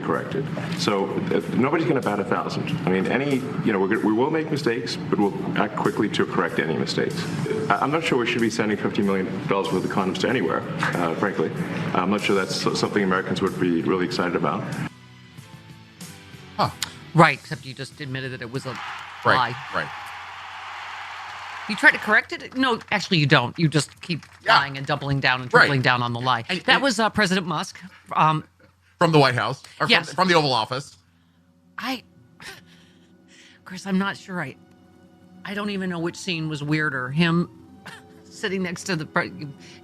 corrected. So nobody's going to bat 1,000. I mean, we will make mistakes, but we'll act quickly to correct any mistakes. I'm not sure we should be sending $50 million worth of condoms to anywhere, frankly. I'm not sure that's something Americans would be really excited about. Huh. Right, except you just admitted that it was a lie. Right. You try to correct it? No, actually you don't. You just keep lying and doubling down and tripling down on the lie. That was President Musk. From the White House? Or yes. From the Oval Office? Chris, I'm not sure. I don't even know which scene was weirder. Him sitting next to the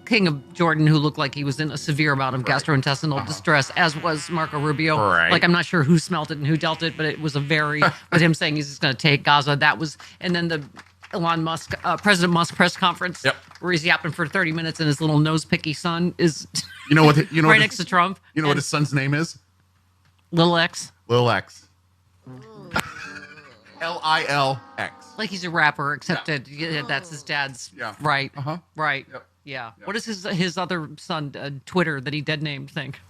King of Jordan, who looked like he was in a severe amount of gastrointestinal distress, as was Marco Rubio. Right. Like, I'm not sure who smelt it and who dealt it, but it was a very, with him saying he's just going to take Gaza. That was, and then the Elon Musk, President Musk press conference, where he's yapping for 30 minutes, and his little nose picky son is right next to Trump. You know what his son's name is? Lil X. Lil X. Lilx. Like he's a rapper, except that that's his dad's. Yeah. Right. Uh-huh. Right. Yep. Yeah. What does his other son, Twitter, that he dead named, think?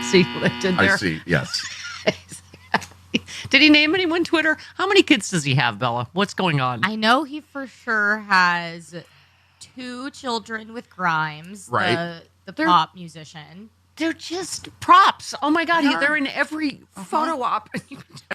See what I did there? I see. Yes. Did he name anyone Twitter? How many kids does he have, Bella? What's going on? I know he for sure has 2 children with Grimes, right? The pop musician. They're just props. Oh my God, they're in every photo op.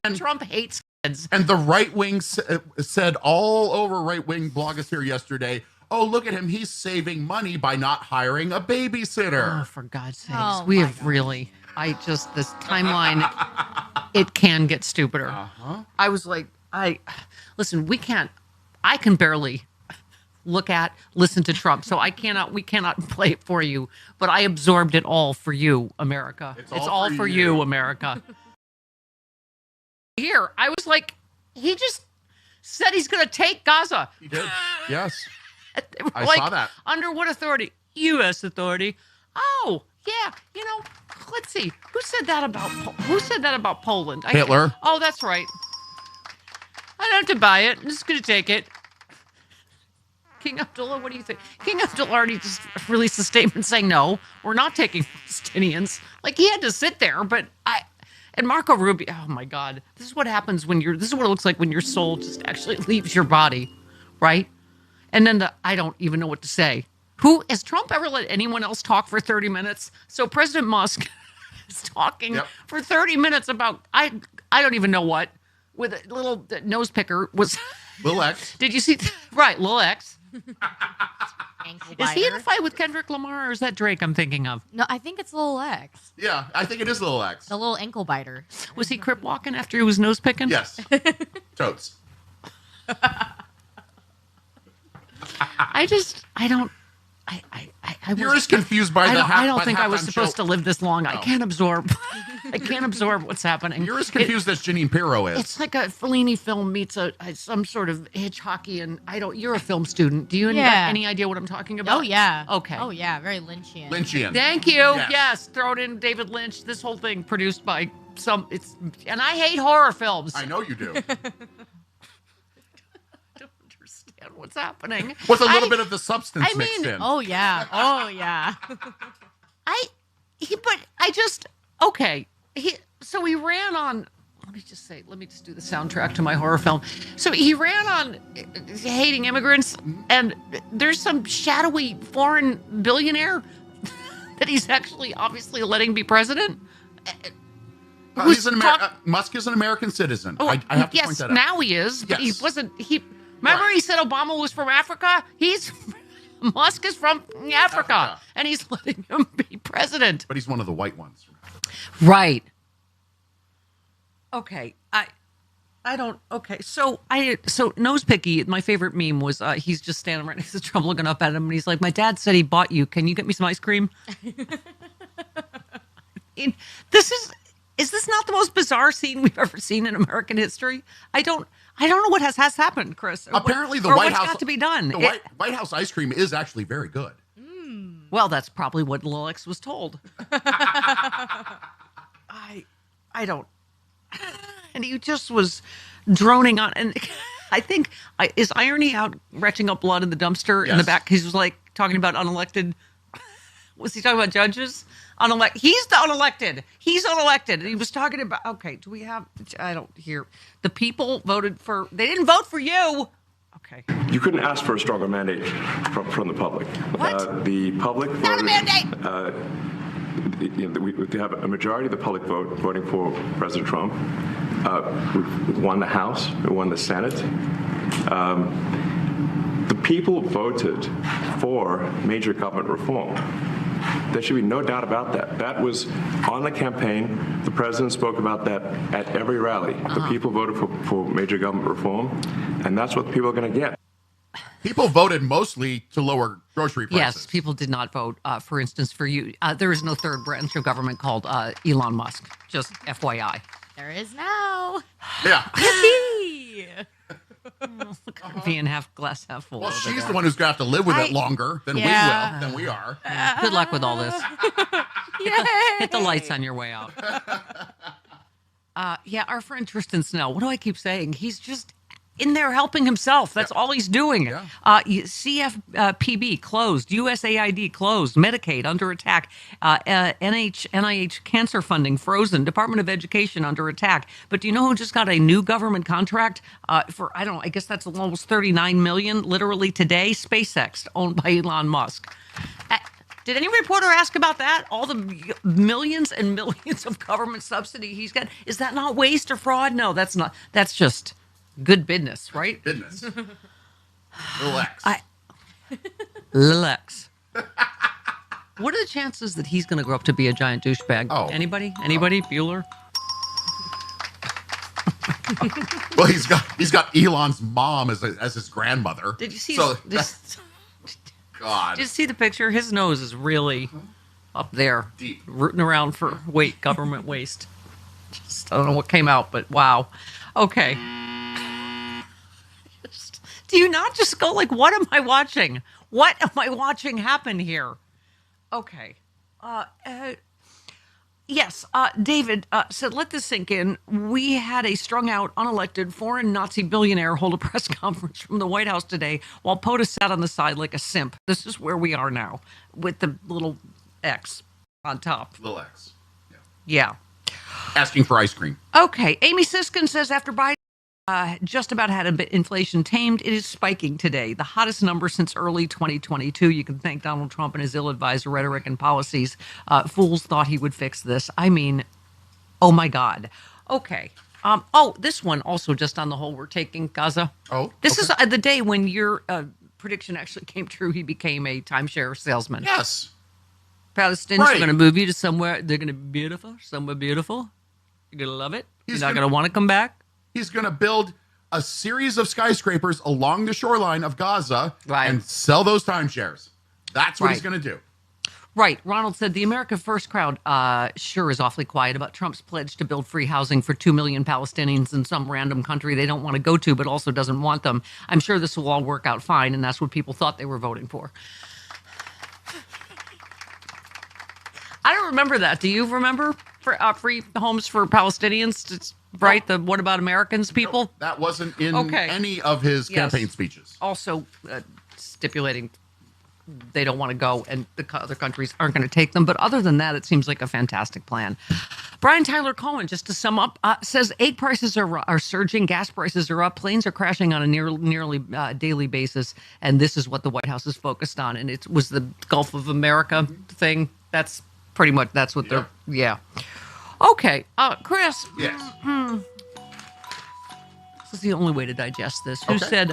And Trump hates kids. And the right wing said all over right wing blogosphere yesterday, oh, look at him. He's saving money by not hiring a babysitter. Oh, for God's sakes. We have really, this timeline, it can get stupider. I was like, listen, I can barely listen to Trump. So we cannot play it for you, but I absorbed it all for you, America. It's all for you, America. Here, I was like, he just said he's going to take Gaza. He did. Yes. I like, saw that. Under what authority? U.S. authority. Oh, yeah. Let's see. Who said that about Poland? Hitler. Oh, that's right. I don't have to buy it. I'm just going to take it. King Abdullah, what do you think? King Abdullah already just released a statement saying, no, we're not taking Palestinians. Like, he had to sit there, but and Marco Rubio, oh my God, this is what happens this is what it looks like when your soul just actually leaves your body, right? And then I don't even know what to say. Has Trump ever let anyone else talk for 30 minutes? So President Musk is talking for 30 minutes about, I don't even know what, with a little nose picker was. Lil X. Did you see? Right, Lil X. Is he in a fight with Kendrick Lamar, or is that Drake I'm thinking of? No, I think it's Lil X. Yeah, I think it is Lil X. The little ankle biter. Was he crip walking after he was nose picking? Yes. Totes. You're as confused by the I don't think I was supposed to live this long. No. I can't absorb what's happening. You're as confused as Jeanine Pirro is. It's like a Fellini film meets some sort of Hitchcocky, and you're a film student. Do you have any idea what I'm talking about? Oh, yeah. Okay. Oh, yeah. Very Lynchian. Lynchian. Thank you. Yes. Throw it in David Lynch. This whole thing produced by and I hate horror films. I know you do. What's happening with a little bit of the substance mixed in. Oh yeah, so he ran on, let me just do the soundtrack to my horror film. So he ran on hating immigrants, and there's some shadowy foreign billionaire that he's actually obviously letting be president. Musk is an American citizen. I have to point that out. Now he is, but he wasn't. Remember he said Obama was from Africa? Musk is from Africa, and he's letting him be president. But he's one of the white ones. Right. Okay. I don't. Okay. So nose picky. My favorite meme was he's just standing right next to Trump, looking up at him, and he's like, "My dad said he bought you. Can you get me some ice cream?" Is this not the most bizarre scene we've ever seen in American history? I don't know what has happened, Chris. Apparently, the White House got to be done. The White House ice cream is actually very good. Well, that's probably what Lil X was told. I don't. And he just was droning on, and I think is irony out retching up blood in the dumpster in the back. He was like talking about unelected Was he talking about judges? He's the unelected. He's unelected. And he was talking about, okay, do we have, I don't hear. The people voted for, they didn't vote for you. Okay. You couldn't ask for a stronger mandate from the public. What? The public voted. Not a mandate. We have a majority of the public voting for President Trump. We won the House. We won the Senate. The people voted for major government reform. There should be no doubt about that. That was on the campaign. The president spoke about that at every rally. The people voted for major government reform, and that's what people are going to get. People voted mostly to lower grocery prices. Yes, people did not vote, for instance, for you. There is no third branch of government called Elon Musk, just FYI. There is now. Yeah. Yippee! Being glass half full. Well, over she's there. the one who's going to have to live with it longer than Yeah. we are. Good luck with all this. Yay! Hit the lights on your way out. Yeah, our friend Tristan Snell. What do I keep saying? He's just in there helping himself. That's all he's doing. Yeah. CFPB closed. USAID closed. Medicaid under attack. NIH cancer funding frozen. Department of Education under attack. But do you know who just got a new government contract for, I don't know, I guess that's almost 39 million literally today? SpaceX, owned by Elon Musk. Did any reporter ask about that? All the millions and millions of government subsidy he's got. Is that not waste or fraud? No, that's not. That's just good business, right? Business. Relax. Lex. What are the chances that he's going to grow up to be a giant douchebag? Oh. Anybody? Bueller? Well, he's got Elon's mom as his grandmother. Did you see? God. Did you see the picture? His nose is really up there, Deep. rooting around for government waste. Just, I don't know what came out, but wow. Okay. Do you not just go like, what am I watching? What am I watching happen here? Okay. Yes, David said, let this sink in. We had a strung out, unelected foreign Nazi billionaire hold a press conference from the White House today while POTUS sat on the side like a simp. This is where we are now with the little X on top. Little X. Yeah. Asking for ice cream. Okay. Amy Siskin says after Biden just about had a bit inflation tamed, it is spiking today. The hottest number since early 2022. You can thank Donald Trump and his ill-advised rhetoric and policies. Fools thought he would fix this. I mean, oh my God. Okay. This one also just on the whole, we're taking Gaza. Oh, This okay. is the day when your prediction actually came true. He became a timeshare salesman. Yes. Palestinians are going to move you to somewhere. They're going to be beautiful, somewhere beautiful. You're going to love it. You're not going to want to come back. He's going to build a series of skyscrapers along the shoreline of Gaza and sell those timeshares. That's what he's going to do. Right. Ronald said the America First crowd sure is awfully quiet about Trump's pledge to build free housing for 2 million Palestinians in some random country they don't want to go to, but also doesn't want them. I'm sure this will all work out fine, and that's what people thought they were voting for. I don't remember that. Do you remember free homes for Palestinians? It's right. The what about Americans people? No, that wasn't in any of his campaign speeches. Also stipulating they don't want to go and the other countries aren't going to take them. But other than that, it seems like a fantastic plan. Brian Tyler Cohen, just to sum up, says egg prices are surging, gas prices are up, planes are crashing on a nearly daily basis, and this is what the White House is focused on. And it was the Gulf of America thing. That's pretty much what they're. Yeah. Okay, Chris. Yes. This is the only way to digest this. Who said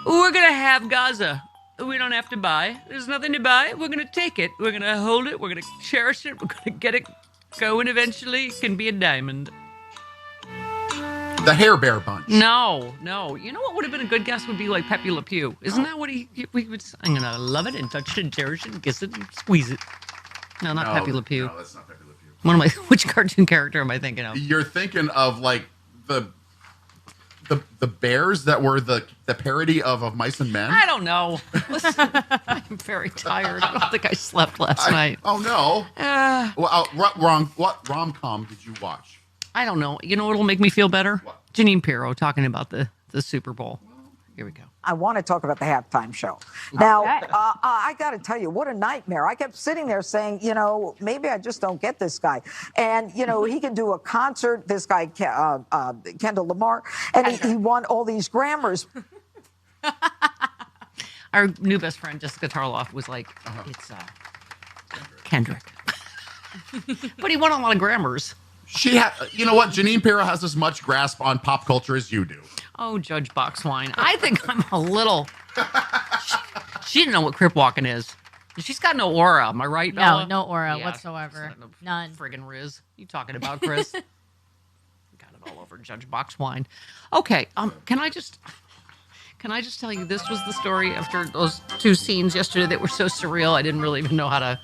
we're going to have Gaza? We don't have to buy. There's nothing to buy. We're going to take it. We're going to hold it. We're going to cherish it. We're going to get it going eventually. It can be a diamond. The Hair Bear Bunch. No. You know what would have been a good guess would be like Pepe Le Pew. Isn't that what we would say? I'm going to love it and touch it and cherish it and kiss it and squeeze it. No, not Pepe Le Pew. No, that's not Pepe Le Pew. Which cartoon character am I thinking of? You're thinking of like the bears that were the parody of Mice and Men? I don't know. Listen, I'm very tired. I don't think I slept last night. Oh, no. Wrong. What rom-com did you watch? I don't know. You know what'll make me feel better? What? Janine Pirro talking about the Super Bowl. Here we go. I want to talk about the halftime show. Now, Okay. I got to tell you, what a nightmare. I kept sitting there saying, maybe I just don't get this guy. And, he can do a concert, this guy, Kendall Lamar, and he won all these Grammys. Our new best friend, Jessica Tarloff, was like, it's Kendrick. But he won a lot of Grammars. You know what? Janine Pirro has as much grasp on pop culture as you do. Oh, Judge Boxwine. I think I'm a little... She didn't know what crip walking is. She's got no aura. Am I right, No, Bella? no aura Yeah, whatsoever. she's got no None. Friggin' Riz. You talking about, Chris? Got it all over Judge Boxwine. Okay, can I just tell you this was the story after those two scenes yesterday that were so surreal. I didn't really even know how to...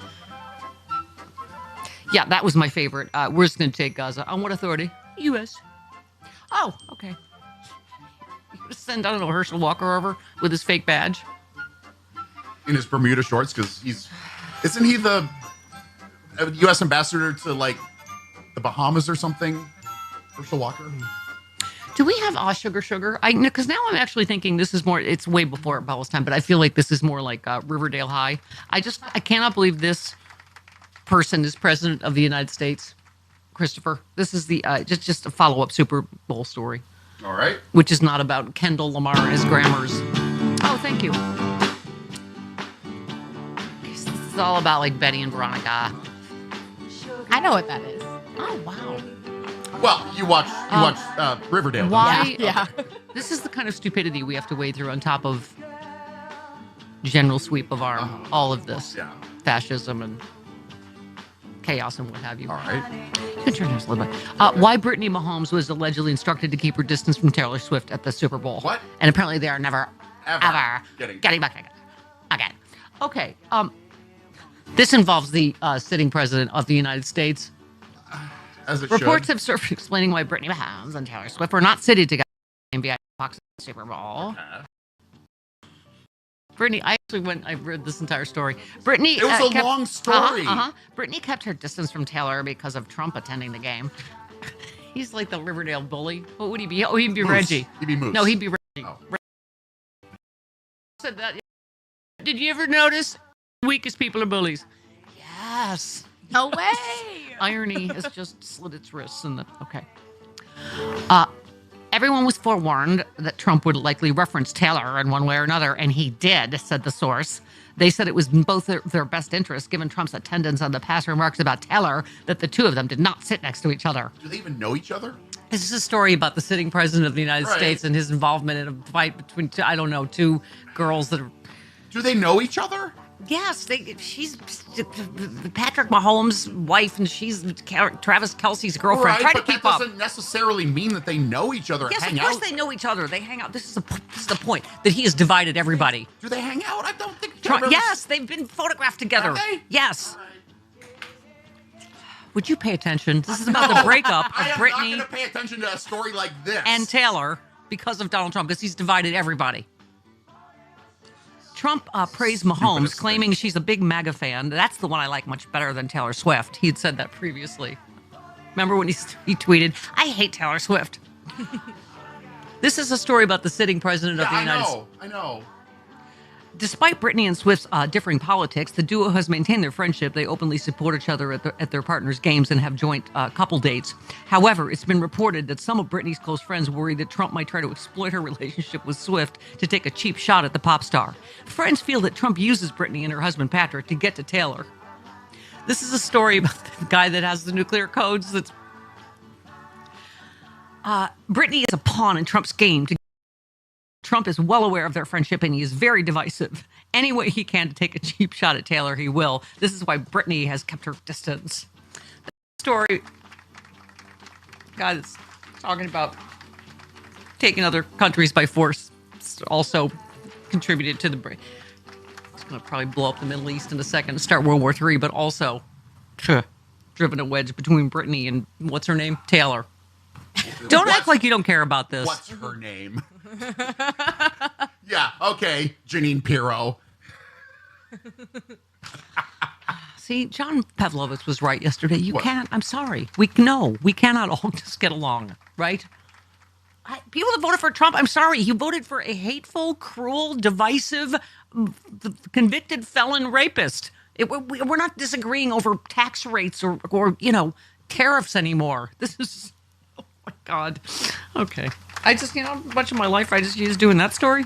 Yeah, that was my favorite. We're just going to take Gaza. On what authority? U.S. Oh, okay. Send, I don't know, Herschel Walker over with his fake badge. In his Bermuda shorts, because isn't he the U.S. ambassador to like the Bahamas or something? Herschel Walker. Do we have Sugar Sugar? Because now I'm actually thinking this is more, it's way before Bella's time, but I feel like this is more like Riverdale High. I cannot believe this person is president of the United States, Christopher. This is the just a follow-up Super Bowl story. All right. Which is not about Kendall Lamar and his grammars. Oh, thank you. This is all about like Betty and Veronica. I know what that is. Oh, wow. Well, you watch Riverdale. Why? Yeah. This is the kind of stupidity we have to wade through on top of general sweep of arm, all of this. Yeah. Fascism and chaos and what have you. All right. You can turn yours a little bit. Why Brittany Mahomes was allegedly instructed to keep her distance from Taylor Swift at the Super Bowl. What? And apparently they are never, ever getting back again. Okay. This involves the sitting president of the United States. As it Reports should. have surfaced explaining why Brittany Mahomes and Taylor Swift were not seated together in the box at the Super Bowl. Brittany, I read this entire story. Brittany, It was a long story. Brittany kept her distance from Taylor because of Trump attending the game. He's like the Riverdale bully. What would he be? Oh, he'd be Moose. Reggie. He'd be Moose. No, he'd be Reggie. Oh. Said that. Did you ever notice weakest people are bullies? Yes. No way. Irony has just slit its wrists in the okay. Everyone was forewarned that Trump would likely reference Taylor in one way or another, and he did, said the source. They said it was in both their best interest, given Trump's attendance on the past remarks about Taylor, that the two of them did not sit next to each other. Do they even know each other? This is a story about the sitting president of the United States and his involvement in a fight between, two girls that are... Do they know each other? Yes, she's Patrick Mahomes' wife, and she's Travis Kelce's girlfriend. Right, Try to but keep that up. doesn't necessarily mean that they know each other. Yes, hang of course out. they know each other. They hang out. This is the point, that he has divided everybody. Do they hang out? I don't think. Yes, they've been photographed together. Have they? Yes. Would you pay attention? This is about the breakup I of am Brittany not going to pay attention to a story like this. and Taylor because of Donald Trump, because he's divided everybody. Trump praised Mahomes, claiming she's a big MAGA fan. That's the one I like much better than Taylor Swift. He had said that previously. Remember when he tweeted, "I hate Taylor Swift." This is a story about the sitting president of the United States. I know. Despite Brittany and Swift's differing politics, the duo has maintained their friendship. They openly support each other at their partners' games and have joint couple dates. However, it's been reported that some of Brittany's close friends worry that Trump might try to exploit her relationship with Swift to take a cheap shot at the pop star. Friends feel that Trump uses Brittany and her husband Patrick to get to Taylor. This is a story about the guy that has the nuclear codes. Brittany is a pawn in Trump's game. Trump is well aware of their friendship, and he is very divisive. Any way he can to take a cheap shot at Taylor, he will. This is why Brittany has kept her distance. The story, guy that's talking about taking other countries by force, also contributed to the break. It's going to probably blow up the Middle East in a second, start World War III, but also driven a wedge between Brittany and what's her name? Taylor. Don't act like you don't care about this. What's her name? Yeah, okay, Janine Pirro. See, John Pavlovitz was right yesterday. You can't, I'm sorry. We cannot all just get along, right? people that voted for Trump, I'm sorry, you voted for a hateful, cruel, divisive, convicted felon rapist. We're not disagreeing over tax rates or tariffs anymore. This is, oh my God. Okay. I just, much of my life I just used doing that story.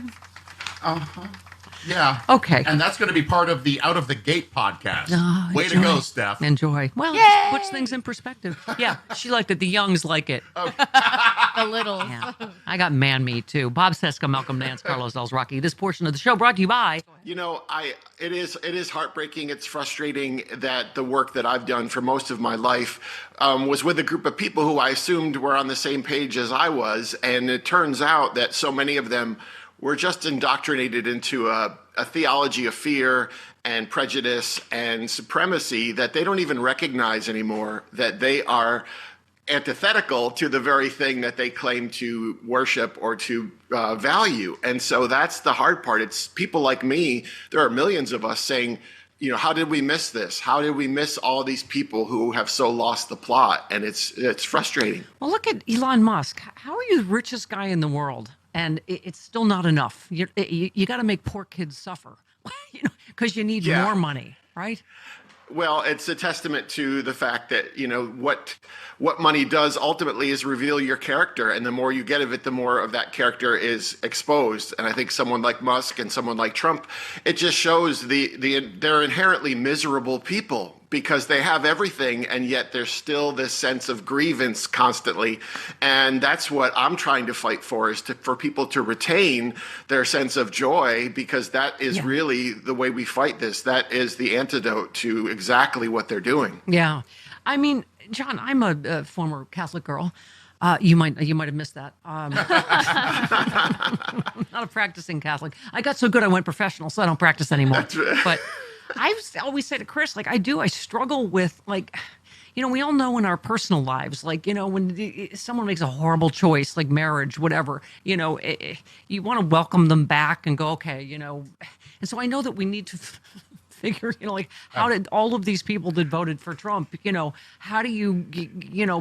Yeah. Okay. And that's going to be part of the Out of the Gate podcast. Way to Enjoy. go, Steph. Enjoy. Well, it just puts things in perspective. Yeah, she liked it. The youngs like it. The little. Yeah. I got man meat too. Bob Cesca, Malcolm Nance, Carlos Rocky. This portion of the show brought to you by. It is heartbreaking. It's frustrating that the work that I've done for most of my life was with a group of people who I assumed were on the same page as I was, and it turns out that so many of them were just indoctrinated into a theology of fear and prejudice and supremacy that they don't even recognize anymore, that they are antithetical to the very thing that they claim to worship or to value. And so that's the hard part. It's people like me, there are millions of us saying, how did we miss this? How did we miss all these people who have so lost the plot? And it's frustrating. Well, look at Elon Musk. How are you the richest guy in the world? And it's still not enough. You got to make poor kids suffer, because you need more money, right? Well, it's a testament to the fact that, what money does ultimately is reveal your character. And the more you get of it, the more of that character is exposed. And I think someone like Musk and someone like Trump, it just shows they're inherently miserable people because they have everything. And yet there's still this sense of grievance constantly. And that's what I'm trying to fight for, is for people to retain their sense of joy, because that is really the way we fight this. That is the antidote to exactly what they're doing. Yeah. I mean, John, I'm a former Catholic girl. You might have missed that. I'm not a practicing Catholic. I got so good I went professional, so I don't practice anymore. That's right. But I always say to Chris, I struggle with, we all know in our personal lives, when someone makes a horrible choice, like marriage, whatever, you want to welcome them back and go, okay, and so I know that we need to figure, how did all of these people that voted for Trump, how do you,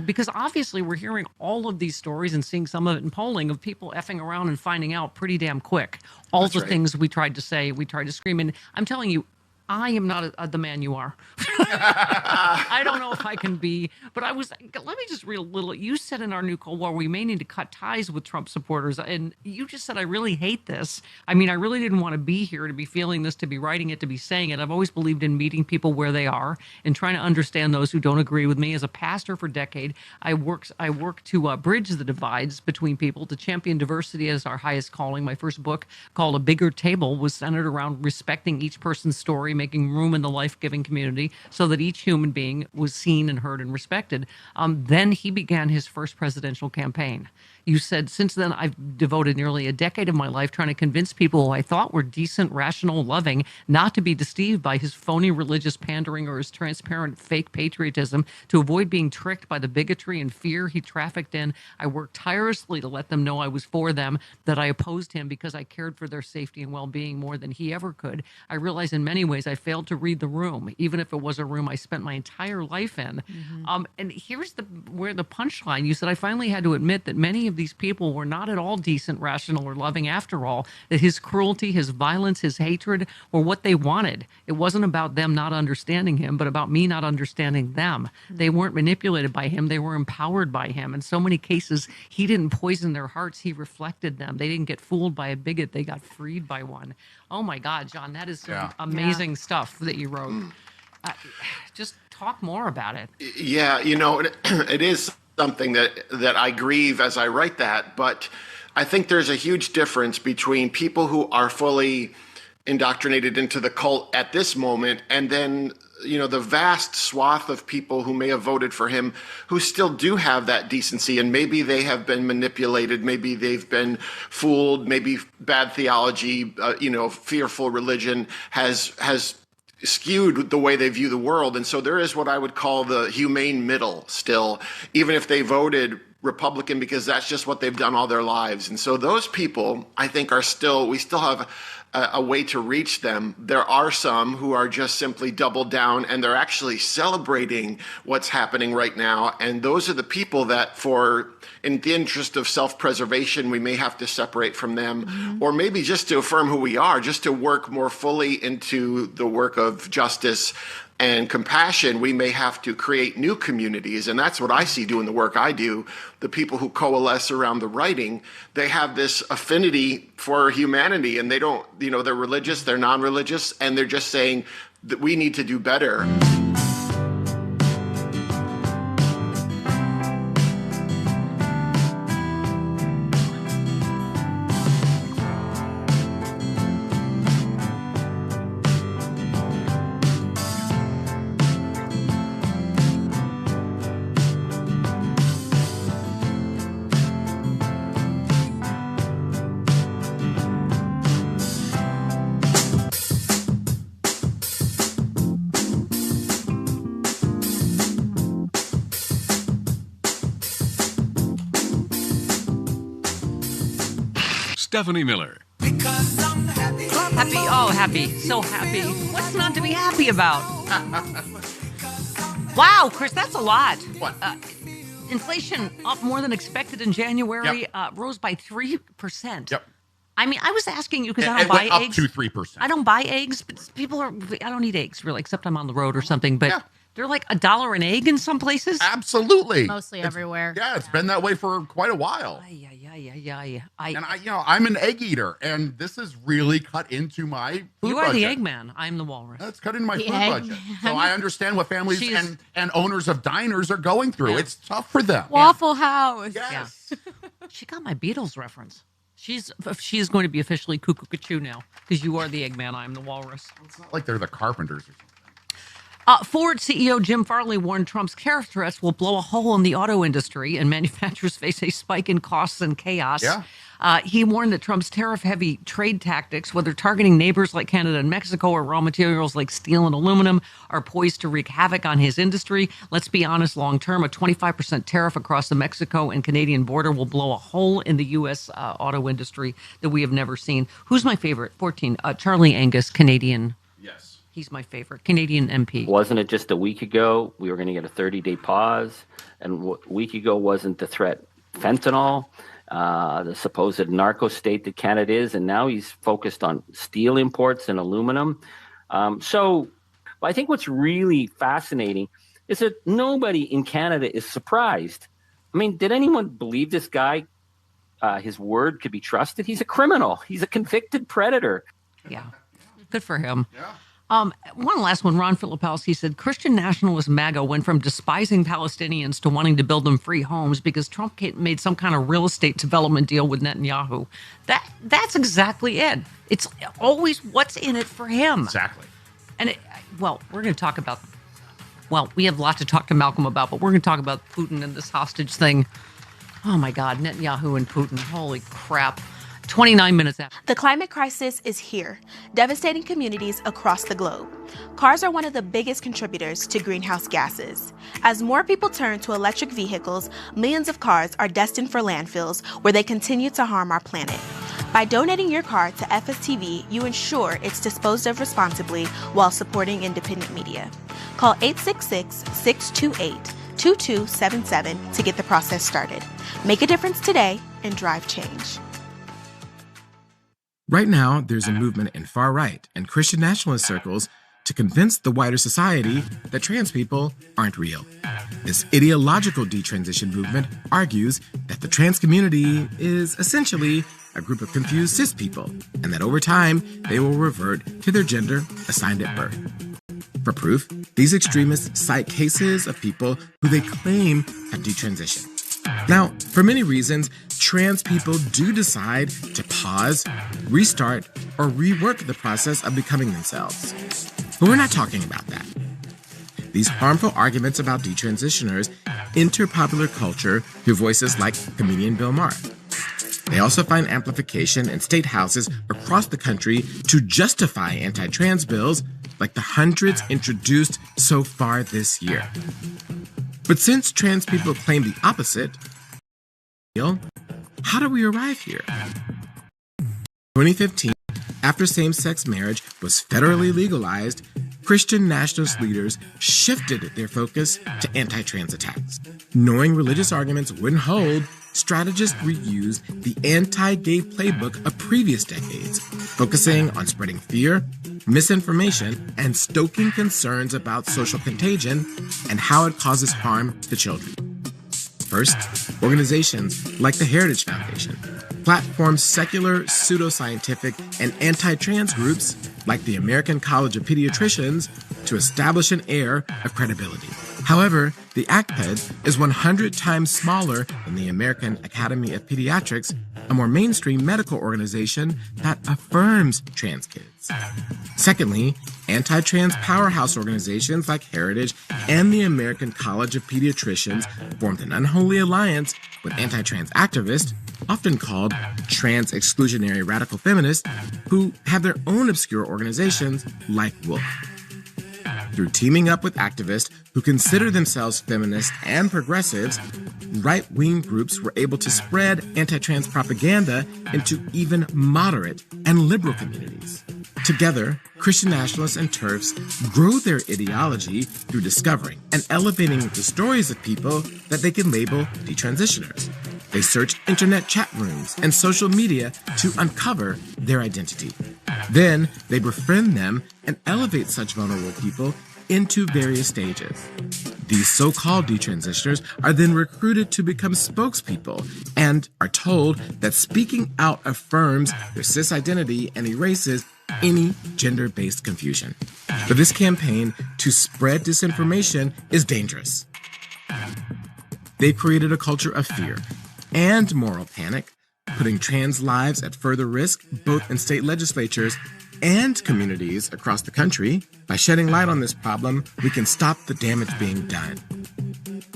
because obviously we're hearing all of these stories and seeing some of it in polling of people effing around and finding out pretty damn quick. All the things we tried to say, we tried to scream. And I'm telling you, I am not the man you are. I don't know if I can be, but let me just read a little. You said in our new Cold War, we may need to cut ties with Trump supporters. And you just said, I really hate this. I mean, I really didn't want to be here, to be feeling this, to be writing it, to be saying it. I've always believed in meeting people where they are and trying to understand those who don't agree with me. As a pastor for a decade, I work to bridge the divides between people, to champion diversity as our highest calling. My first book, called A Bigger Table, was centered around respecting each person's story, making room in the life-giving community so that each human being was seen and heard and respected. Then he began his first presidential campaign. You said, since then, I've devoted nearly a decade of my life trying to convince people who I thought were decent, rational, loving, not to be deceived by his phony religious pandering or his transparent fake patriotism, to avoid being tricked by the bigotry and fear he trafficked in. I worked tirelessly to let them know I was for them, that I opposed him because I cared for their safety and well-being more than he ever could. I realize in many ways I failed to read the room, even if it was a room I spent my entire life in. And here's where the punchline. You said, I finally had to admit that many of these people were not at all decent, rational, or loving after all, that his cruelty, his violence, his hatred were what they wanted. It wasn't about them not understanding him, but about me not understanding them. They weren't manipulated by him. They were empowered by him. In so many cases, he didn't poison their hearts. He reflected them. They didn't get fooled by a bigot. They got freed by one. Oh my God, John, that is some amazing stuff that you wrote. Just talk more about it. Yeah, it is something that I grieve as I write that, but I think there's a huge difference between people who are fully indoctrinated into the cult at this moment and then the vast swath of people who may have voted for him who still do have that decency, and maybe they have been manipulated, maybe they've been fooled, maybe bad theology, fearful religion has skewed the way they view the world. And so there is what I would call the humane middle still, even if they voted Republican because that's just what they've done all their lives. And so those people, I think, we still have a way to reach them. There are some who are just simply doubled down and they're actually celebrating what's happening right now. And those are the people that in the interest of self-preservation, we may have to separate from them, or maybe just to affirm who we are, just to work more fully into the work of justice and compassion. We may have to create new communities. And that's what I see doing the work I do. The people who coalesce around the writing, they have this affinity for humanity, and they don't, they're religious, they're non-religious, and they're just saying that we need to do better. Stephanie Miller. Happy. So happy. What's not to be happy about? Wow, Chris, that's a lot. What? Inflation up more than expected in January, Yep. rose by 3%. Yep. I mean, I was asking you because I It don't buy went eggs. up to 3%. I don't buy eggs, but I don't eat eggs really, except I'm on the road or something. But Yeah. they're like $1 an egg in some places. Absolutely. Mostly everywhere. Yeah, it's been that way for quite a while. Yeah. And I'm an egg eater, and this has really cut into my food You are budget. the egg man. I'm the walrus. That's cut into my The food egg budget. man. So I understand what families She's- and owners of diners are going through. Yeah. It's tough for them. Waffle House. Yes. She got my Beatles reference. She's going to be officially cuckoo now because you are the egg man. I'm the walrus. It's not like they're the carpenters or something. Ford CEO Jim Farley warned Trump's tariff threats will blow a hole in the auto industry and manufacturers face a spike in costs and chaos. Yeah. He warned that Trump's tariff-heavy trade tactics, whether targeting neighbors like Canada and Mexico or raw materials like steel and aluminum, are poised to wreak havoc on his industry. Let's be honest, long-term, a 25% tariff across the Mexico and Canadian border will blow a hole in the U.S. Auto industry that we have never seen. Who's my favorite? 14. Charlie Angus, Canadian. Yes. He's my favorite. Canadian MP. Wasn't it just a week ago we were going to get a 30-day pause? And a week ago wasn't the threat fentanyl, the supposed narco state that Canada is, and now he's focused on steel imports and aluminum. So I think what's really fascinating is that nobody in Canada is surprised. I mean, did anyone believe this guy? His word could be trusted? He's a criminal. He's a convicted predator. Yeah. Good for him. Yeah. One last one. Ron Filipowski said Christian nationalist MAGA went from despising Palestinians to wanting to build them free homes because Trump made some kind of real estate development deal with Netanyahu. That's exactly it. It's always what's in it for him. Exactly. And we're going to talk about. Well, we have a lot to talk to Malcolm about, but we're going to talk about Putin and this hostage thing. Oh my God, Netanyahu and Putin. Holy crap. 29 minutes after. The climate crisis is here, devastating communities across the globe. Cars are one of the biggest contributors to greenhouse gases. As more people turn to electric vehicles, millions of cars are destined for landfills where they continue to harm our planet. By donating your car to FSTV, you ensure it's disposed of responsibly while supporting independent media. Call 866-628-2277 to get the process started. Make a difference today and drive change. Right now, there's a movement in far-right and Christian nationalist circles to convince the wider society that trans people aren't real. This ideological detransition movement argues that the trans community is essentially a group of confused cis people, and that over time, they will revert to their gender assigned at birth. For proof, these extremists cite cases of people who they claim have detransitioned. Now, for many reasons, trans people do decide to pause, restart, or rework the process of becoming themselves. But we're not talking about that. These harmful arguments about detransitioners enter popular culture through voices like comedian Bill Maher. They also find amplification in state houses across the country to justify anti-trans bills like the hundreds introduced so far this year. But since trans people claim the opposite, real? How did we arrive here? 2015, after same-sex marriage was federally legalized, Christian nationalist leaders shifted their focus to anti-trans attacks. Knowing religious arguments wouldn't hold, strategists reused the anti-gay playbook of previous decades, focusing on spreading fear, misinformation, and stoking concerns about social contagion and how it causes harm to children. First, organizations like the Heritage Foundation platformed secular, pseudoscientific, and anti-trans groups like the American College of Pediatricians to establish an air of credibility. However, the ACPED is 100 times smaller than the American Academy of Pediatrics, a more mainstream medical organization that affirms trans kids. Secondly, anti-trans powerhouse organizations like Heritage and the American College of Pediatricians formed an unholy alliance with anti-trans activists, often called trans exclusionary radical feminists, who have their own obscure organizations like WOLF. Through teaming up with activists who consider themselves feminists and progressives, right-wing groups were able to spread anti-trans propaganda into even moderate and liberal communities. Together, Christian nationalists and TERFs grow their ideology through discovering and elevating the stories of people that they can label detransitioners. They search internet chat rooms and social media to uncover their identity. Then, they befriend them and elevate such vulnerable people into various stages. These so-called detransitioners are then recruited to become spokespeople and are told that speaking out affirms their cis identity and erases any gender-based confusion. But this campaign to spread disinformation is dangerous. They've created a culture of fear and moral panic, putting trans lives at further risk both in state legislatures and communities across the country. By shedding light on this problem, we can stop the damage being done.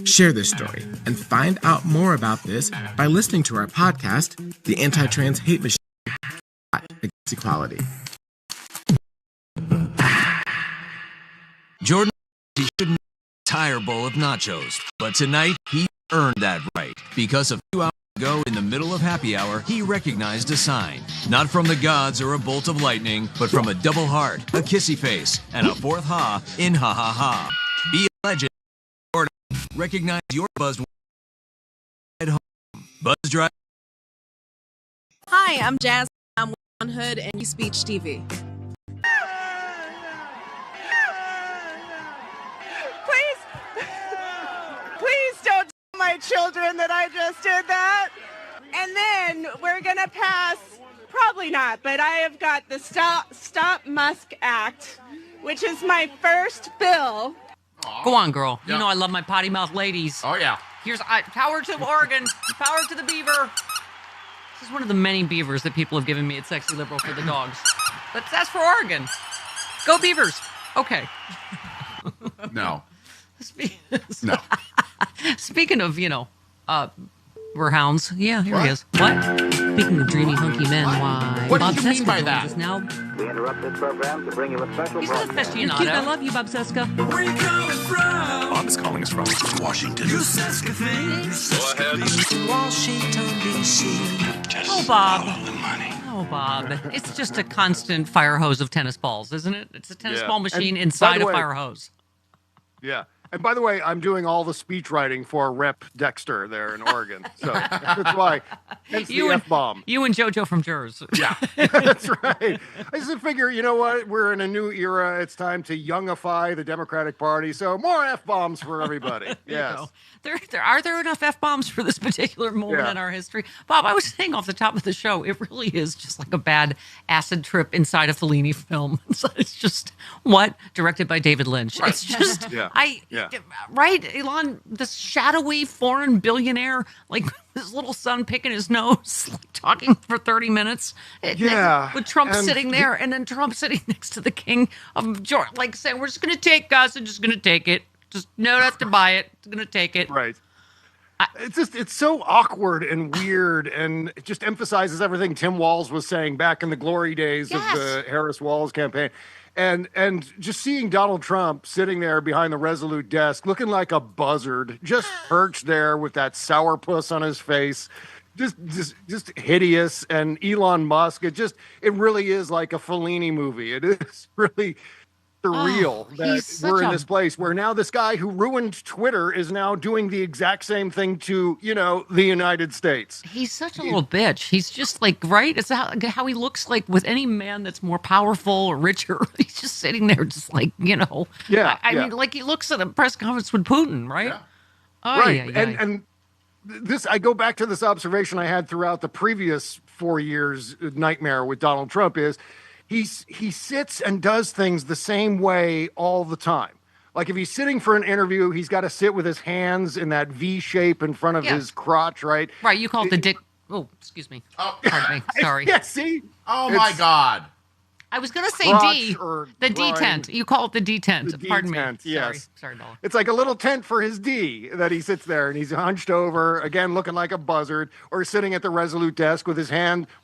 Share this story and find out more about this by listening to our podcast, The Anti-Trans Hate Machine Against Equality. Jordan, he shouldn't have an entire bowl of nachos, but tonight he earned that right because a few hours ago in the middle of happy hour, he recognized a sign. Not from the gods or a bolt of lightning, but from a double heart, a kissy face, and a fourth ha in ha ha ha. Be a legend. Jordan, recognize your buzz at home. Buzz Drive. Hi, I'm Jazz. I'm on Hood and you Speech TV. Please don't tell my children that I just did that. And then we're going to pass, probably not, but I have got the Stop Musk Act, which is my first bill. Go on, girl. Yeah. You know I love my potty mouth ladies. Oh, yeah. Here's power to Oregon, power to the beaver. This is one of the many beavers that people have given me at Sexy Liberal for the dogs. But that's for Oregon. Go Beavers. Okay. No. No. Speaking of, we're hounds. Yeah, here he is. What? Speaking of dreamy, hunky men, why? What Bob do you mean Cesca by joins that? us now. We interrupt this program to bring you a special He's an broadcast. aficionado. You're cute. I love you, Bob Cesca. Where you coming from? Bob is calling us from Washington. You Cesca things. Go ahead. Washington, D.C. Oh, Bob. Follow the money. Oh, Bob. It's just a constant fire hose of tennis balls, isn't it? It's a tennis ball machine And inside by the a way- fire hose. Yeah. And by the way, I'm doing all the speech writing for Rep. Dexter there in Oregon. So that's why. Hence the F-bomb. You and JoJo from Jers. Yeah, that's right. I just figure, you know what? We're in a new era. It's time to youngify the Democratic Party. So more F-bombs for everybody. Yes. Are there enough F-bombs for this particular moment in our history? Bob, I was saying off the top of the show, it really is just like a bad acid trip inside a Fellini film. It's just, what? Directed by David Lynch. Right. It's just, Yeah. right, Elon, this shadowy foreign billionaire, like his little son picking his nose, like, talking for 30 minutes. With Trump and sitting there, and then Trump sitting next to the king of Georgia, like saying, we're just going to take gas and just going to take it. Just no have to buy it. It's going to take it. Right. it's so awkward and weird, and it just emphasizes everything Tim Walz was saying back in the glory days of the Harris Walz campaign. And just seeing Donald Trump sitting there behind the Resolute desk looking like a buzzard, just perched there with that sourpuss on his face, just hideous. And Elon Musk, it really is like a Fellini movie. It is really surreal that we're in this place where now this guy who ruined Twitter is now doing the exact same thing to, the United States. He's such a little bitch. He's just like, right? It's how he looks like with any man that's more powerful or richer. He's just sitting there just like, I mean, like he looks at a press conference with Putin, right? Right. And this, I go back to this observation I had throughout the previous 4 years nightmare with Donald Trump is, he sits and does things the same way all the time. Like if he's sitting for an interview, he's got to sit with his hands in that V shape in front of his crotch, right? Right. You call it the dick. Oh, excuse me. Oh, pardon me. Sorry. Yeah, see? Oh, my God. I was going to say D, the D tent. You call it the D tent. Pardon me. Yes. Sorry, Nola. It's like a little tent for his D that he sits there and he's hunched over, again, looking like a buzzard, or sitting at the Resolute desk with his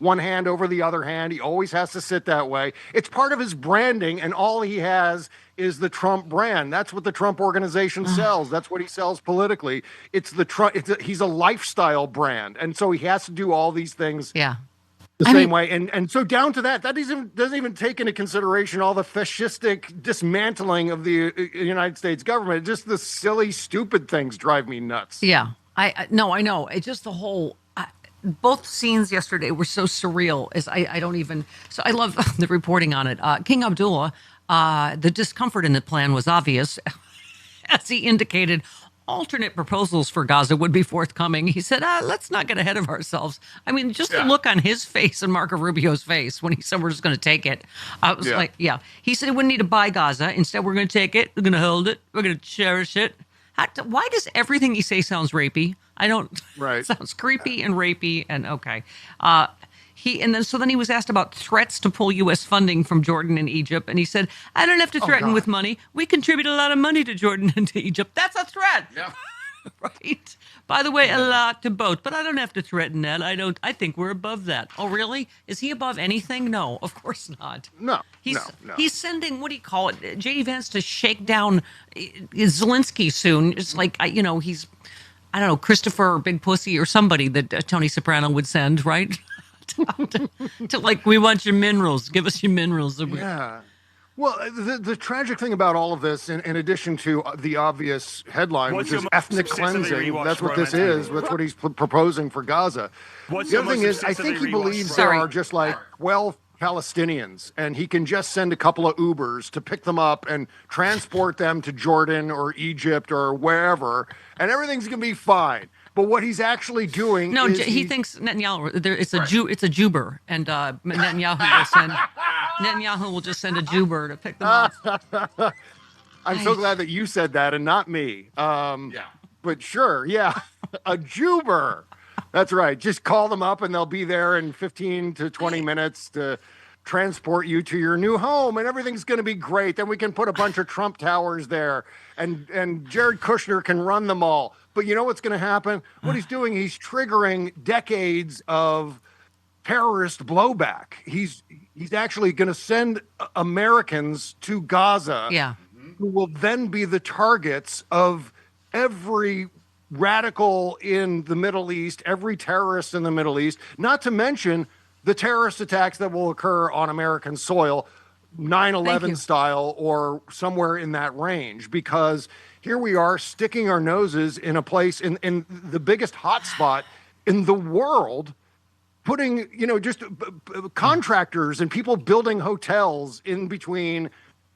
one hand over the other hand. He always has to sit that way. It's part of his branding, and all he has is the Trump brand. That's what the Trump organization sells. That's what he sells politically. It's the Trump. He's a lifestyle brand, and so he has to do all these things. Yeah. The same way. And so down to that doesn't even take into consideration all the fascistic dismantling of the United States government. Just the silly, stupid things drive me nuts. Yeah. I know. It's just the whole, both scenes yesterday were so surreal as I don't even, so I love the reporting on it. King Abdullah, the discomfort in the plan was obvious. As he indicated, alternate proposals for Gaza would be forthcoming. He said, let's not get ahead of ourselves. I mean, just the look on his face and Marco Rubio's face when he said we're just going to take it. I was like, He said we wouldn't need to buy Gaza. Instead, we're going to take it. We're going to hold it. We're going to cherish it. Why does everything he say sounds rapey? I don't. Right. It sounds creepy and rapey and okay. Then he was asked about threats to pull U.S. funding from Jordan and Egypt, and he said, "I don't have to threaten with money. We contribute a lot of money to Jordan and to Egypt. That's a threat." Yeah. Right. By the way, a lot to both, but I don't have to threaten that. I think we're above that. Oh, really? Is he above anything? No, of course not. No. He's sending, what do you call it, J.D. Vance to shake down Zelensky soon. It's like, he's, I don't know, Christopher or Big Pussy or somebody that Tony Soprano would send, right? to like, we want your minerals. Give us your minerals. Yeah. Well, the tragic thing about all of this, in addition to the obvious headline, which is ethnic cleansing, that's what this is. That's what he's proposing for Gaza. The other thing is, I think he believes there are just like 12 Palestinians, and he can just send a couple of Ubers to pick them up and transport them to Jordan or Egypt or wherever, and everything's going to be fine. But what he's actually doing is he thinks Netanyahu, it's a Juber, and Netanyahu will just send a Juber to pick them up. I'm so glad that you said that and not me. But sure, a Juber. That's right. Just call them up and they'll be there in 15 to 20 minutes to transport you to your new home, and everything's going to be great. Then we can put a bunch of Trump towers there, and Jared Kushner can run them all. But you know what's going to happen? What he's doing, he's triggering decades of terrorist blowback. He's actually going to send Americans to Gaza, who will then be the targets of every radical in the Middle East, every terrorist in the Middle East, not to mention the terrorist attacks that will occur on American soil, 9/11 style or somewhere in that range, because here we are sticking our noses in a place in the biggest hotspot in the world, putting, just contractors and people building hotels in between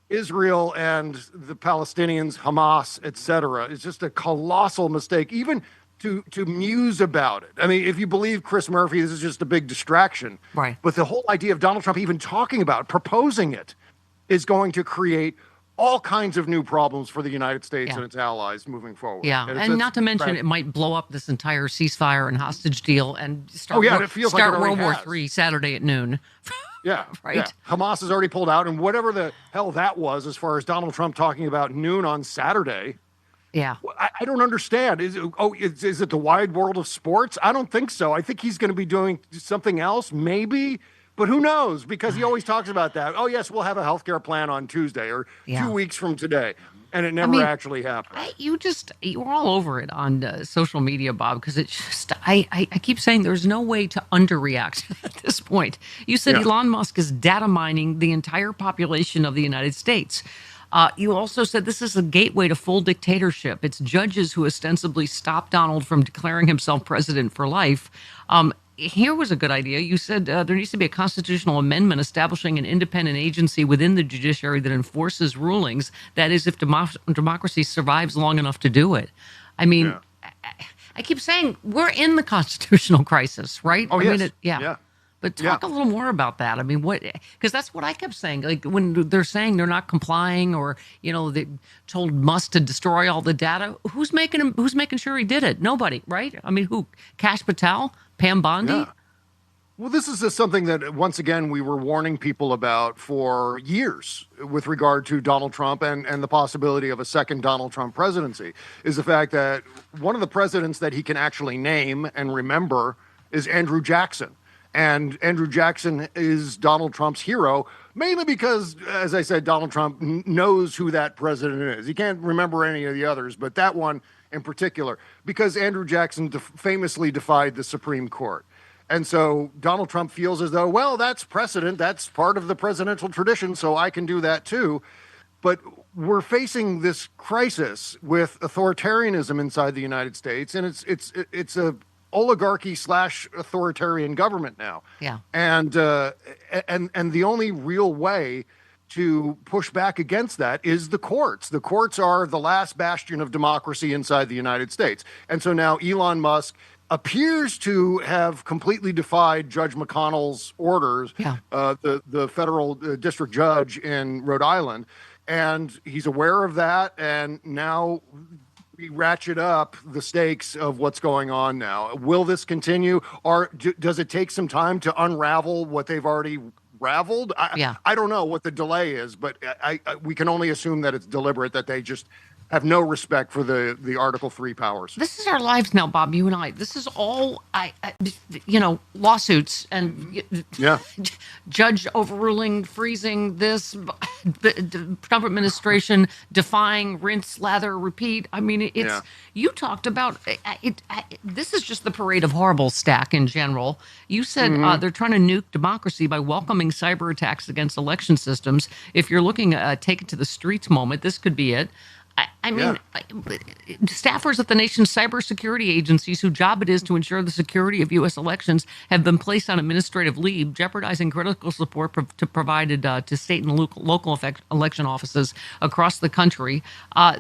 Israel and the Palestinians, Hamas, etc. It's just a colossal mistake, even to muse about it. I mean, if you believe Chris Murphy, this is just a big distraction. Right. But the whole idea of Donald Trump even talking about, proposing it, is going to create all kinds of new problems for the United States and its allies moving forward. Yeah, and not to mention it might blow up this entire ceasefire and hostage deal and start, World War III Saturday at noon. Yeah, right. Yeah. Hamas has already pulled out, and whatever the hell that was, as far as Donald Trump talking about noon on Saturday, Yeah. I don't understand. Is it the wide world of sports? I don't think so. I think he's going to be doing something else, maybe, but who knows? Because he always talks about that. Oh, yes, we'll have a healthcare plan on Tuesday or 2 weeks from today. And it never actually happened. You were all over it on social media, Bob, because it's just, I keep saying there's no way to underreact at this point. You said Elon Musk is data mining the entire population of the United States. You also said this is a gateway to full dictatorship. It's judges who ostensibly stopped Donald from declaring himself president for life. Here was a good idea. You said there needs to be a constitutional amendment establishing an independent agency within the judiciary that enforces rulings. That is, if democracy survives long enough to do it. I mean, I keep saying we're in the constitutional crisis, right? Oh, yes. Yeah. But talk a little more about that. I mean, because that's what I kept saying. Like when they're saying they're not complying, or they told Musk to destroy all the data. Who's making sure he did it? Nobody, right? I mean, who? Kash Patel, Pam Bondi. Yeah. Well, this is something that once again we were warning people about for years with regard to Donald Trump and the possibility of a second Donald Trump presidency. Is the fact that one of the presidents that he can actually name and remember is Andrew Jackson. And Andrew Jackson is Donald Trump's hero, mainly because, as I said, Donald Trump knows who that president is. He can't remember any of the others, but that one in particular, because Andrew Jackson famously defied the Supreme Court. And so Donald Trump feels as though, well, that's precedent. That's part of the presidential tradition, so I can do that too. But we're facing this crisis with authoritarianism inside the United States, and it's a oligarchy / authoritarian government now. Yeah. And the only real way to push back against that is the courts. The courts are the last bastion of democracy inside the United States. And so now Elon Musk appears to have completely defied Judge McConnell's orders, the federal district judge in Rhode Island. And he's aware of that. And now we ratchet up the stakes of what's going on now. Will this continue, or does it take some time to unravel what they've already raveled? I don't know what the delay is, but we can only assume that it's deliberate, that they just have no respect for the Article 3 powers. This is our lives now, Bob, you and I. This is all, lawsuits and judge overruling, freezing this, Trump administration defying, rinse, lather, repeat. I mean, you talked about it. This is just the parade of horrible stack in general. You said they're trying to nuke democracy by welcoming cyber attacks against election systems. If you're looking at take it to the streets moment, this could be it. I mean, staffers at the nation's cybersecurity agencies, whose job it is to ensure the security of U.S. elections, have been placed on administrative leave, jeopardizing critical support provided to state and local election offices across the country.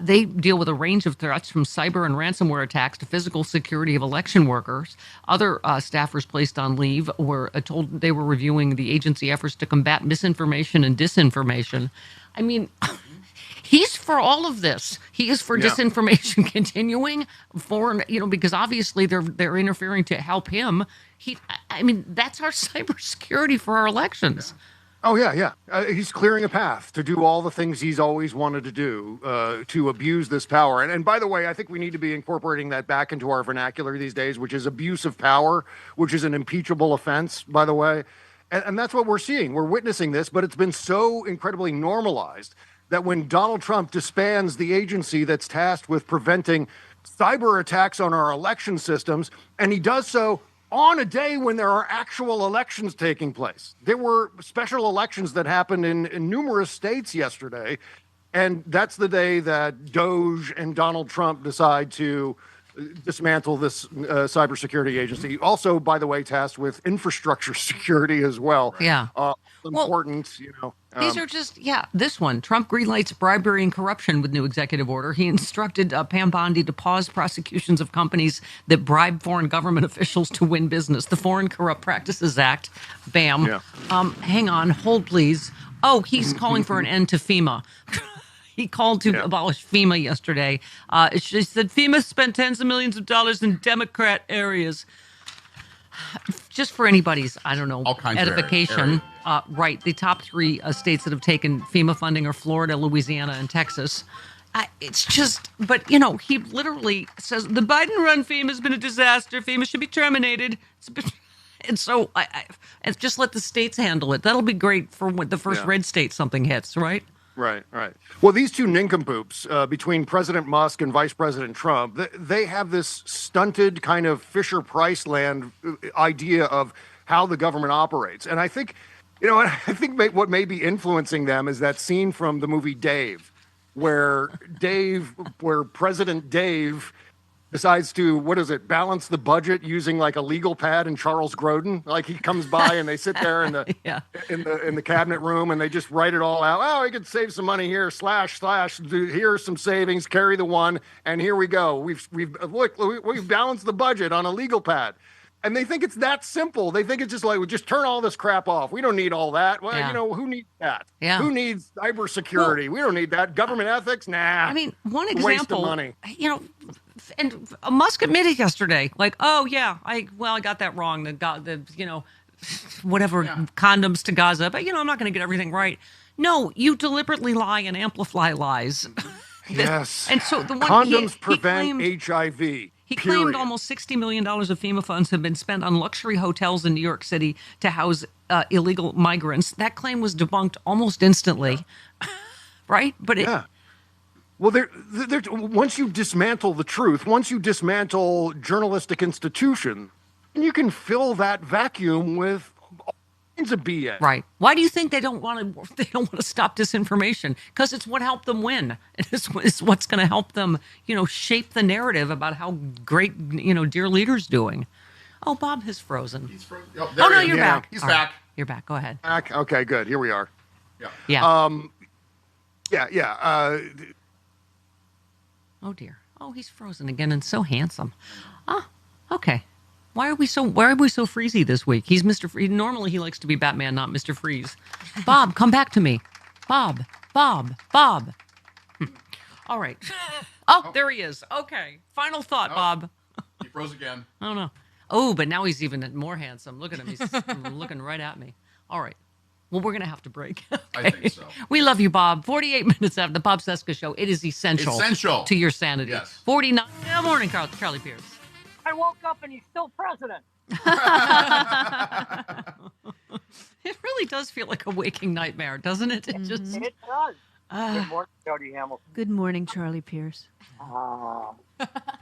They deal with a range of threats, from cyber and ransomware attacks to physical security of election workers. Other staffers placed on leave were told they were reviewing the agency efforts to combat misinformation and disinformation. I mean, he's for all of this. He is for disinformation continuing, because obviously they're interfering to help him. That's our cybersecurity for our elections. Oh, yeah. He's clearing a path to do all the things he's always wanted to do, to abuse this power. And by the way, I think we need to be incorporating that back into our vernacular these days, which is abuse of power, which is an impeachable offense, by the way. And that's what we're seeing. We're witnessing this, but it's been so incredibly normalized that when Donald Trump disbands the agency that's tasked with preventing cyber attacks on our election systems, and he does so on a day when there are actual elections taking place. There were special elections that happened in numerous states yesterday, and that's the day that Doge and Donald Trump decide to dismantle this cybersecurity agency. Also, by the way, tasked with infrastructure security as well. Yeah. Important, These are just, this one. Trump greenlights bribery and corruption with new executive order. He instructed Pam Bondi to pause prosecutions of companies that bribe foreign government officials to win business. The Foreign Corrupt Practices Act. Bam. Yeah. Hang on. Hold, please. Oh, he's calling for an end to FEMA. He called to abolish FEMA yesterday. She said FEMA spent tens of millions of dollars in Democrat areas. Just for anybody's, edification. Right. The top three states that have taken FEMA funding are Florida, Louisiana, and Texas. It's just, but he literally says the Biden-run FEMA has been a disaster. FEMA should be terminated. And so and just let the states handle it. That'll be great for when the first red state something hits, right? Right. Well, these two nincompoops, between President Musk and Vice President Trump, they have this stunted kind of Fisher-Price land idea of how the government operates. And I think, what may be influencing them is that scene from the movie Dave, where President Dave decides to, balance the budget using like a legal pad and Charles Grodin. Like he comes by and they sit there in the cabinet room and they just write it all out. Oh, we could save some money here, slash, here's some savings, carry the one, and here we go. We've balanced the budget on a legal pad. And they think it's that simple. They think it's just like, just turn all this crap off. We don't need all that. Well, who needs that? Yeah. Who needs cybersecurity? We don't need that. Government ethics? Nah. I mean, one example, waste of money. And Musk admitted yesterday, like, oh yeah, I got that wrong. Condoms to Gaza, but I'm not going to get everything right. No, you deliberately lie and amplify lies. Yes. And so the one condoms prevent HIV. He claimed almost $60 million of FEMA funds have been spent on luxury hotels in New York City to house illegal migrants. That claim was debunked almost instantly, right? But well, once you dismantle the truth, once you dismantle journalistic institution, you can fill that vacuum with all kinds of BS. Right. Why do you think they don't want to stop disinformation? Because it's what helped them win. It's what's going to help them, shape the narrative about how great, dear leader's doing. Oh, Bob has frozen. He's frozen. Oh no, you're back. He's All back. Right. You're back. Go ahead. Back. Okay, good. Here we are. Yeah. Yeah. Oh dear. Oh, he's frozen again and so handsome. Okay. Why are we so freezy this week? He's Mr. Freeze. Normally he likes to be Batman, not Mr. Freeze. Bob, come back to me. Bob. All right. Oh, there he is. Okay. Final thought, Bob. He froze again. I don't know. Oh, but now he's even more handsome. Look at him. He's looking right at me. All right. Well, we're going to have to break. Okay. I think so. We love you, Bob. 48 minutes after the Bob Cesca Show. It is essential to your sanity. Yes. 49. Good morning, Charlie Pierce. I woke up and he's still president. It really does feel like a waking nightmare, doesn't it? It just It does. Good morning, Jody Hamilton. Good morning, Charlie Pierce.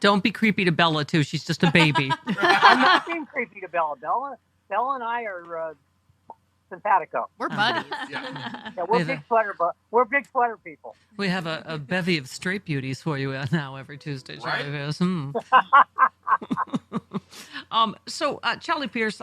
Don't be creepy to Bella, too. She's just a baby. I'm not being creepy to Bella. Bella and I are simpatico. We're buddies. Yeah, we're big sweater people. We have a bevy of straight beauties for you now every Tuesday. Right? Charlie Pierce. So Charlie Pierce,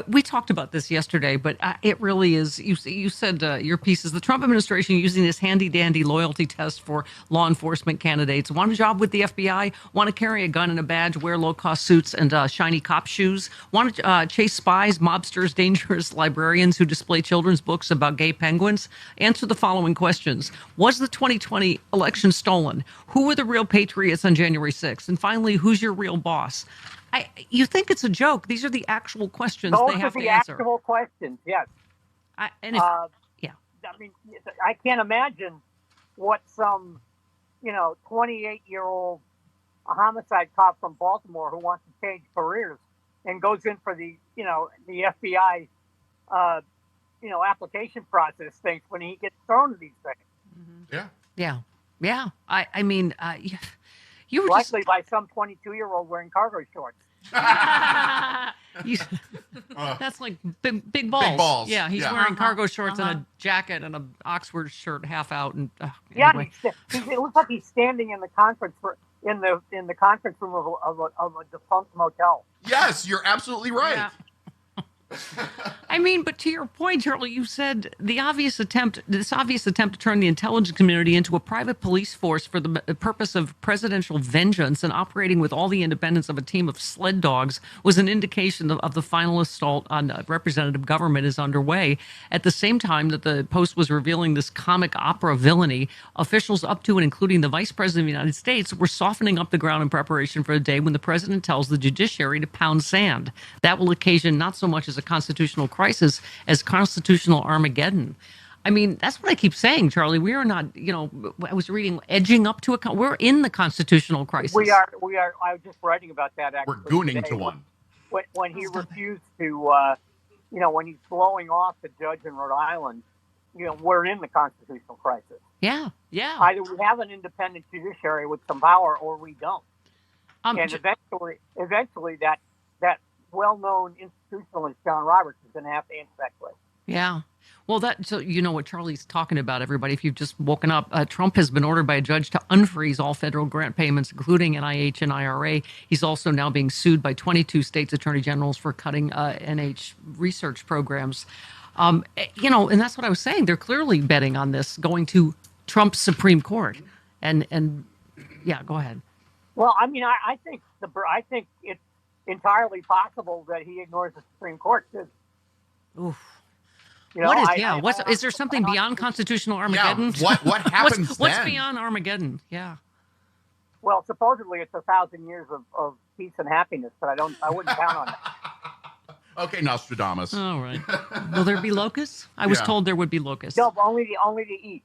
we talked about this yesterday, but it really is. You said your piece is the Trump administration using this handy dandy loyalty test for law enforcement candidates. Want a job with the FBI? Want to carry a gun and a badge? Wear low cost suits and shiny cop shoes? Want to chase spies, mobsters, dangerous librarians who display children's books about gay penguins? Answer the following questions: was the 2020 election stolen? Who were the real patriots on January 6th? And finally, who's your real boss? You think it's a joke? These are the actual questions Those they have are to the answer. actual questions, yes. I mean, I can't imagine what some, 28-year-old homicide cop from Baltimore who wants to change careers and goes in for the FBI, application process thinks when he gets thrown to these things. Yeah. Yeah. I mean, you were likely by some 22-year-old wearing cargo shorts. That's like big balls. Big balls. Yeah, he's wearing cargo shorts and a jacket and an Oxford shirt half out. And anyway. It looks like he's standing in the conference in the conference room of a defunct motel. Yes, you're absolutely right. Yeah. I mean, but to your point, Charlie, you said this obvious attempt to turn the intelligence community into a private police force for the purpose of presidential vengeance and operating with all the independence of a team of sled dogs was an indication of the final assault on representative government is underway. At the same time that the Post was revealing this comic opera villainy, officials up to and including the Vice President of the United States were softening up the ground in preparation for a day when the president tells the judiciary to pound sand. That will occasion not so much as a constitutional crisis as constitutional Armageddon. I mean, that's what I keep saying, Charlie. We are not, I was reading edging up to we're in the constitutional crisis. We are. I was just writing about that. Actually, We're gooning today. to one. When he refused to, when he's blowing off the judge in Rhode Island, we're in the constitutional crisis. Yeah. Either we have an independent judiciary with some power, or we don't. And eventually, that well-known institutionalist John Roberts is going to have to answer that question. Yeah. Well, so you know what Charlie's talking about, everybody. If you've just woken up, Trump has been ordered by a judge to unfreeze all federal grant payments, including NIH and IRA. He's also now being sued by 22 states' attorney generals for cutting NIH research programs. And that's what I was saying. They're clearly betting on this going to Trump's Supreme Court. And yeah, go ahead. Well, I mean, I think it's entirely possible that he ignores the Supreme Court too. Oof. Is there something beyond constitutional Armageddon? Yeah, what happens what's then? beyond Armageddon? Yeah. Well, supposedly it's 1,000 years of peace and happiness, but I wouldn't count on that. Okay, Nostradamus. All right. Will there be locusts? I was told there would be locusts. No, only to eat.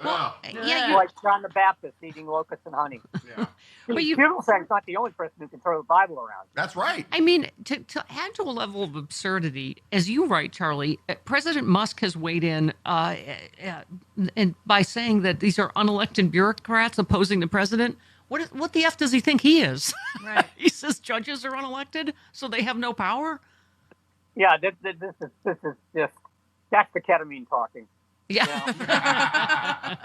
Well, like John the Baptist eating locusts and honey. Yeah. But People say he's not the only person who can throw the Bible around. That's right. I mean, to add to a level of absurdity, as you write, Charlie, President Musk has weighed in and by saying that these are unelected bureaucrats opposing the president. What the F does he think he is? Right. He says judges are unelected, so they have no power? Yeah, this is just, that's the ketamine talking. Yeah.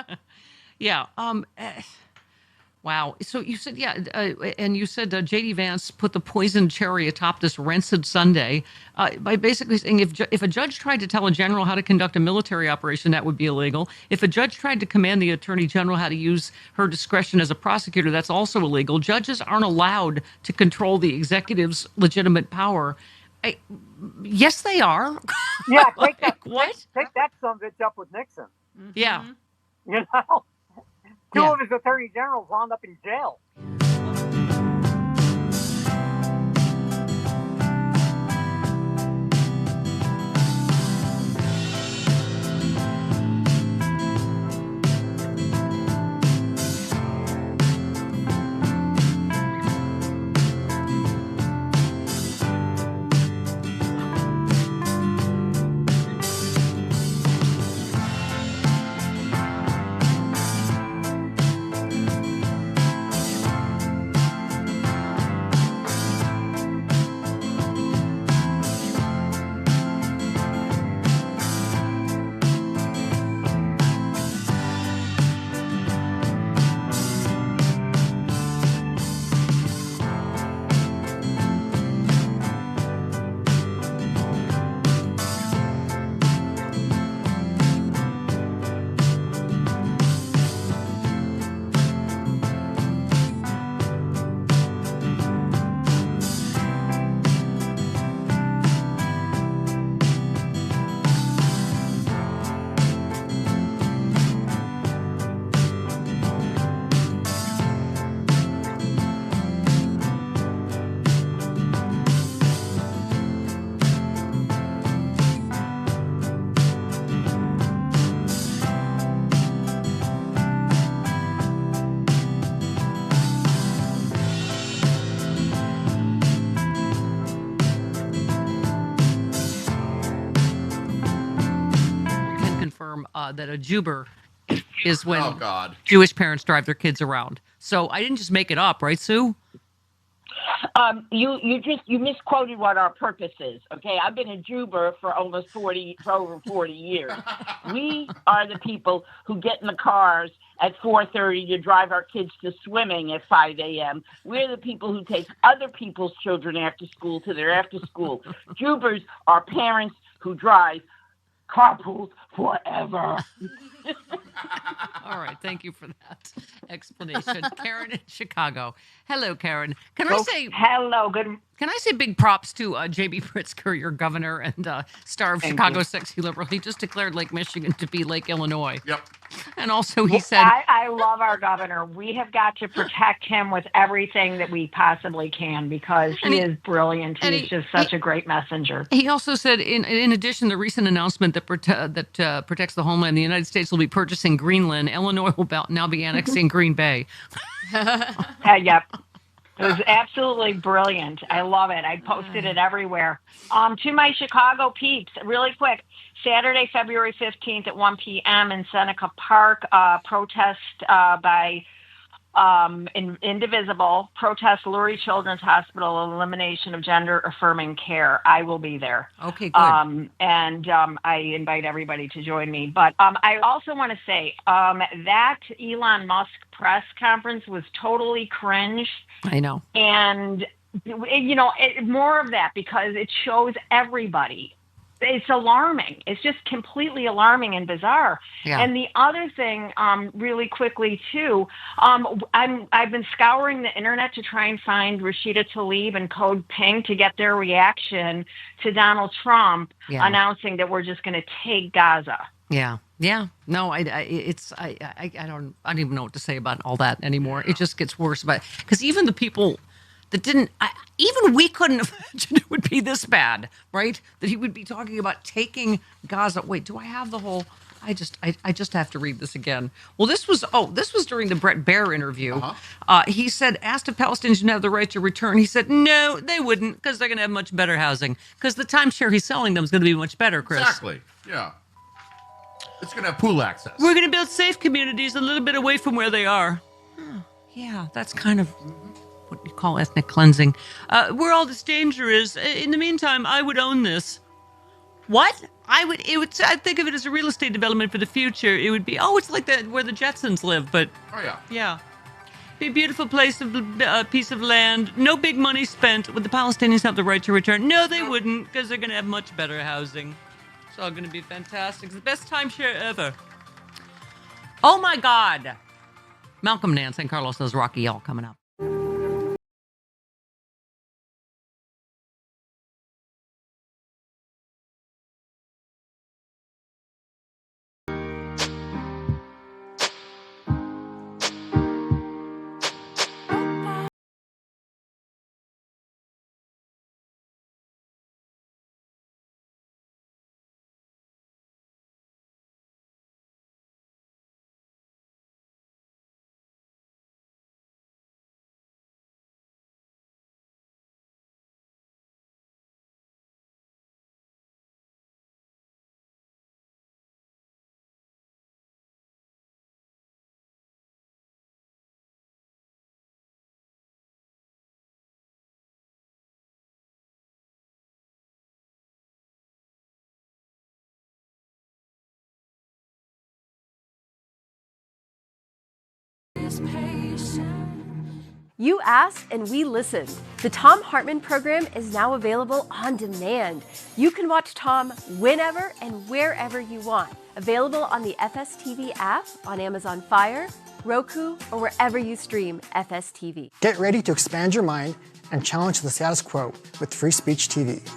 Yeah. Wow. So you said, and you said J.D. Vance put the poisoned cherry atop this rancid sundae by basically saying if a judge tried to tell a general how to conduct a military operation, that would be illegal. If a judge tried to command the attorney general how to use her discretion as a prosecutor, that's also illegal. Judges aren't allowed to control the executive's legitimate power. Yes, they are. Yeah, take that son of a bitch up with Nixon. Mm-hmm. Yeah. Two of his attorney generals wound up in jail. That a juber is when God. Jewish parents drive their kids around. So I didn't just make it up, right, Sue? You misquoted what our purpose is. Okay, I've been a Juber for over 40 years. We are the people who get in the cars at 4:30 to drive our kids to swimming at 5 a.m. We're the people who take other people's children after school to their after school. Jubers are parents who drive carpools forever. All right, thank you for that explanation. Karen in Chicago. Hello, Karen. I say hello? Good. Can I say big props to J.B. Pritzker, your governor and star of Chicago Sexy Liberal? He just declared Lake Michigan to be Lake Illinois. Yep. And also he said, I love our governor. We have got to protect him with everything that we possibly can because he is brilliant. He is just such a great messenger. He also said, in addition, the recent announcement that protects the homeland, the United States will be purchasing Greenland. Illinois will now be annexing Green Bay. Yep. It was absolutely brilliant. I love it. I posted it everywhere. To my Chicago peeps, really quick, Saturday, February 15th at 1 p.m. in Seneca Park, protest by Indivisible, protest Lurie Children's Hospital elimination of gender-affirming care. I will be there. Okay, good. I invite everybody to join me. But I also want to say that Elon Musk press conference was totally cringe. I know. And, more of that because it shows everybody. It's alarming. It's just completely alarming and bizarre. Yeah. And the other thing, really quickly too, I've been scouring the internet to try and find Rashida Tlaib and Code Pink to get their reaction to Donald Trump announcing that we're just going to take Gaza. Yeah. No, I don't even know what to say about all that anymore. It just gets worse. Because even the people that even we couldn't imagine it would be this bad, right? That he would be talking about taking Gaza. Wait, do I have the whole? I just have to read this again. Well, this was during the Brett Baer interview. He said, asked if Palestinians didn't have the right to return. He said, no, they wouldn't because they're going to have much better housing because the timeshare he's selling them is going to be much better, Chris. Exactly. Yeah. It's going to have pool access. We're going to build safe communities a little bit away from where they are. Yeah, that's kind of what you call ethnic cleansing. Where all this danger is. In the meantime, I would own this. What? I'd think of it as a real estate development for the future. It would be, it's like where the Jetsons live, but. Oh, yeah. Yeah. Be a beautiful piece of land. No big money spent. Would the Palestinians have the right to return? No, they wouldn't, because they're going to have much better housing. It's all going to be fantastic. It's the best timeshare ever. Oh, my God. Malcolm Nance and Carlos knows Rocky all coming up. You asked and we listened. The Thom Hartmann program is now available on demand. You can watch Thom whenever and wherever you want. Available on the FSTV app, on Amazon Fire, Roku, or wherever you stream FSTV. Get ready to expand your mind and challenge the status quo with Free Speech TV.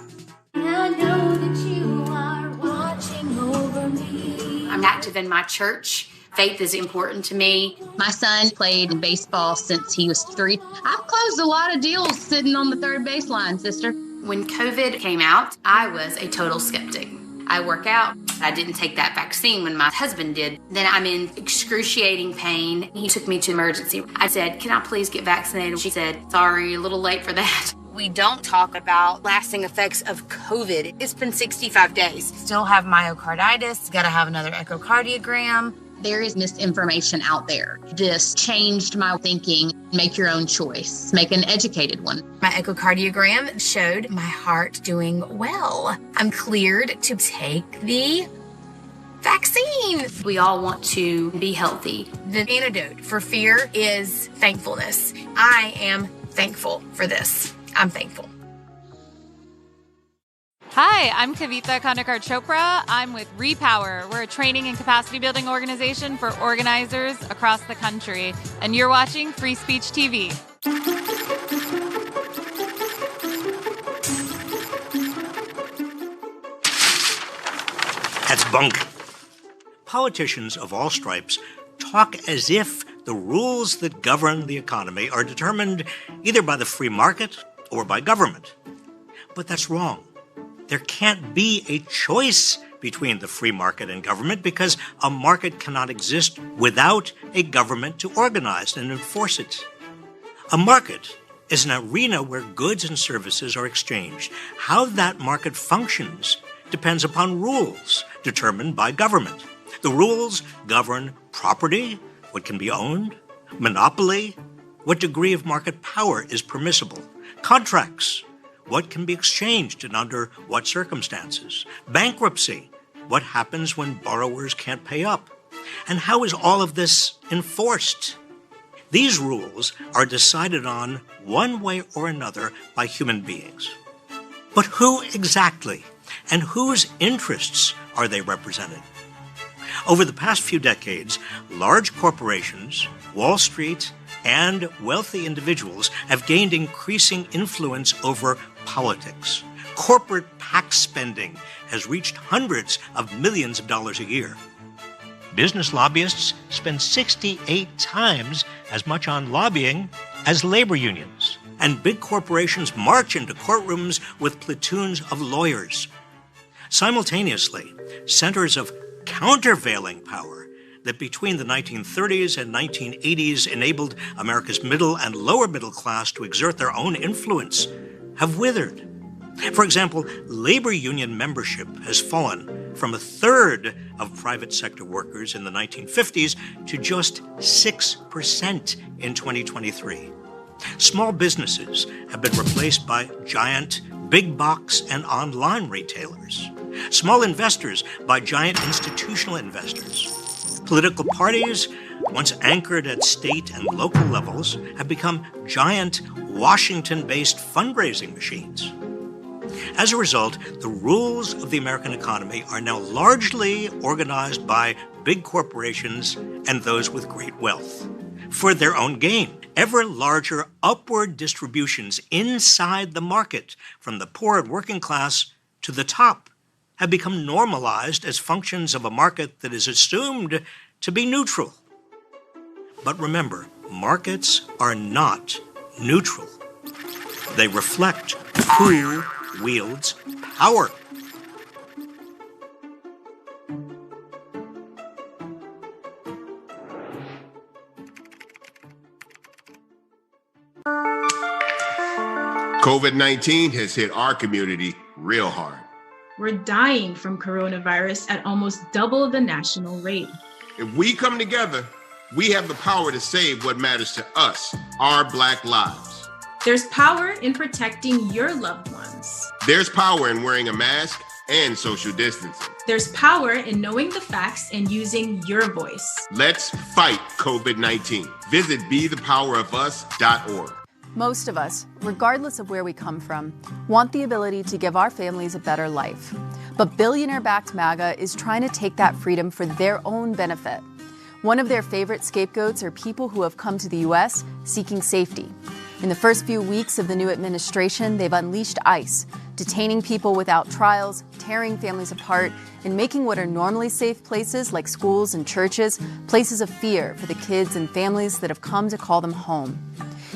I know that you are watching over me. I'm active in my church. Faith is important to me. My son played baseball since he was 3. I've closed a lot of deals sitting on the third baseline, sister. When COVID came out, I was a total skeptic. I work out. I didn't take that vaccine when my husband did. Then I'm in excruciating pain. He took me to emergency. I said, can I please get vaccinated? She said, sorry, a little late for that. We don't talk about lasting effects of COVID. It's been 65 days. Still have myocarditis. Got to have another echocardiogram. There is misinformation out there. This changed my thinking. Make your own choice. Make an educated one. My echocardiogram showed my heart doing well. I'm cleared to take the vaccine. We all want to be healthy. The antidote for fear is thankfulness. I am thankful for this. I'm thankful. Hi, I'm Kavita Kandakar Chopra. I'm with Repower. We're a training and capacity building organization for organizers across the country. And you're watching Free Speech TV. That's bunk. politicians of all stripes talk as if the rules that govern the economy are determined either by the free market or by government. But that's wrong. There can't be a choice between the free market and government because a market cannot exist without a government to organize and enforce it. A market is an arena where goods and services are exchanged. How that market functions depends upon rules determined by government. The rules govern property, what can be owned, monopoly, what degree of market power is permissible, contracts, what can be exchanged and under what circumstances, bankruptcy, what happens when borrowers can't pay up, and how is all of this enforced? These rules are decided on one way or another by human beings. But who exactly and whose interests are they representing? Over the past few decades, large corporations, Wall Street, and wealthy individuals have gained increasing influence over politics. Corporate PAC spending has reached hundreds of millions of dollars a year. Business lobbyists spend 68 times as much on lobbying as labor unions. And big corporations march into courtrooms with platoons of lawyers. Simultaneously, centers of countervailing power that between the 1930s and 1980s enabled America's middle and lower middle class to exert their own influence have withered. For example, labor union membership has fallen from a third of private sector workers in the 1950s to just 6% in 2023. Small businesses have been replaced by giant big box and online retailers. Small investors by giant institutional investors. Political parties, once anchored at state and local levels, have become giant Washington-based fundraising machines. As a result, the rules of the American economy are now largely organized by big corporations and those with great wealth for their own gain. Ever larger upward distributions inside the market, from the poor and working class to the top, have become normalized as functions of a market that is assumed to be neutral. But remember, markets are not neutral. They reflect who wields power. COVID-19 has hit our community real hard. We're dying from coronavirus at almost double the national rate. If we come together, we have the power to save what matters to us, our Black lives. There's power in protecting your loved ones. There's power in wearing a mask and social distancing. There's power in knowing the facts and using your voice. Let's fight COVID-19. Visit bethepowerofus.org. Most of us, regardless of where we come from, want the ability to give our families a better life. But billionaire-backed MAGA is trying to take that freedom for their own benefit. One of their favorite scapegoats are people who have come to the U.S. seeking safety. In the first few weeks of the new administration, they've unleashed ICE, detaining people without trials, tearing families apart, and making what are normally safe places like schools and churches places of fear for the kids and families that have come to call them home.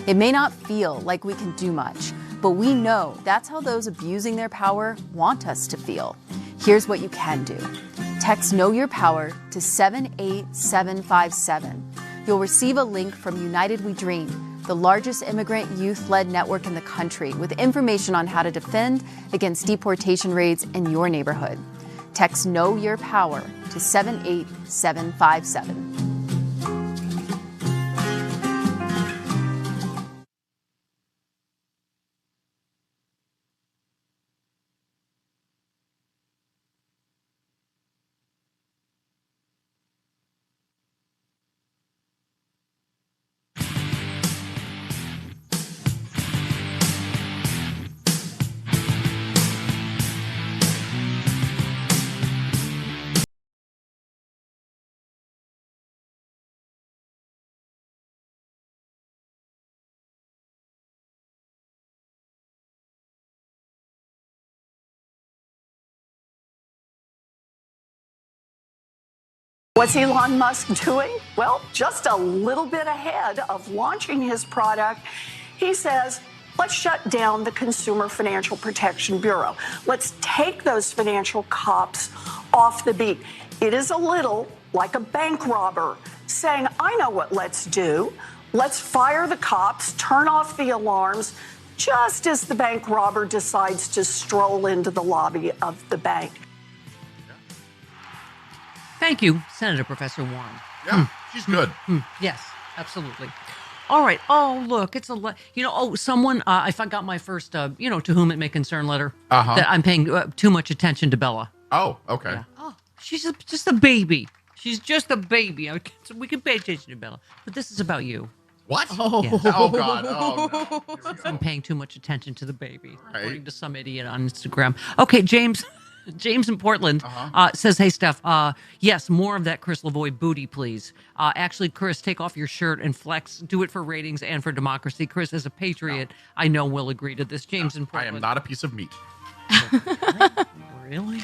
It may not feel like we can do much, but we know that's how those abusing their power want us to feel. Here's what you can do. Text Know Your Power to 78757. You'll receive a link from United We Dream, the largest immigrant youth-led network in the country, with information on how to defend against deportation raids in your neighborhood. Text Know Your Power to 78757. What's Elon Musk doing? Well, just a little bit ahead of launching his product, he says, let's shut down the Consumer Financial Protection Bureau. Let's take those financial cops off the beat. It is a little like a bank robber saying, I know what let's do. Let's fire the cops, turn off the alarms, just as the bank robber decides to stroll into the lobby of the bank. Thank you, Senator Professor Warren. Yeah, she's good. Yes, absolutely. All right. Oh, look, it's someone, I got my first, to whom it may concern letter, that I'm paying too much attention to Bella. Oh, okay. Yeah. Oh, she's just a baby. She's just a baby. So we can pay attention to Bella. But this is about you. What? Oh, yes. Oh God. Oh, no. I'm paying too much attention to the baby, according to some idiot on Instagram. Okay, James in Portland says, hey, Steph, yes, more of that Chris Lavoie booty, please. Actually, Chris, take off your shirt and flex. Do it for ratings and for democracy. Chris, as a patriot, I know will agree to this. James in Portland. I am not a piece of meat. Really?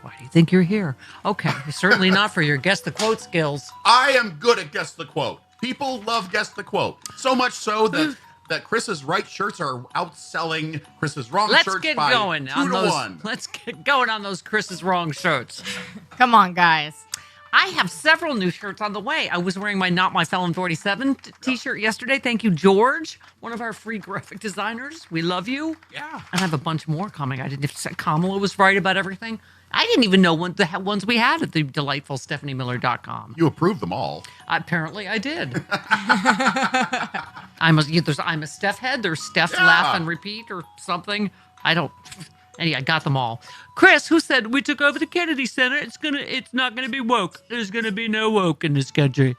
Why do you think you're here? Okay, certainly not for your guess the quote skills. I am good at guess the quote. People love guess the quote. So much so that Chris's right shirts are outselling Chris's wrong shirts by 2 to 1. Let's get going on those Chris's wrong shirts. Come on, guys. I have several new shirts on the way. I was wearing my Not My Felon 47 t-shirt yesterday. Thank you, George, one of our free graphic designers. We love you. Yeah. And I have a bunch more coming. Kamala was right about everything. I didn't even know the ones we had at the delightful StephanieMiller.com. You approved them all. Apparently I did. I'm a Steph head. There's Steph laugh and repeat or something. I got them all. Chris, who said we took over the Kennedy Center? It's not gonna be woke. There's gonna be no woke in this country.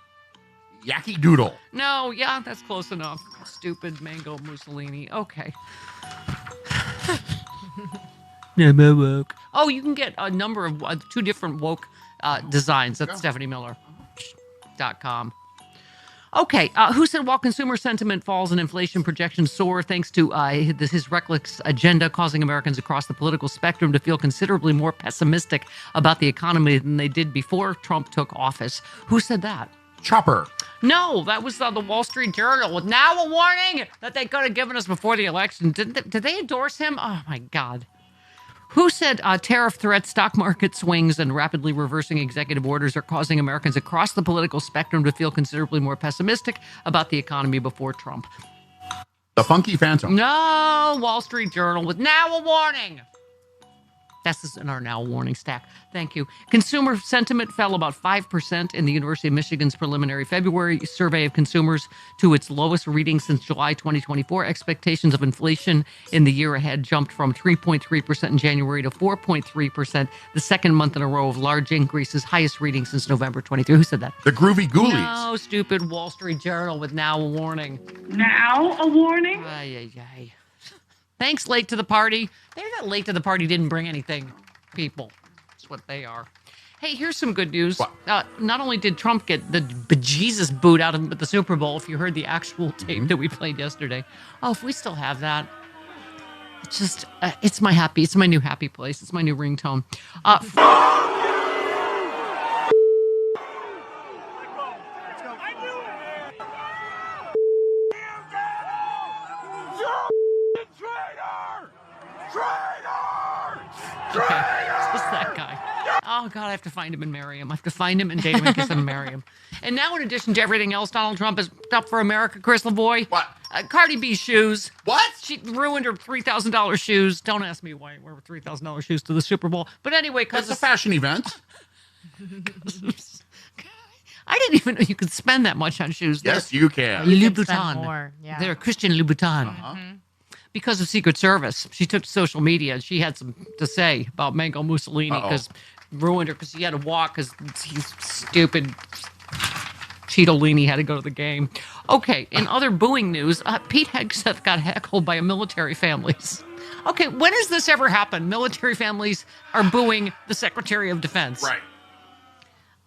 Yaki Doodle. No, yeah, that's close enough. Stupid Mango Mussolini. Okay. No more woke. Oh, you can get a number of 2 different woke designs at StephanieMiller.com. Okay, who said while consumer sentiment falls and inflation projections soar thanks to his reckless agenda causing Americans across the political spectrum to feel considerably more pessimistic about the economy than they did before Trump took office? Who said that? Chopper. No, that was the Wall Street Journal with now a warning that they could have given us before the election. Did they endorse him? Oh, my God. Who said tariff threats, stock market swings, and rapidly reversing executive orders are causing Americans across the political spectrum to feel considerably more pessimistic about the economy before Trump? The Funky Phantom. No, Wall Street Journal with now a warning. That's in our now warning stack. Thank you. Consumer sentiment fell about 5% in the University of Michigan's preliminary February survey of consumers to its lowest reading since July 2024. Expectations of inflation in the year ahead jumped from 3.3% in January to 4.3%, the second month in a row of large increases, highest reading since November 23. Who said that? The Groovy Ghoulies. No, stupid Wall Street Journal with now a warning. Now a warning? Ay, ay, ay. Thanks, late to the party. They're not late to the party, didn't bring anything, people. That's what they are. Hey, here's some good news. Not only did Trump get the bejesus boot out of him at the Super Bowl, if you heard the actual tape that we played yesterday. Oh, if we still have that. It's just, it's my new happy place. It's my new ringtone. Okay, just that guy. Oh, God, I have to find him and marry him. I have to find him and date him and kiss him and marry him. And now, in addition to everything else, Donald Trump is up for America. Chris Lavoie. What? Cardi B's shoes. What? She ruined her $3,000 shoes. Don't ask me why I wear $3,000 shoes to the Super Bowl. But anyway, because it's a fashion event. I didn't even know you could spend that much on shoes. Yes, you can. Louboutin. Yeah. They're Christian Louboutin. Because of Secret Service, she took to social media and she had some to say about Mango Mussolini because ruined her because she had to walk because he's stupid. Cheetolini had to go to the game. Okay, in other booing news, Pete Hegseth got heckled by military families. Okay, when has this ever happened? Military families are booing the Secretary of Defense. Right.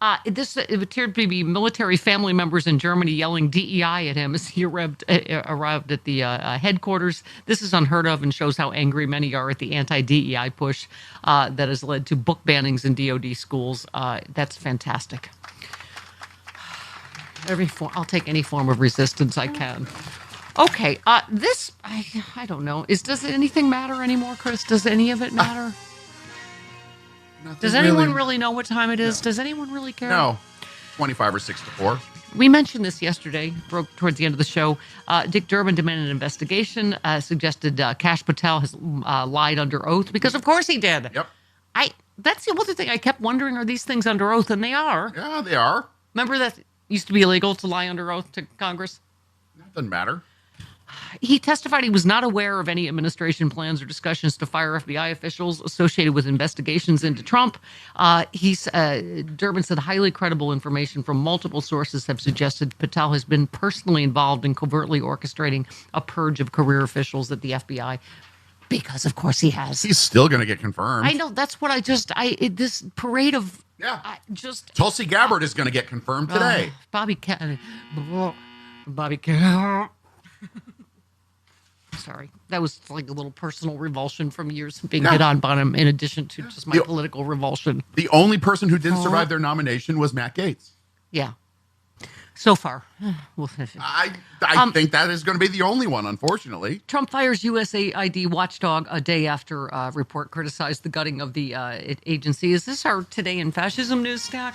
It appeared to be military family members in Germany yelling DEI at him as he arrived at the headquarters. This is unheard of and shows how angry many are at the anti-DEI push that has led to book bannings in DoD schools. That's fantastic. I'll take any form of resistance I can. Okay, I don't know. Does anything matter anymore, Chris? Does any of it matter? Does anyone really know what time it is? No. Does anyone really care? No. 25 or 6 to 4. We mentioned this yesterday, broke towards the end of the show. Dick Durbin demanded an investigation, suggested Kash Patel has lied under oath, because of course he did. Yep. That's the other thing I kept wondering, are these things under oath? And they are. Yeah, they are. Remember that used to be illegal to lie under oath to Congress? That doesn't matter. He testified he was not aware of any administration plans or discussions to fire FBI officials associated with investigations into Trump. Durbin said highly credible information from multiple sources have suggested Patel has been personally involved in covertly orchestrating a purge of career officials at the FBI. Because, of course, he has. He's still going to get confirmed. I know. That's what this parade of... Yeah. Tulsi Gabbard is going to get confirmed today. Bobby. Sorry. That was like a little personal revulsion from years of being hit on by him, in addition to just my political revulsion. The only person who didn't survive their nomination was Matt Gaetz. Yeah. So far. I think that is going to be the only one, unfortunately. Trump fires USAID watchdog a day after report criticized the gutting of the agency. Is this our Today in Fascism news stack?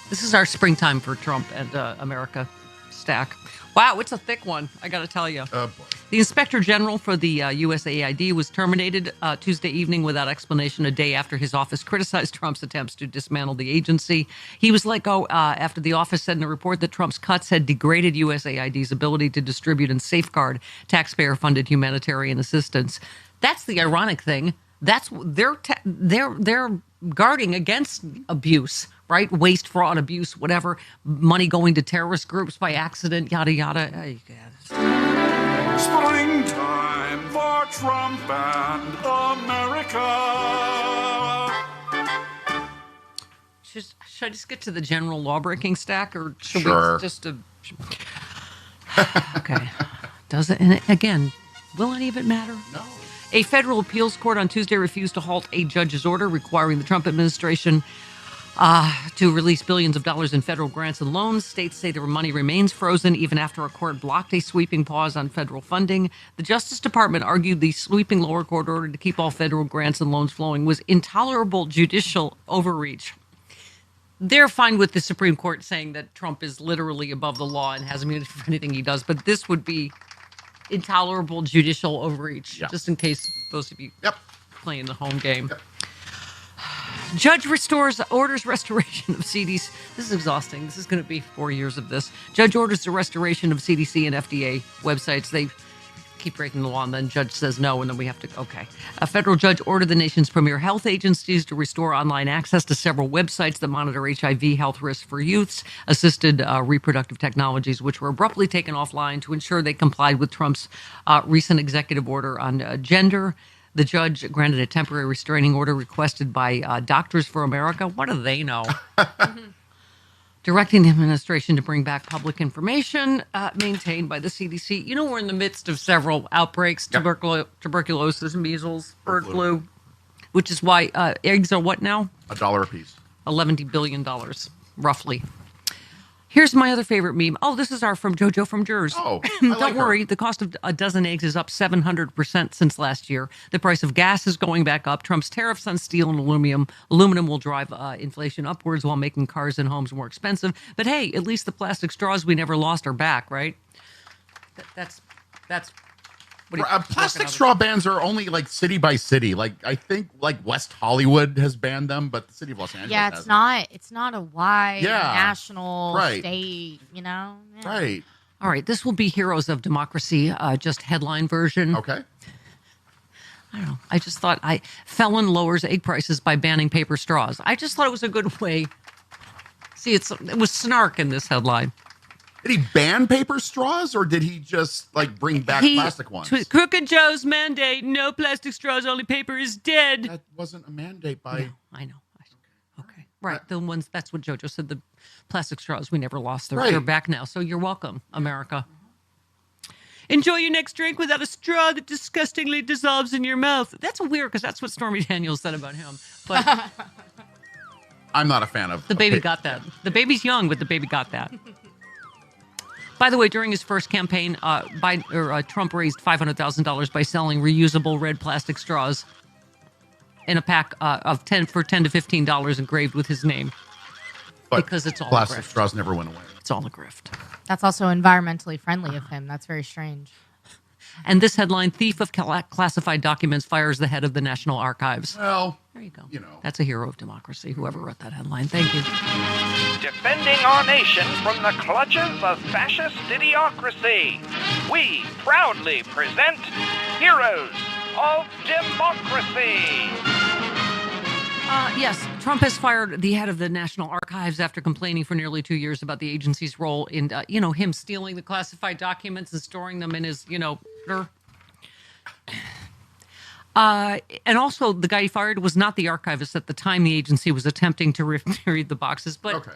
This is our springtime for Trump and America stack. Wow, it's a thick one, I got to tell you. Oh, boy. The Inspector General for the USAID was terminated Tuesday evening without explanation, a day after his office criticized Trump's attempts to dismantle the agency. He was let go after the office said in a report that Trump's cuts had degraded USAID's ability to distribute and safeguard taxpayer-funded humanitarian assistance. That's the ironic thing. That's they're guarding against abuse, right? Waste, fraud, abuse, whatever. Money going to terrorist groups by accident, yada yada. Springtime for Trump and America. Should I just get to the general lawbreaking stack, or should we just okay? Does it? And again, will any of it matter? No. A federal appeals court on Tuesday refused to halt a judge's order requiring the Trump administration to release billions of dollars in federal grants and loans. States say their money remains frozen even after a court blocked a sweeping pause on federal funding. The Justice Department argued the sweeping lower court order to keep all federal grants and loans flowing was intolerable judicial overreach. They're fine with the Supreme Court saying that Trump is literally above the law and has immunity for anything he does, but this would be intolerable judicial overreach, just in case those of you playing the home game. Judge orders restoration of CDC. This is exhausting. This is going to be 4 years of this. Judge orders the restoration of CDC and FDA websites. They keep breaking the law, and then judge says no, and then we have to, okay. A federal judge ordered the nation's premier health agencies to restore online access to several websites that monitor HIV health risks for youths, assisted reproductive technologies, which were abruptly taken offline to ensure they complied with Trump's recent executive order on gender. The judge granted a temporary restraining order requested by Doctors for America. What do they know? Directing the administration to bring back public information maintained by the CDC. You know, we're in the midst of several outbreaks, tuberculosis, measles, bird flu, which is why eggs are what now? $1 a piece. $11 billion, roughly. Here's my other favorite meme. Oh, this is from JoJo from Jers. Oh, Don't worry, the cost of a dozen eggs is up 700% since last year. The price of gas is going back up. Trump's tariffs on steel and aluminum will drive inflation upwards while making cars and homes more expensive. But hey, at least the plastic straws we never lost are back, right? That's plastic straw bans are only like city by city. Like I think like West Hollywood has banned them, but the city of Los Angeles hasn't. It's not a wide national state, you know? Yeah. Right. All right, this will be Heroes of Democracy, just headline version. Okay. I don't know. I just thought felon lowers egg prices by banning paper straws. I just thought it was a good way. See, it was snark in this headline. Did he ban paper straws, or did he just like bring back plastic ones? Crooked Joe's mandate: no plastic straws, only paper is dead. That wasn't a mandate by. No, I know. Okay. Right. The ones, that's what JoJo said, the plastic straws, we never lost. They're back now. So you're welcome, America. Enjoy your next drink without a straw that disgustingly dissolves in your mouth. That's weird because that's what Stormy Daniels said about him. But I'm not a fan of the baby got that. The baby's young, but the baby got that. By the way, during his first campaign, Trump raised $500,000 by selling reusable red plastic straws in a pack of 10 to $15 engraved with his name. But because it's all plastic straws never went away. It's all a grift. That's also environmentally friendly of him. That's very strange. And this headline, thief of classified documents fires the head of the National Archives. Well, there you go. You know. That's a hero of democracy, whoever wrote that headline. Thank you. Defending our nation from the clutches of fascist idiocracy, we proudly present Heroes of Democracy. Yes, Trump has fired the head of the National Archives after complaining for nearly 2 years about the agency's role in, him stealing the classified documents and storing them in his, and also the guy he fired was not the archivist at the time the agency was attempting to read the boxes. But,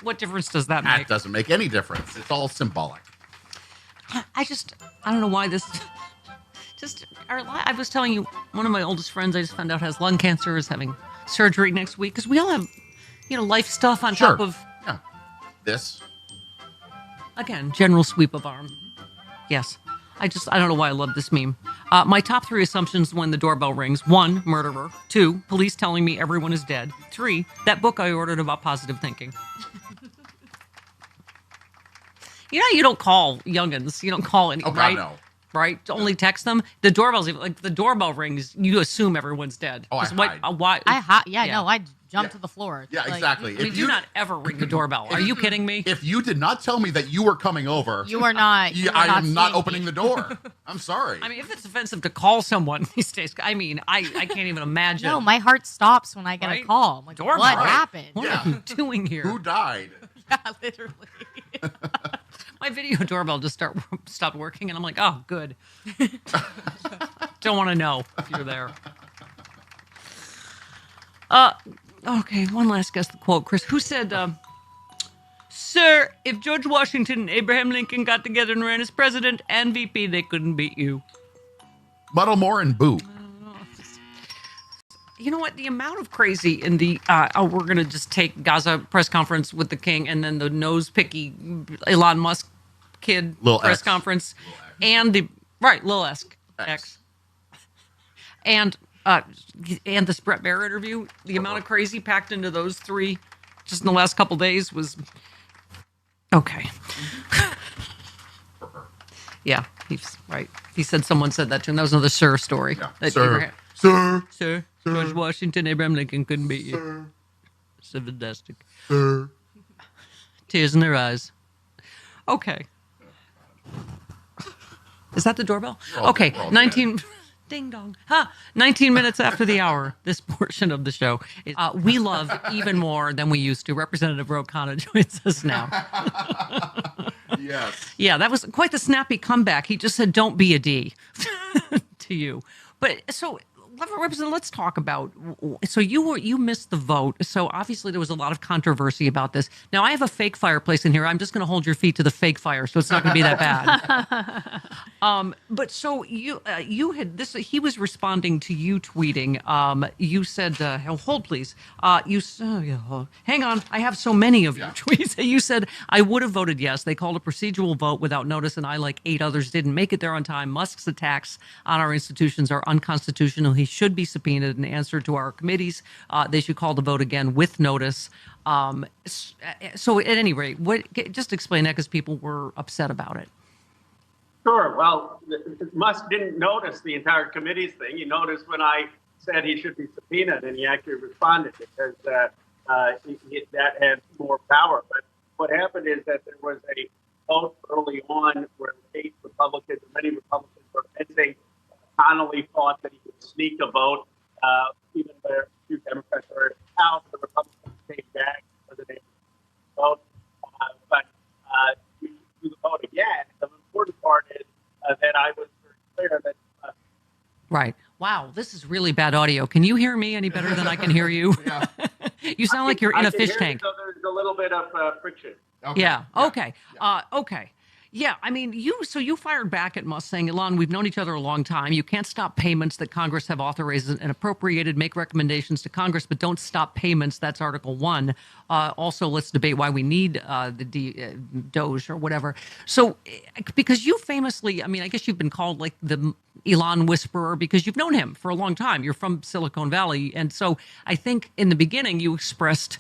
what difference does that make? That doesn't make any difference. It's all symbolic. I don't know why this... I was telling you, one of my oldest friends I just found out has lung cancer, is having surgery next week, because we all have, life stuff on top of... Yeah. This. Again, general sweep of arm. Yes. I don't know why I love this meme. My top 3 assumptions when the doorbell rings. 1, murderer. 2, police telling me everyone is dead. 3, that book I ordered about positive thinking. You don't call youngins. You don't call any, right? God, no. Right? To only text them. The doorbell's like the doorbell rings. You assume everyone's dead. Oh, I hide. Why? I jump to the floor. Yeah, exactly. We do not ever ring the doorbell. Are you kidding me? If you did not tell me that you were coming over, you are not. I am not opening the door. I'm sorry. I mean, if it's offensive to call someone these days, I can't even imagine. No, my heart stops when I get a call. I'm like, doorbell. What happened? What are you doing here? Who died? Yeah, literally. My video doorbell just stopped working, and I'm like, oh, good. Don't want to know if you're there. Okay, one last guess the quote, Chris. Who said, Sir, if George Washington and Abraham Lincoln got together and ran as president and VP, they couldn't beat you? Muddlemore and Boo. You know what? The amount of crazy in the, we're going to just take Gaza press conference with the king and then the nose-picky Elon Musk kid Lil press X. conference and the, Lil X. And this Brett Baer interview, the amount of crazy packed into those 3 just in the last couple days was, okay. Yeah, he's right. He said someone said that to him. That was another Sir story. Yeah. Sir. George Washington, Abraham Lincoln couldn't beat you. So fantastic. Sir. Tears in their eyes. Okay. Is that the doorbell? Okay, 19... Ding dong. 19 minutes after the hour, this portion of the show is, we love even more than we used to. Representative Ro Khanna joins us now. Yes. Yeah, that was quite the snappy comeback. He just said, don't be a D to you. But so... Representative, let's talk about. So you missed the vote. So obviously there was a lot of controversy about this. Now I have a fake fireplace in here. I'm just going to hold your feet to the fake fire, so it's not going to be that bad. But so you had this. He was responding to you tweeting. You said, "Hold please." Hang on. I have so many of your tweets. You said I would have voted yes. They called a procedural vote without notice, and I, like 8 others, didn't make it there on time. Musk's attacks on our institutions are unconstitutional. He should be subpoenaed in answer to our committees. They should call the vote again with notice. So at any rate, just explain that because people were upset about it. Sure. Well, Musk didn't notice the entire committee's thing. He noticed when I said he should be subpoenaed, and he actually responded because that had more power. But what happened is that there was a vote early on where 8 Republicans, many Republicans were missing. Connolly thought that he could sneak a vote, even where 2 Democrats were out. The Republicans came back for the vote, but we should do the vote again. The important part is that I was very clear that. Right. Wow, this is really bad audio. Can you hear me any better than I can hear you? You sound like you're in a fish tank. So there's a little bit of friction. Okay. Yeah. Okay. Okay. Yeah, I mean, you fired back at Musk saying, Elon, we've known each other a long time. You can't stop payments that Congress have authorized and appropriated, make recommendations to Congress, but don't stop payments. That's Article 1. Also, let's debate why we need the Doge or whatever. So, because you famously, I mean, I guess you've been called like the Elon whisperer because you've known him for a long time. You're from Silicon Valley. And so I think in the beginning you expressed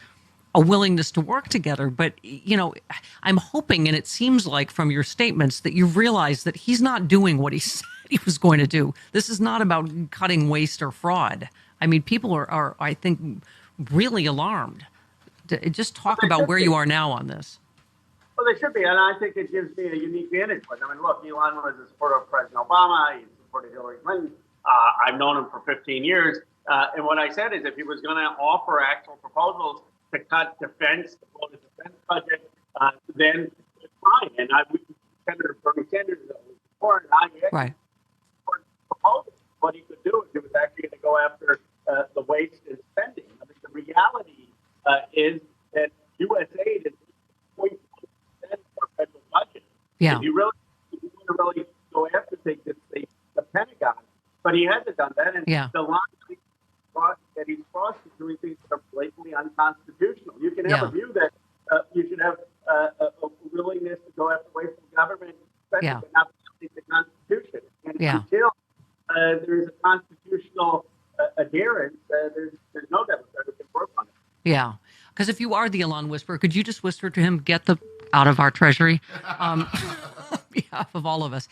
a willingness to work together. But, you know, I'm hoping, and it seems like from your statements, that you realize that he's not doing what he said he was going to do. This is not about cutting waste or fraud. I mean, people are I think, really alarmed. Just talk about where you are now on this. Well, they should be, and I think it gives me a unique vantage point. I mean, look, Elon was a supporter of President Obama. He supported Hillary Clinton. I've known him for 15 years. And what I said is if he was going to offer actual proposals to cut defense, to blow the defense budget, then it's fine. And Senator Bernie Sanders was before, and I proposed what he could do if he was actually going to go after the waste and spending. I mean, the reality is that U.S. aid is 0.1% of our federal budget. Yeah. If you want to really go after things, it's the Pentagon. But he hasn't done that, and the line that he's crossed is doing things that are blatantly unconstitutional. You can have a view that you should have a willingness to go after wasteful government spending, but not the Constitution. And until there is a constitutional adherence, there's no Democrat who can work on it. Yeah, because if you are the Elon whisperer, could you just whisper to him, get the out of our treasury? On behalf of all of us.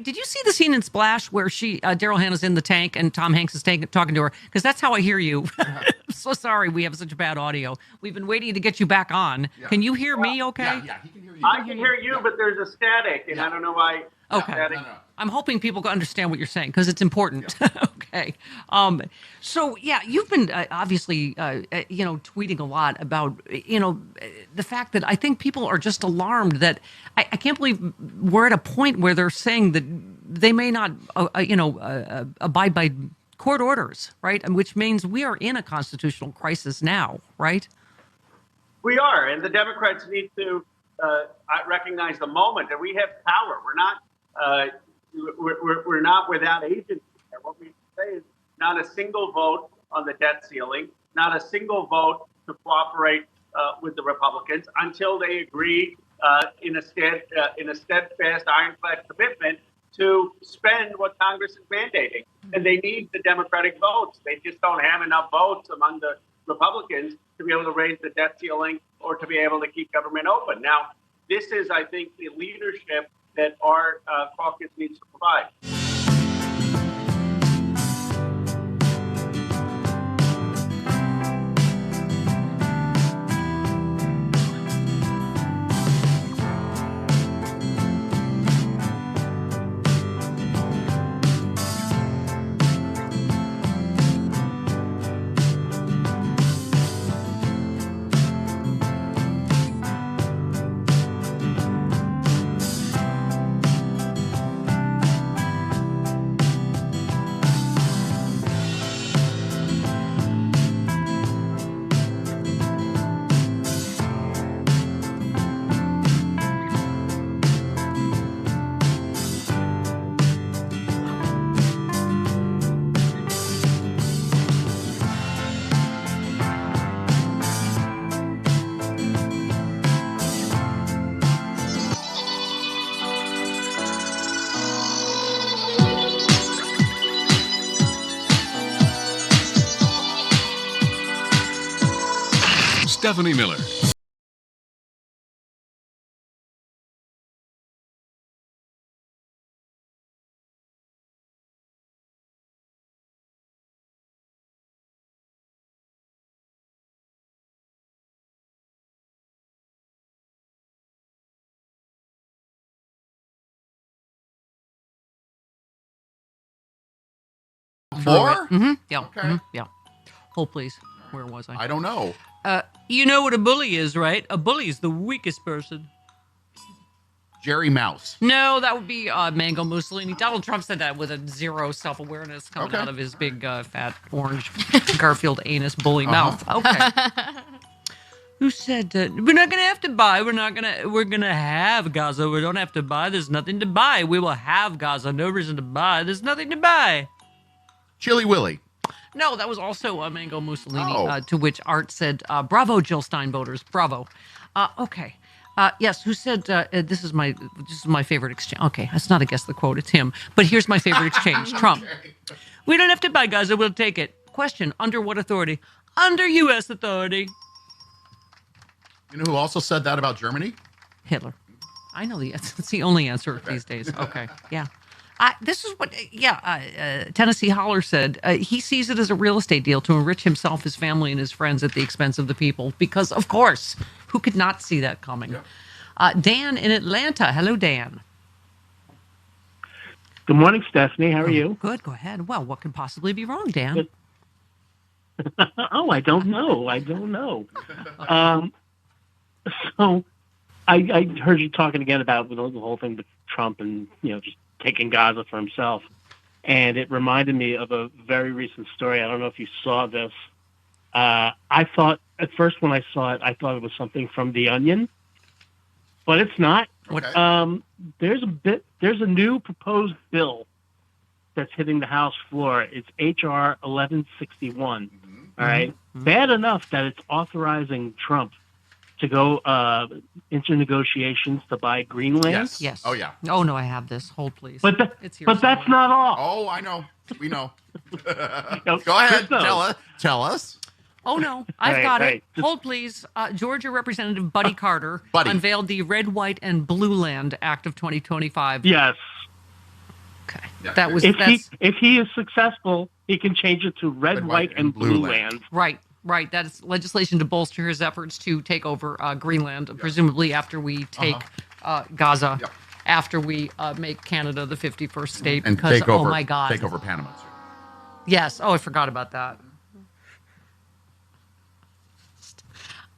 Did you see the scene in Splash where Daryl Hannah's in the tank and Tom Hanks is talking to her? Because that's how I hear you. I'm so sorry we have such bad audio. We've been waiting to get you back on. Yeah. Can you hear me okay? Yeah, he can hear you. I can hear you, but there's a static, and I don't know why. Okay. No. I'm hoping people can understand what you're saying because it's important. Yeah. Okay. So, yeah, you've been obviously, tweeting a lot about, the fact that I think people are just alarmed that I can't believe we're at a point where they're saying that they may not, abide by court orders, right? Which means we are in a constitutional crisis now, right? We are. And the Democrats need to recognize the moment that we have power. We're not. We're not without agency. What we say is not a single vote on the debt ceiling, not a single vote to cooperate with the Republicans until they agree in a steadfast, ironclad commitment to spend what Congress is mandating. And they need the Democratic votes. They just don't have enough votes among the Republicans to be able to raise the debt ceiling or to be able to keep government open. Now, this is, I think, the leadership that our caucus needs to provide. Stephanie Miller. More? Mm-hmm. Yeah. Okay. Mm-hmm. Yeah. Hold, please. Where was I? I don't know. You know what a bully is, right? A bully is the weakest person. Jerry Mouse. No, that would be Mango Mussolini. Donald Trump said that with a zero self-awareness coming out of his big, fat, orange Garfield anus bully mouth. Okay. Who said we're not going to have to buy? We're going to have Gaza. We don't have to buy. There's nothing to buy. We will have Gaza. No reason to buy. There's nothing to buy. Chili Willy. No, that was also Mango Mussolini, Oh. to which Art said, bravo, Jill Stein voters. Bravo. Okay. Yes, who said, this is my favorite exchange. Okay, that's not a guess the quote, it's him. But here's my favorite exchange, Trump. Okay. We don't have to buy Gaza, we'll take it. Question, under what authority? Under U.S. authority. You know who also said that about Germany? Hitler. I know that's the only answer these days. Okay, yeah. This is what, Tennessee Holler said. He sees it as a real estate deal to enrich himself, his family, and his friends at the expense of the people. Because, of course, who could not see that coming? Yeah. Dan in Atlanta. Hello, Dan. Good morning, Stephanie. How are you? Good. Go ahead. Well, what could possibly be wrong, Dan? Oh, I don't know. So I heard you talking again about the whole thing with Trump and, just taking Gaza for himself. And it reminded me of a very recent story. I don't know if you saw this. I thought at first when I saw it, I thought it was something from The Onion, but it's not. Okay. There's a new proposed bill that's hitting the House floor. It's H.R. 1161. Mm-hmm. All right. Mm-hmm. Bad enough that it's authorizing Trump to go into negotiations to buy Greenland. Yes. Oh, yeah. Oh, no, I have this. Hold, please. But that's not all. Oh, I know. We know. Go ahead. Tell us. Oh, no. I've got it. Hold, please. Georgia Representative Buddy Carter unveiled the Red, White, and Blue Land Act of 2025. Yes. Okay. Yeah. If he is successful, he can change it to Red, White, and Blue Land. Right. That is legislation to bolster his efforts to take over Greenland, presumably after we take Gaza, after we make Canada the 51st state. And because, take over, oh, my God. Take over Panama, too. Yes. Oh, I forgot about that.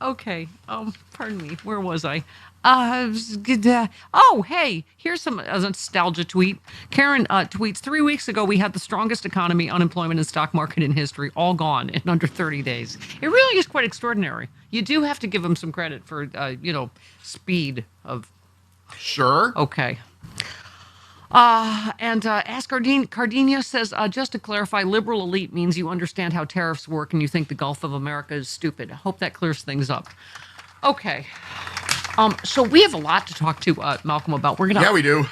Okay. Pardon me. Where was I? Oh, hey, here's some nostalgia tweet. Karen tweets, 3 weeks ago, we had the strongest economy, unemployment, and stock market in history, all gone in under 30 days. It really is quite extraordinary. You do have to give them some credit for, speed of... Sure. Okay. Ask Cardenia says, just to clarify, liberal elite means you understand how tariffs work and you think the Gulf of America is stupid. I hope that clears things up. Okay. So we have a lot to talk to Malcolm about. Yeah, we do.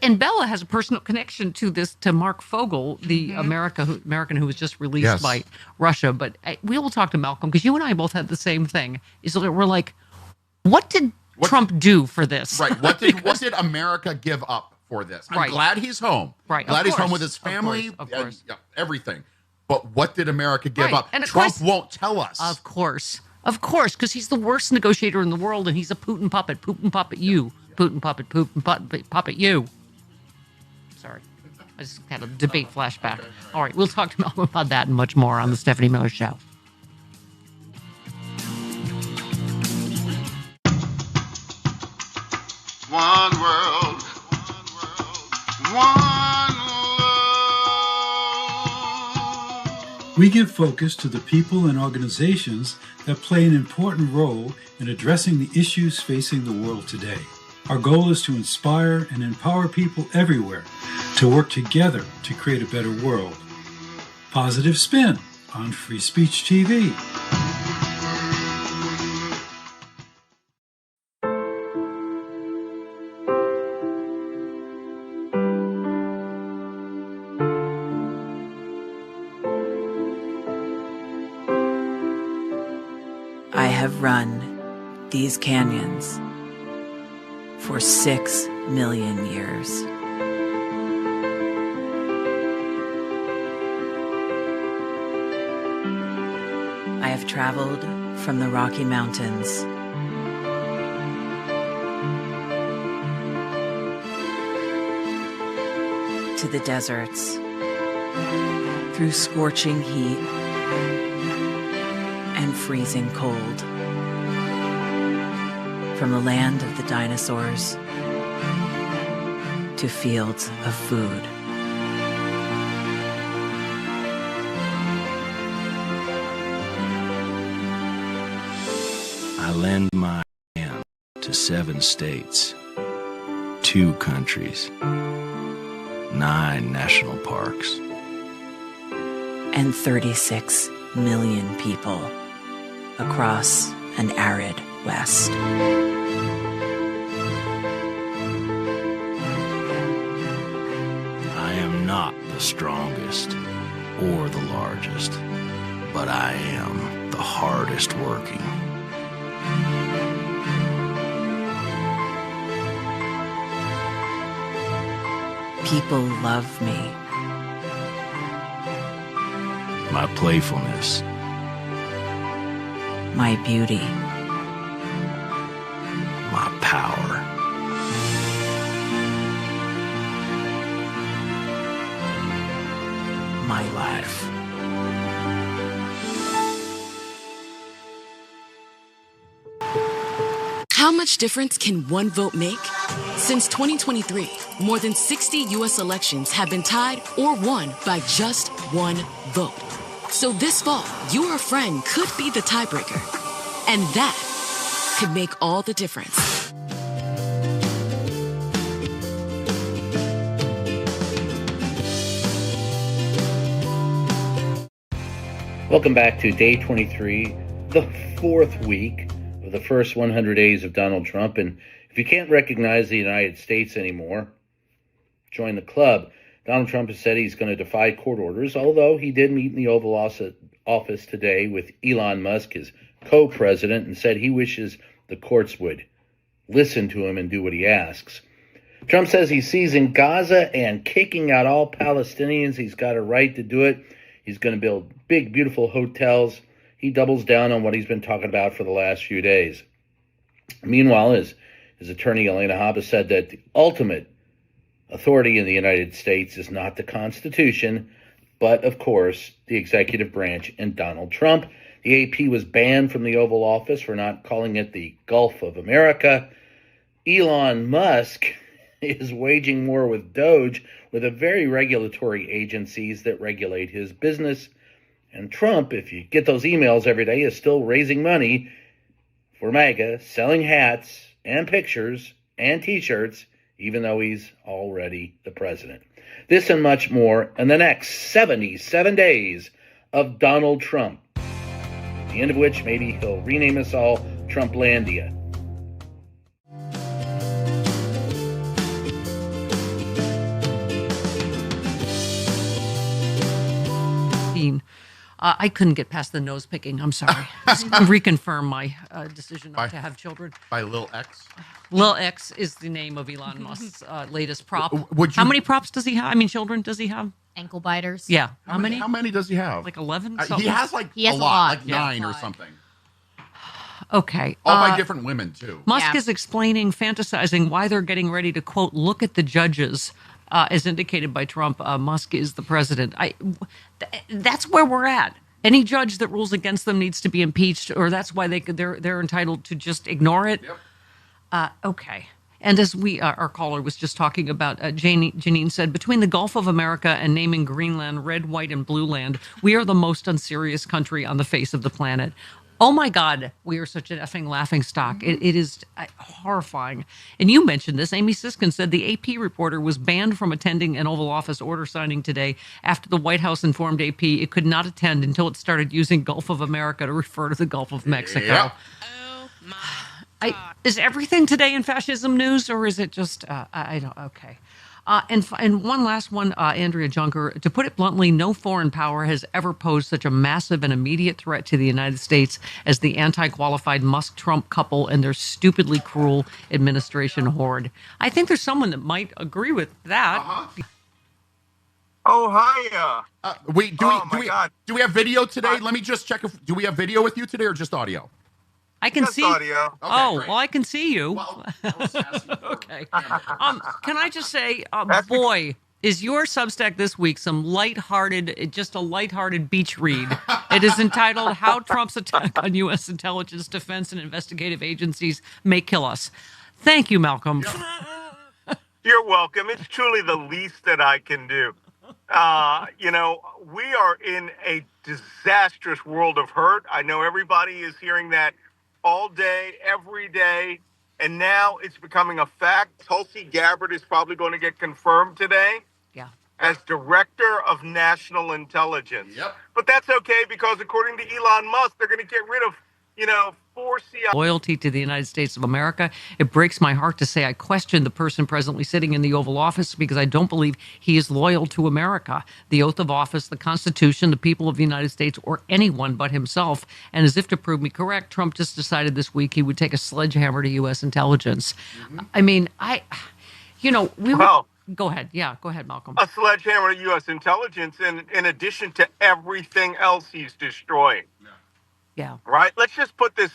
And Bella has a personal connection to this, to Mark Fogel, the American who was just released by Russia. But we will talk to Malcolm because you and I both had the same thing. Is that we're like, what did Trump do for this? Right. What did America give up for this? I'm glad he's home. Right. Glad he's home with his family. Of course. Everything. But what did America give up? And Trump won't tell us. Of course, because he's the worst negotiator in the world, and he's a Putin puppet you. Putin puppet you. Sorry. I just had a debate flashback. Okay. All right, we'll talk to Malcolm about that and much more on the Stephanie Miller Show. One world, one love. We give focus to the people and organizations that play an important role in addressing the issues facing the world today. Our goal is to inspire and empower people everywhere to work together to create a better world. Positive Spin on Free Speech TV. I have run these canyons for 6 million years. I have traveled from the Rocky Mountains to the deserts, through scorching heat and freezing cold, from the land of the dinosaurs to fields of food. lend my hand to 7 states, 2 countries, 9 national parks, and 36 million people across an arid West. I am not the strongest or the largest, but I am the hardest working. People love me. My playfulness, My beauty. my power. My life. How much difference can one vote make? Since 2023, more than 60 U.S. elections have been tied or won by just one vote. So this fall, your friend could be the tiebreaker. And that could make all the difference. Welcome back to day 23, the 4th week of the first 100 days of Donald Trump. And if you can't recognize the United States anymore, join the club. Donald Trump has said he's going to defy court orders, although he did meet in the Oval Office today with Elon Musk, his co-president, and said he wishes the courts would listen to him and do what he asks. Trump says he's seizing Gaza and kicking out all Palestinians. He's got a right to do it. He's going to build big, beautiful hotels. He doubles down on what he's been talking about for the last few days. Meanwhile, his attorney, Elena Habba, said that the ultimate authority in the United States is not the Constitution, but, of course, the executive branch and Donald Trump. The AP was banned from the Oval Office for not calling it the Gulf of America. Elon Musk is waging war with Doge, with the very regulatory agencies that regulate his business. And Trump, if you get those emails every day, is still raising money for MAGA, selling hats and pictures and T-shirts, even though he's already the president. This and much more in the next 77 days of Donald Trump, at the end of which maybe he'll rename us all Trumplandia. I couldn't get past the nose picking. I'm sorry. Just reconfirm my decision not to have children. By Lil X? Lil X is the name of Elon Musk's latest prop. Would you- How many props does he have? I mean, children does he have? Ankle biters. Yeah. How many? How many does he have? Like 11? He has like He has a a lot, lot. like 9 or something. Okay. All by different women, too. Musk is explaining, fantasizing why they're getting ready to, quote, look at the judges, as indicated by Trump. Musk is the president. That's where we're at. Any judge that rules against them needs to be impeached, or that's why they're entitled to just ignore it. Yep. Okay. And as our caller was just talking about, Janine said, between the Gulf of America and naming Greenland red, white, and blue land, we are the most unserious country on the face of the planet. Oh my God, we are such an effing laughing stock. It is horrifying. And you mentioned this. Amy Siskin said the AP reporter was banned from attending an Oval Office order signing today after the White House informed AP it could not attend until it started using Gulf of America to refer to the Gulf of Mexico. Yep. Oh my God. Is everything today in fascism news, or is it just, I don't, okay. And one last one, Andrea Junker. To put it bluntly, no foreign power has ever posed such a massive and immediate threat to the United States as the anti-qualified Musk-Trump couple and their stupidly cruel administration horde. I think there's someone that might agree with that. Oh, hiya. Do we have video today? Let me just check do we have video with you today or just audio? I can Just see. audio. Well, I can see you. Okay. Can I just say, boy, is your Substack this week some just a lighthearted beach read. It is entitled "How Trump's Attack on U.S. Intelligence, Defense, and Investigative Agencies May Kill Us." Thank you, Malcolm. You're welcome. It's truly the least that I can do. We are in a disastrous world of hurt. I know everybody is hearing that all day, every day, and now it's becoming a fact. Tulsi Gabbard is probably going to get confirmed today. Yeah. As Director of National Intelligence. Yep. But that's okay because according to Elon Musk, they're going to get rid of, 4 CIA. Loyalty to the United States of America. It breaks my heart to say I question the person presently sitting in the Oval Office because I don't believe he is loyal to America, the oath of office, the Constitution, the people of the United States, or anyone but himself. And as if to prove me correct, Trump just decided this week he would take a sledgehammer to U.S. intelligence. I mean, Go ahead. Yeah, go ahead, Malcolm. A sledgehammer to U.S. intelligence in addition to everything else he's destroying. Yeah. Right? Let's just put this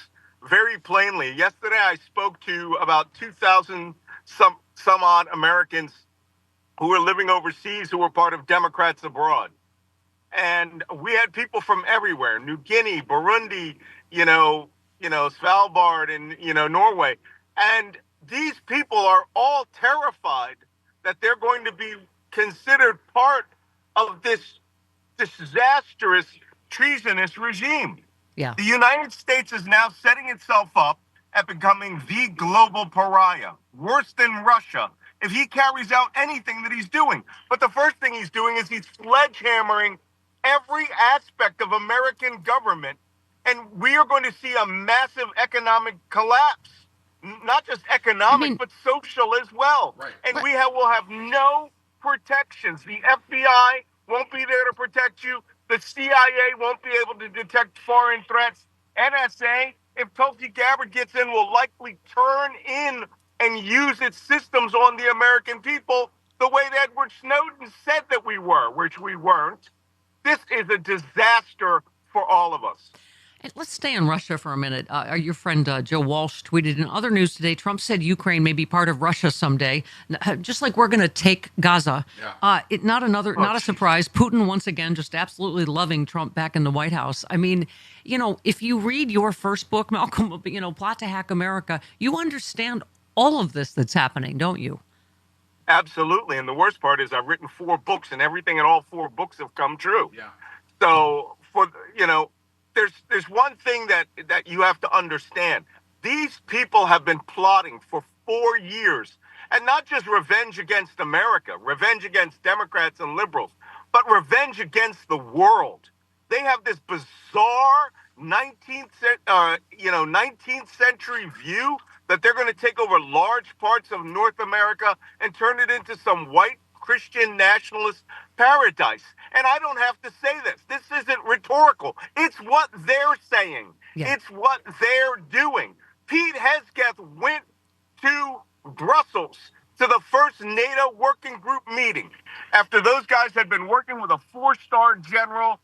very plainly. Yesterday, I spoke to about 2,000 some odd Americans who were living overseas who were part of Democrats abroad. And we had people from everywhere, New Guinea, Burundi, Svalbard and, Norway. And these people are all terrified that they're going to be considered part of this disastrous, treasonous regime. Yeah. The United States is now setting itself up at becoming the global pariah, worse than Russia, if he carries out anything that he's doing. But the first thing he's doing is he's sledgehammering every aspect of American government, and we are going to see a massive economic collapse. Not just economic, but social as well. Right. And will have no protections. The FBI won't be there to protect you. The CIA won't be able to detect foreign threats. NSA, if Tulsi Gabbard gets in, will likely turn in and use its systems on the American people the way that Edward Snowden said that we were, which we weren't. This is a disaster for all of us. And let's stay on Russia for a minute. Your friend Joe Walsh tweeted in other news today, Trump said Ukraine may be part of Russia someday, just like we're going to take Gaza. Yeah. Not a surprise. Putin, once again, just absolutely loving Trump back in the White House. I mean, if you read your first book, Malcolm, Plot to Hack America, you understand all of this that's happening, don't you? Absolutely. And the worst part is I've written 4 books and everything in all 4 books have come true. Yeah. So, there's one thing that you have to understand. These people have been plotting for 4 years, and not just revenge against America, revenge against Democrats and liberals, but revenge against the world. They have this bizarre 19th century view that they're going to take over large parts of North America and turn it into some white Christian nationalist paradise. And I don't have to say this. This isn't rhetorical. It's what they're saying. Yeah. It's what they're doing. Pete Hegseth went to Brussels to the first NATO working group meeting after those guys had been working with a 4-star general,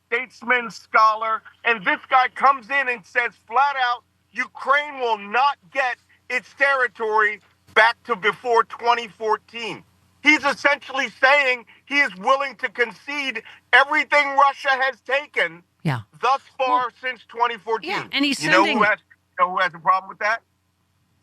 statesman, scholar, and this guy comes in and says flat out, Ukraine will not get its territory back to before 2014. He's essentially saying he is willing to concede everything Russia has taken thus far since 2014. Yeah, and he's sending... who has a problem with that?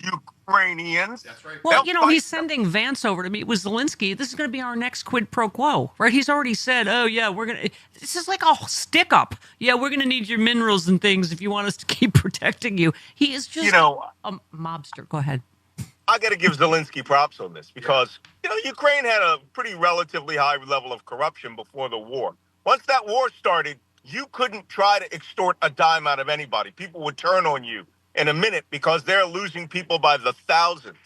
Ukrainians. That's right. Well, he's sending Vance over to meet with Zelensky. This is going to be our next quid pro quo, right? He's already said, oh, yeah, we're going to... This is like a stick up. Yeah, we're going to need your minerals and things if you want us to keep protecting you. He is just a mobster. Go ahead. I got to give Zelensky props on this because, Ukraine had a pretty relatively high level of corruption before the war. Once that war started, you couldn't try to extort a dime out of anybody. People would turn on you in a minute because they're losing people by the thousands.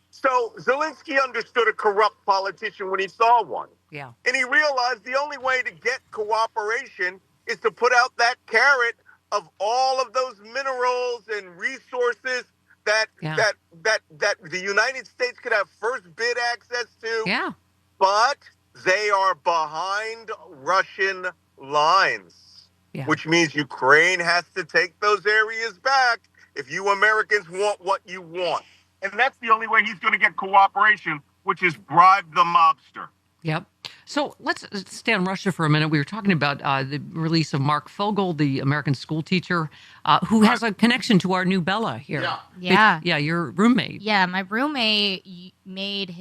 So Zelensky understood a corrupt politician when he saw one. Yeah. And he realized the only way to get cooperation is to put out that carrot of all of those minerals and resources that the United States could have first bid access to. Yeah. But they are behind Russian lines, which means Ukraine has to take those areas back if you Americans want what you want. And that's the only way he's going to get cooperation, which is bribe the mobster. Yep. So let's stay on Russia for a minute. We were talking about the release of Mark Fogel, the American school teacher, who has a connection to our new Bella here. Yeah. Yeah, your roommate. Yeah, my roommate made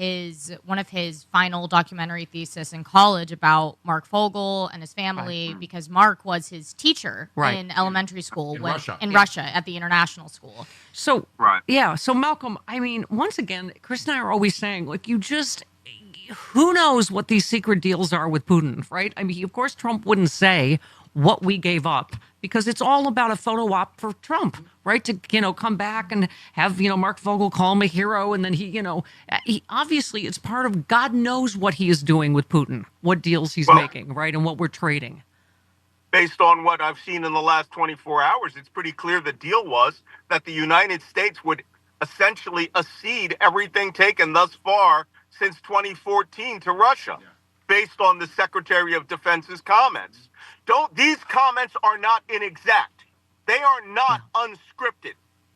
one of his final documentary thesis in college about Mark Fogel and his family because Mark was his teacher in elementary school in Russia. Russia at the international school. So so Malcolm, I mean, once again, Chris and I are always saying, like, who knows what these secret deals are with Putin, right? I mean, of course, Trump wouldn't say what we gave up because it's all about a photo op for Trump, right? To, come back and have, Mark Vogel call him a hero. And then he obviously it's part of God knows what he is doing with Putin, what deals he's making, right? And what we're trading. Based on what I've seen in the last 24 hours, it's pretty clear the deal was that the United States would essentially accede everything taken thus far since 2014 to Russia, based on the Secretary of Defense's comments. These comments are not inexact. They are not unscripted.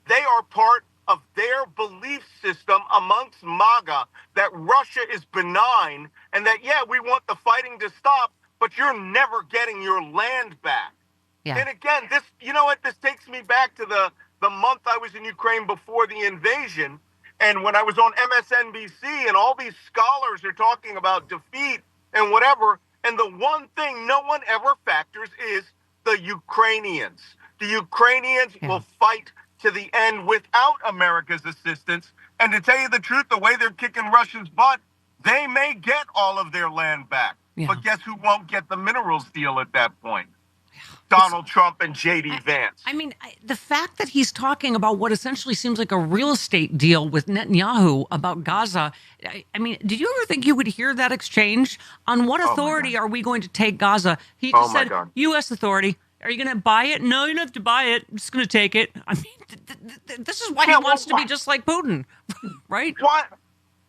They are part of their belief system amongst MAGA that Russia is benign and that, we want the fighting to stop, but you're never getting your land back. Yeah. And again, this takes me back to the month I was in Ukraine before the invasion. And when I was on MSNBC and all these scholars are talking about defeat and whatever, and the one thing no one ever factors is the Ukrainians. The Ukrainians will fight to the end without America's assistance. And to tell you the truth, the way they're kicking Russia's butt, they may get all of their land back. Yeah. But guess who won't get the minerals deal at that point? Donald Trump and J.D. Vance. I mean, the fact that he's talking about what essentially seems like a real estate deal with Netanyahu about Gaza, I mean, did you ever think you would hear that exchange? On what authority are we going to take Gaza? He just said, U.S. authority. Are you going to buy it? No, you don't have to buy it. I'm just going to take it. I mean, this is why he wants to be just like Putin, right?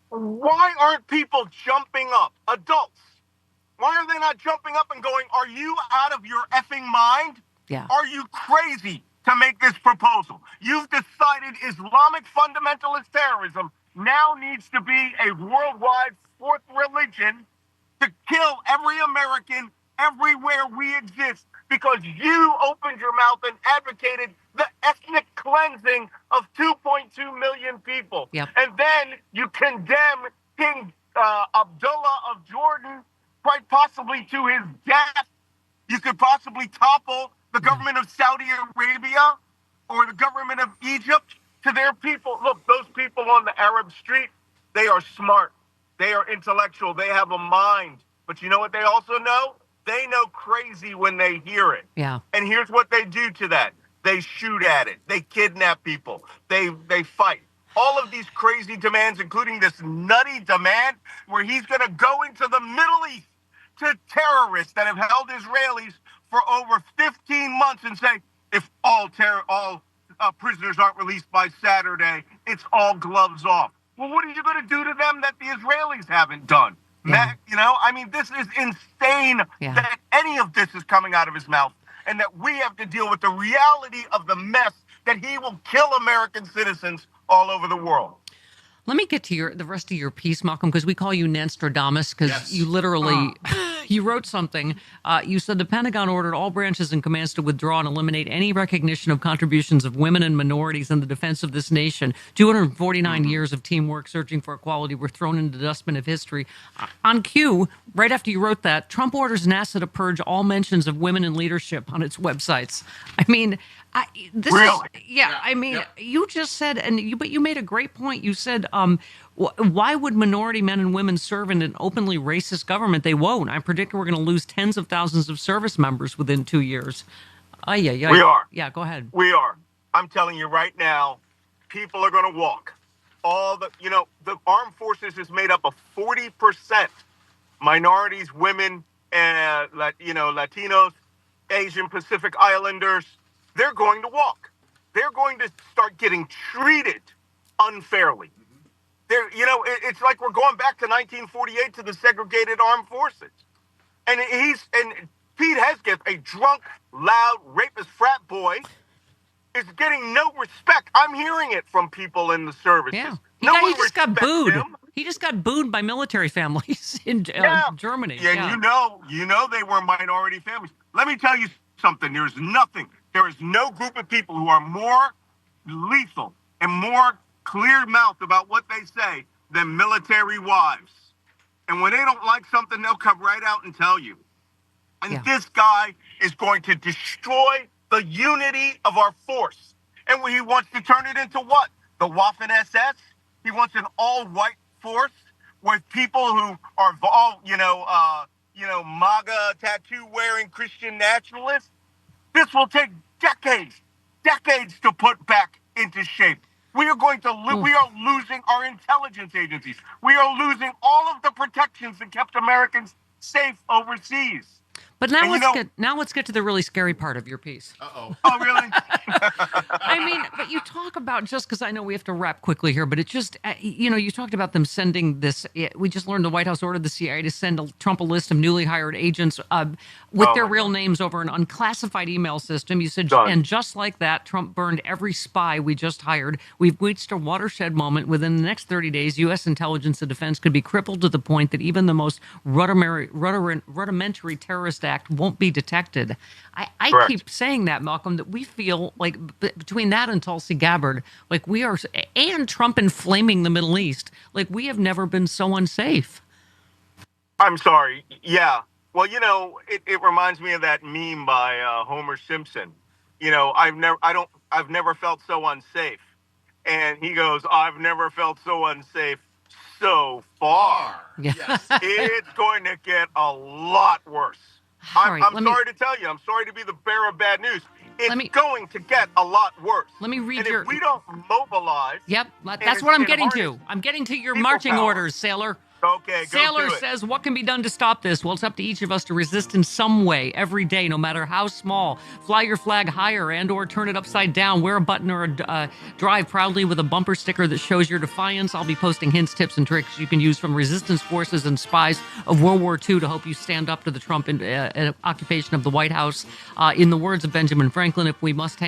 Why aren't people jumping up? Adults. Why are they not jumping up and going, are you out of your effing mind? Yeah. Are you crazy to make this proposal? You've decided Islamic fundamentalist terrorism now needs to be a worldwide fourth religion to kill every American everywhere we exist because you opened your mouth and advocated the ethnic cleansing of 2.2 million people. Yep. And then you condemn King Abdullah of Jordan quite possibly to his death. You could possibly topple the government of Saudi Arabia or the government of Egypt to their people. Look, those people on the Arab street, they are smart. They are intellectual. They have a mind. But you know what they also know? They know crazy when they hear it. Yeah. And here's what they do to that. They shoot at it. They kidnap people. They fight. All of these crazy demands, including this nutty demand where he's going to go into the Middle East to terrorists that have held Israelis for over 15 months and say, if all prisoners aren't released by Saturday, it's all gloves off. Well, what are you going to do to them that the Israelis haven't done? Yeah. I mean, this is insane that any of this is coming out of his mouth and that we have to deal with the reality of the mess that he will kill American citizens all over the world. Let me get to the rest of your piece, Malcolm, because we call you Nanstradamus because you literally, you wrote something. You said the Pentagon ordered all branches and commands to withdraw and eliminate any recognition of contributions of women and minorities in the defense of this nation. 249 years of teamwork searching for equality were thrown into the dustbin of history. On cue, right after you wrote that, Trump orders NASA to purge all mentions of women in leadership on its websites. I mean, you just said, but you made a great point. You said, why would minority men and women serve in an openly racist government? They won't. I predict we're going to lose tens of thousands of service members within 2 years. We are. Yeah, go ahead. We are. I'm telling you right now, people are going to walk. The armed forces is made up of 40% minorities, women, and Latinos, Asian Pacific Islanders. They're going to walk. They're going to start getting treated unfairly. It's like we're going back to 1948 to the segregated armed forces. And Pete Hegseth, a drunk, loud, rapist frat boy, is getting no respect. I'm hearing it from people in the services. Yeah. He just got booed. He just got booed by military families in Germany. Yeah, and you know they were minority families. Let me tell you something. There is no group of people who are more lethal and more clear-mouthed about what they say than military wives. And when they don't like something, they'll come right out and tell you. And this guy is going to destroy the unity of our force. And he wants to turn it into what? The Waffen SS? He wants an all-white force with people who are all, MAGA tattoo-wearing Christian nationalists. This will take decades to put back into shape. We are going to we are losing our intelligence agencies. We are losing all of the protections that kept Americans safe overseas. But now let's get to the really scary part of your piece. Uh-oh. Oh, really? I mean, but you talk about, just because I know we have to wrap quickly here, but it just, you talked about them sending this. We just learned the White House ordered the CIA to send Trump a list of newly hired agents with their real names over an unclassified email system. You said, and just like that, Trump burned every spy we just hired. We've reached a watershed moment. Within the next 30 days, U.S. intelligence and defense could be crippled to the point that even the most rudimentary terrorist act won't be detected. I keep saying that, Malcolm, that we feel like between that and Tulsi Gabbard, like we are, and Trump inflaming the Middle East, like we have never been so unsafe. I'm sorry. Yeah. Well, it reminds me of that meme by Homer Simpson. I've never felt so unsafe. And he goes, I've never felt so unsafe so far. Yes. It's going to get a lot worse. I'm sorry to tell you. I'm sorry to be the bearer of bad news. It's going to get a lot worse. Let me read if we don't mobilize... Yep, that's what I'm getting to. I'm getting to your marching orders, Sailor. Okay, go Sailor to it. says, what can be done to stop this? Well, it's up to each of us to resist in some way, every day, no matter how small. Fly your flag higher and or turn it upside down. Wear a button or drive proudly with a bumper sticker that shows your defiance. I'll be posting hints, tips, and tricks you can use from resistance forces and spies of World War II to help you stand up to the Trump occupation of the White House. In the words of Benjamin Franklin, if we must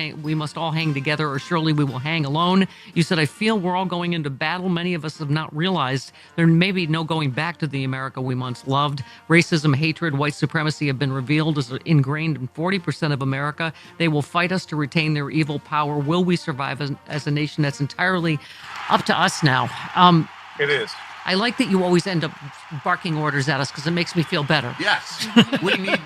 all hang together or surely we will hang alone. You said, I feel we're all going into battle. Many of us have not realized there may be no going back to the America we once loved. Racism, hatred, white supremacy have been revealed as ingrained in 40% of America. They will fight us to retain their evil power. Will we survive as a nation? That's entirely up to us now. It is. I like that you always end up barking orders at us because it makes me feel better. Yes. We need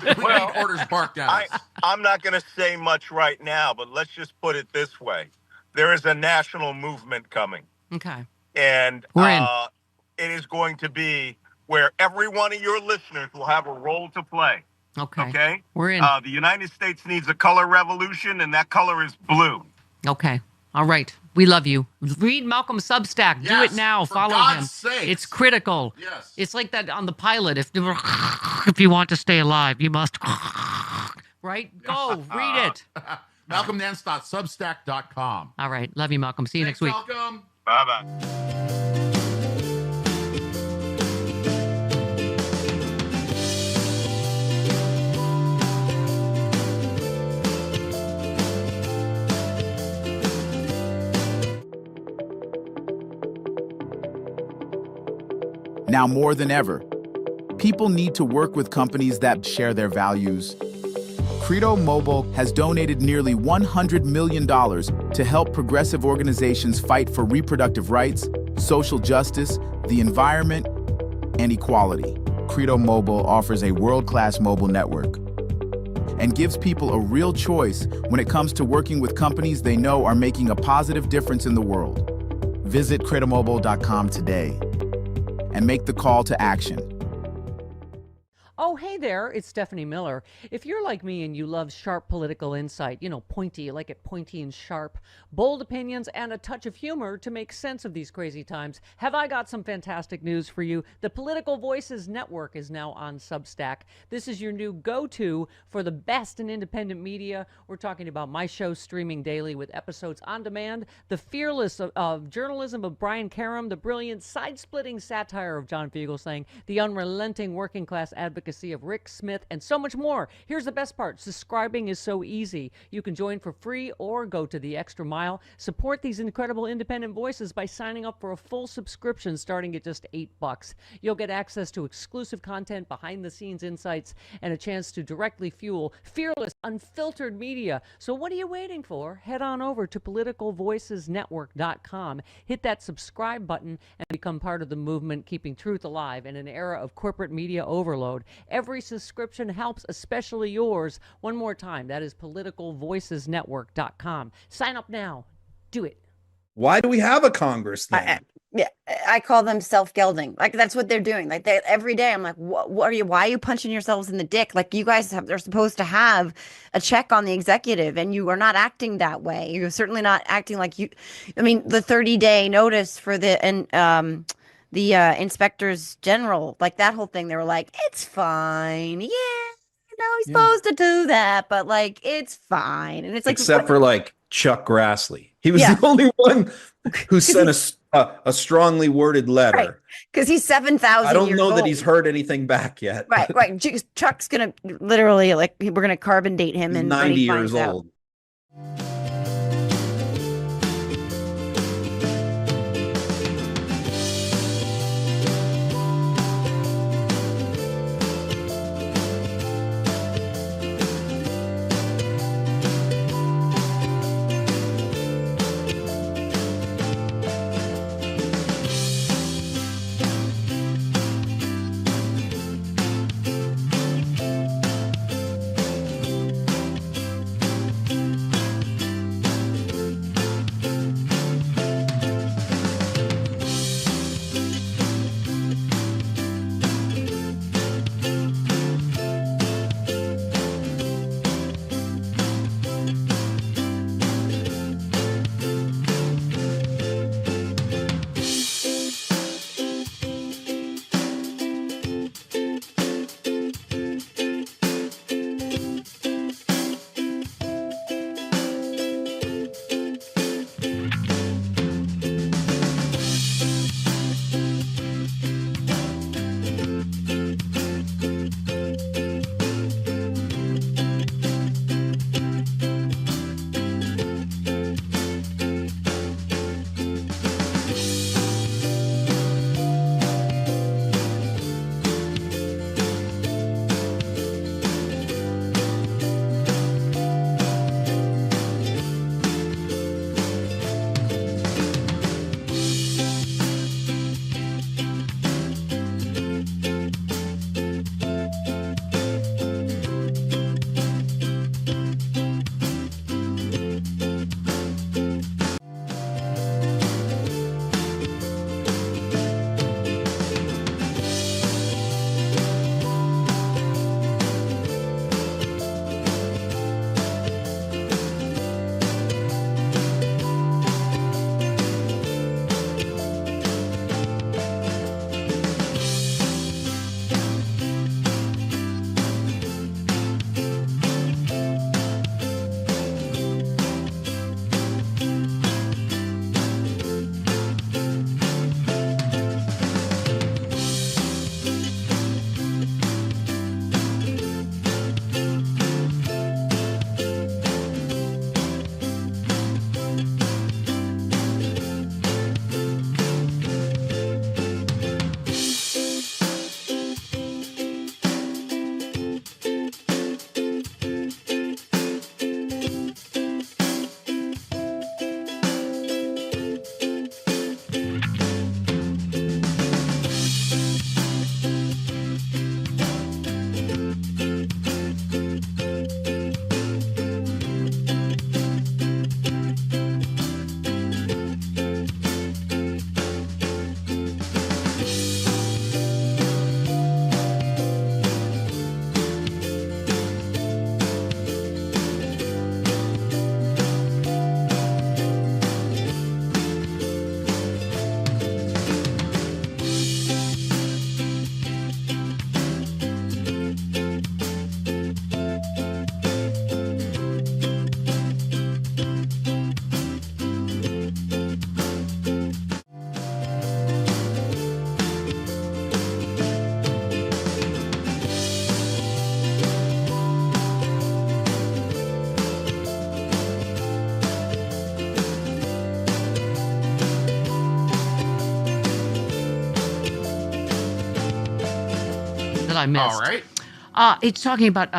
orders barked at us. I'm not going to say much right now, but let's just put it this way. There is a national movement coming. Okay. And we're in. It is going to be where every one of your listeners will have a role to play. Okay? We're in. The United States needs a color revolution, and that color is blue. Okay. All right. We love you. Read Malcolm's Substack. Yes, do it now. for Follow God's him. sakes. It's critical. Yes. It's like that on the pilot. If you want to stay alive, you must. Right? Go. Read it. MalcolmNance.substack.com. All right. Love you, Malcolm. See you next week. Malcolm. Bye-bye. Now more than ever, people need to work with companies that share their values. Credo Mobile has donated nearly $100 million to help progressive organizations fight for reproductive rights, social justice, the environment, and equality. Credo Mobile offers a world-class mobile network and gives people a real choice when it comes to working with companies they know are making a positive difference in the world. Visit credomobile.com today and make the call to action. Oh, hey there, it's Stephanie Miller. If you're like me and you love sharp political insight, pointy, you like it pointy and sharp, bold opinions, and a touch of humor to make sense of these crazy times, have I got some fantastic news for you. The Political Voices Network is now on Substack. This is your new go-to for the best in independent media. We're talking about my show streaming daily with episodes on demand, the fearless of journalism of Brian Karem, the brilliant side-splitting satire of John Fugelsang, the unrelenting working class advocacy legacy of Rick Smith, and so much more. Here's the best part. Subscribing is so easy. You can join for free or go to the extra mile. Support these incredible independent voices by signing up for a full subscription starting at just $8. You'll get access to exclusive content, behind-the-scenes insights, and a chance to directly fuel fearless, unfiltered media. So what are you waiting for? Head on over to politicalvoicesnetwork.com. Hit that subscribe button and become part of the movement keeping truth alive in an era of corporate media overload. Every subscription helps, especially yours. One more time, that is politicalvoicesnetwork.com. Sign up now. Do it. Why do we have a Congress then? I call them self-gelding. Like, that's what they're doing. Like, every day I'm like, what are you? Why are you punching yourselves in the dick? Like, you guys are supposed to have a check on the executive, and you are not acting that way. You're certainly not acting like you. I mean, the 30-day notice for the inspectors general, like that whole thing. They were like, it's fine. Yeah, he's supposed to do that, but like, it's fine. And it's like, except for like Chuck Grassley. He was the only one who sent a strongly worded letter. Right. Because he's 7,000 I don't years know that old. he's heard anything back yet. Right. Chuck's going to literally, like, we're going to carbon date him. He's and 90 years old. I missed. All right. It's talking about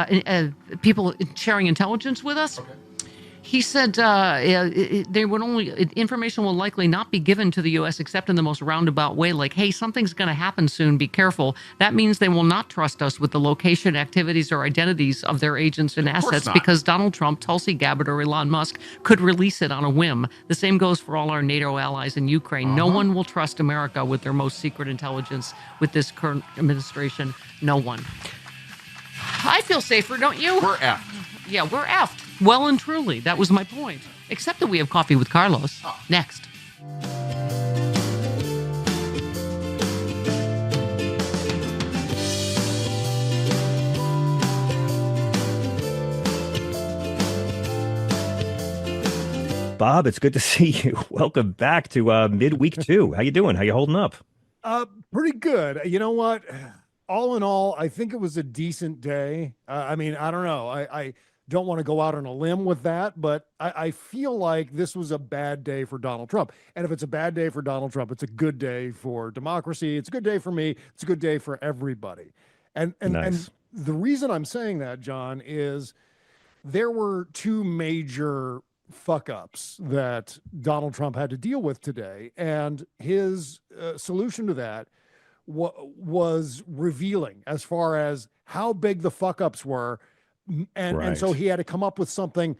people sharing intelligence with us. Okay. He said information will likely not be given to the U.S. except in the most roundabout way, like, hey, something's going to happen soon, be careful. That means they will not trust us with the location, activities, or identities of their agents and assets because Donald Trump, Tulsi Gabbard, or Elon Musk could release it on a whim. The same goes for all our NATO allies in Ukraine. No one will trust America with their most secret intelligence with this current administration. No one. I feel safer, don't you? We're effed. Yeah, we're effed. Well and truly. That was my point. Except that we have coffee with Carlos. Next. Bob, it's good to see you. Welcome back to midweek 2. How you doing? How you holding up? Pretty good. You know what? All in all, I think it was a decent day. I mean, I don't know. I don't want to go out on a limb with that, but I feel like this was a bad day for Donald Trump. And if it's a bad day for Donald Trump, it's a good day for democracy. It's a good day for me. It's a good day for everybody. And the reason I'm saying that, John, is there were 2 major fuck ups that Donald Trump had to deal with today. And his solution to that was revealing as far as how big the fuck ups were. And so he had to come up with something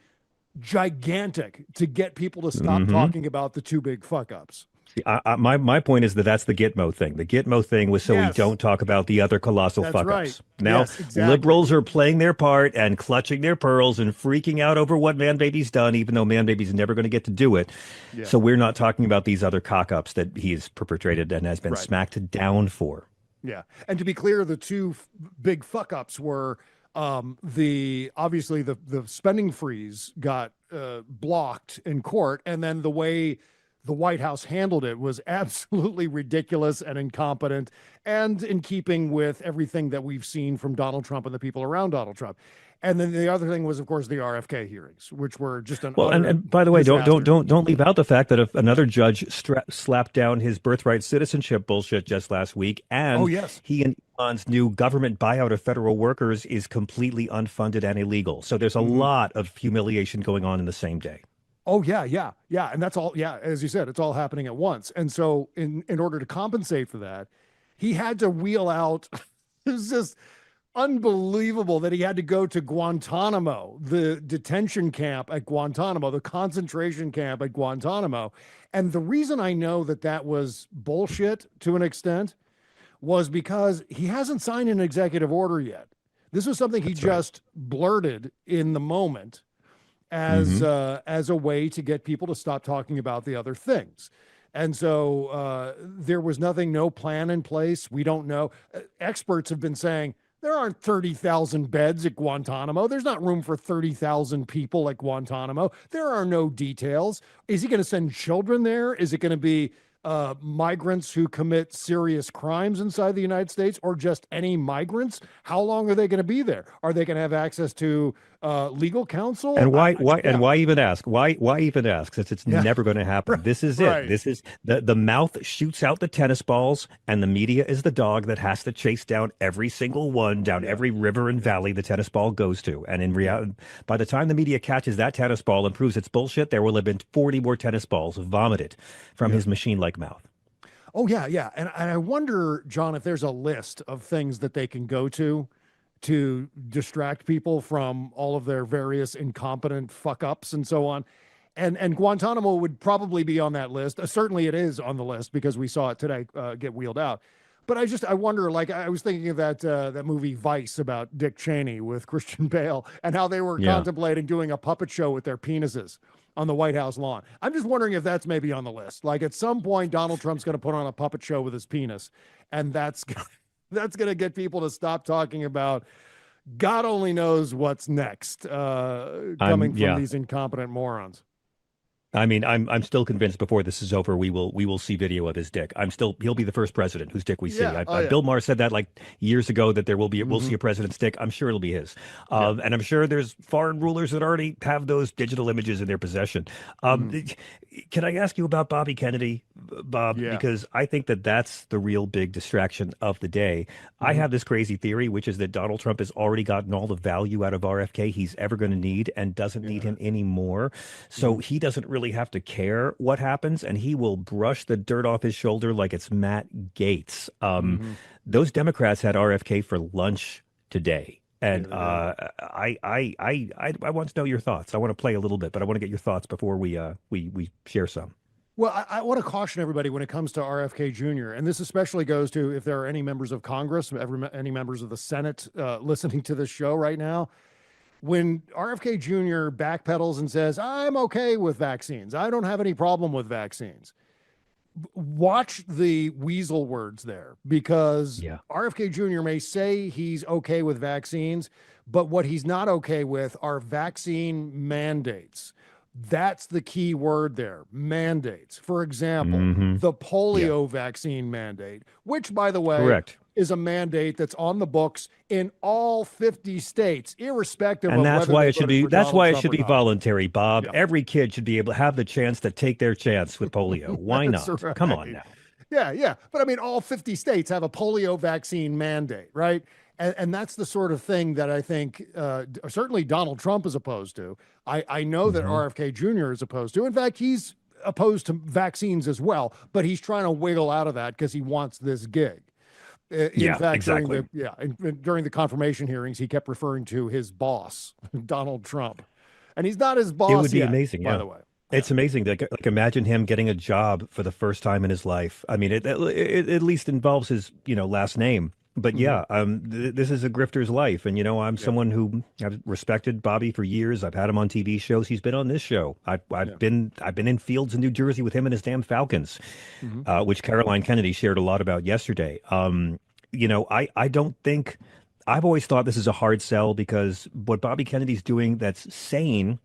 gigantic to get people to stop talking about the 2 big fuck ups. My point is that's the Gitmo thing. The Gitmo thing was so we don't talk about the other colossal fuck ups. Right. Now, liberals are playing their part and clutching their pearls and freaking out over what Man Baby's done, even though Man Baby's never going to get to do it. Yeah. So we're not talking about these other cock ups that he's perpetrated and has been smacked down for. Yeah. And to be clear, the 2 big fuck ups were obviously the spending freeze got blocked in court, and then the way the White House handled it was absolutely ridiculous and incompetent and in keeping with everything that we've seen from Donald Trump and the people around Donald Trump. And then the other thing was, of course, the RFK hearings, which were just an and by the way, don't leave out the fact that if another judge slapped down his birthright citizenship bullshit just last week, and he and Elon's new government buyout of federal workers is completely unfunded and illegal. So there's a lot of humiliation going on in the same day. Oh, yeah. And that's all. Yeah. As you said, it's all happening at once. And so in order to compensate for that, he had to wheel out. It was just unbelievable that he had to go to Guantanamo, the detention camp at Guantanamo, the concentration camp at Guantanamo. And the reason I know that was bullshit to an extent was because he hasn't signed an executive order yet. This was something he just blurted in the moment as a way to get people to stop talking about the other things. And so there was no plan in place. We don't know. Experts have been saying there aren't 30,000 beds at Guantanamo. There's not room for 30,000 people at Guantanamo. There are no details. Is he going to send children there? Is it going to be migrants who commit serious crimes inside the United States, or just any migrants? How long are they going to be there? Are they going to have access to legal counsel? And why even ask? Why even ask? Since it's never going to happen. This is it. This is the mouth shoots out the tennis balls, and the media is the dog that has to chase down every single one, down every river and valley the tennis ball goes to. And in reality, by the time the media catches that tennis ball and proves it's bullshit, there will have been 40 more tennis balls vomited from his machine-like mouth. Oh, yeah. And I wonder, John, if there's a list of things that they can go to distract people from all of their various incompetent fuck-ups and so on. And Guantanamo would probably be on that list. Certainly it is on the list because we saw it today get wheeled out. But I wonder, like, I was thinking of that movie Vice about Dick Cheney with Christian Bale and how they were contemplating doing a puppet show with their penises on the White House lawn. I'm just wondering if that's maybe on the list. Like, at some point, Donald Trump's going to put on a puppet show with his penis, and that's going to get people to stop talking about God only knows what's next coming from these incompetent morons. I mean, I'm still convinced before this is over, we will see video of his dick. He'll be the first president whose dick we see. Bill Maher said that like years ago that we'll see a president's dick. I'm sure it'll be his. And I'm sure there's foreign rulers that already have those digital images in their possession. Can I ask you about Bobby Kennedy, Bob? Because I think that's the real big distraction of the day. I have this crazy theory, which is that Donald Trump has already gotten all the value out of RFK he's ever going to need and doesn't need him anymore. So he doesn't really have to care what happens, and he will brush the dirt off his shoulder like it's Matt Gaetz. Those Democrats had RFK for lunch today. And I want to know your thoughts. I want to play a little bit, but I want to get your thoughts before we share some. Well, I want to caution everybody when it comes to RFK Jr., and this especially goes to if there are any members of Congress, any members of the Senate listening to this show right now. When RFK Jr. backpedals and says, I'm okay with vaccines, I don't have any problem with vaccines, watch the weasel words there, because RFK Jr. may say he's okay with vaccines, but what he's not okay with are vaccine mandates. That's the key word there, mandates. For example, the polio vaccine mandate, which, by the way, is a mandate that's on the books in all 50 states, irrespective and of that's whether why they it should voted be for that's Donald why it Trump should or be not. voluntary, Bob. Every kid should be able to have the chance to take their chance with polio. Why not? Right. Come on now. Yeah. But I mean, all 50 states have a polio vaccine mandate, right? And that's the sort of thing that I think certainly Donald Trump is opposed to. I know that RFK Jr. is opposed to. In fact, he's opposed to vaccines as well, but he's trying to wiggle out of that because he wants this gig. In fact, exactly. During the confirmation hearings, he kept referring to his boss, Donald Trump. And he's not his boss It would be yet, amazing, by the way. It's amazing. Like imagine him getting a job for the first time in his life. I mean, it at least involves his, last name. But this is a grifter's life. And, I'm someone who I've respected Bobby for years. I've had him on TV shows. He's been on this show. I've been in fields in New Jersey with him and his damn Falcons, which Caroline Kennedy shared a lot about yesterday. I don't think I've always thought this is a hard sell, because what Bobby Kennedy's doing that's sane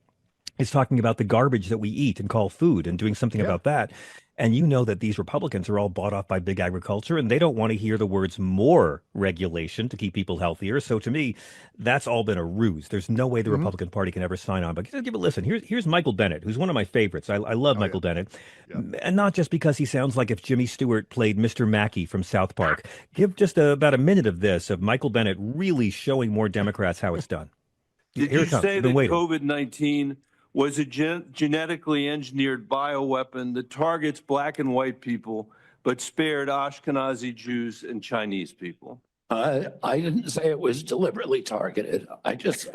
is talking about the garbage that we eat and call food and doing something about that. And you know that these Republicans are all bought off by big agriculture, and they don't want to hear the words more regulation to keep people healthier. So to me, that's all been a ruse. There's no way the Republican Party can ever sign on. But give it a listen. Here's Michael Bennett, who's one of my favorites. I love Michael Bennett. And not just because he sounds like if Jimmy Stewart played Mr. Mackey from South Park. Give just about a minute of this, of Michael Bennett really showing more Democrats how it's done. Did you say that COVID-19 was a genetically engineered bioweapon that targets black and white people, but spared Ashkenazi Jews and Chinese people? I didn't say it was deliberately targeted. I just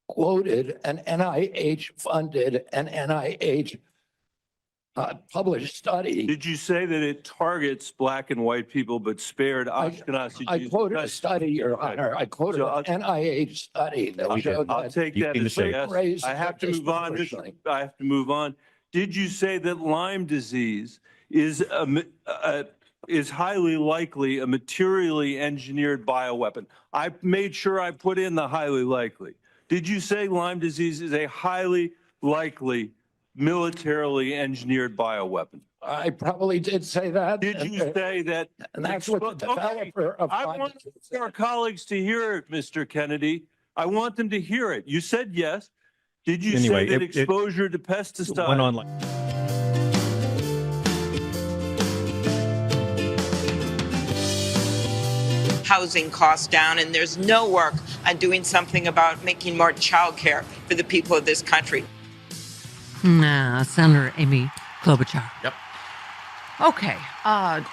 quoted an NIH-funded and NIH published study. Did you say that it targets black and white people, but spared Ashkenazi Jews? I quoted a study, Your Honor. I quoted an NIH study that showed that. I'll take that as a yes. I have to move on. I have to move on. Did you say that Lyme disease is highly likely a materially engineered bioweapon? I made sure I put in the highly likely. Did you say Lyme disease is a highly likely militarily engineered bioweapon? I probably did say that. Did you say that? And that's what the developer of I want our colleagues to hear it, Mr. Kennedy. I want them to hear it. You said yes. Did you say that exposure to pesticides went on like housing costs down, and there's no work on doing something about making more childcare for the people of this country. Senator Amy Klobuchar. Yep. Okay,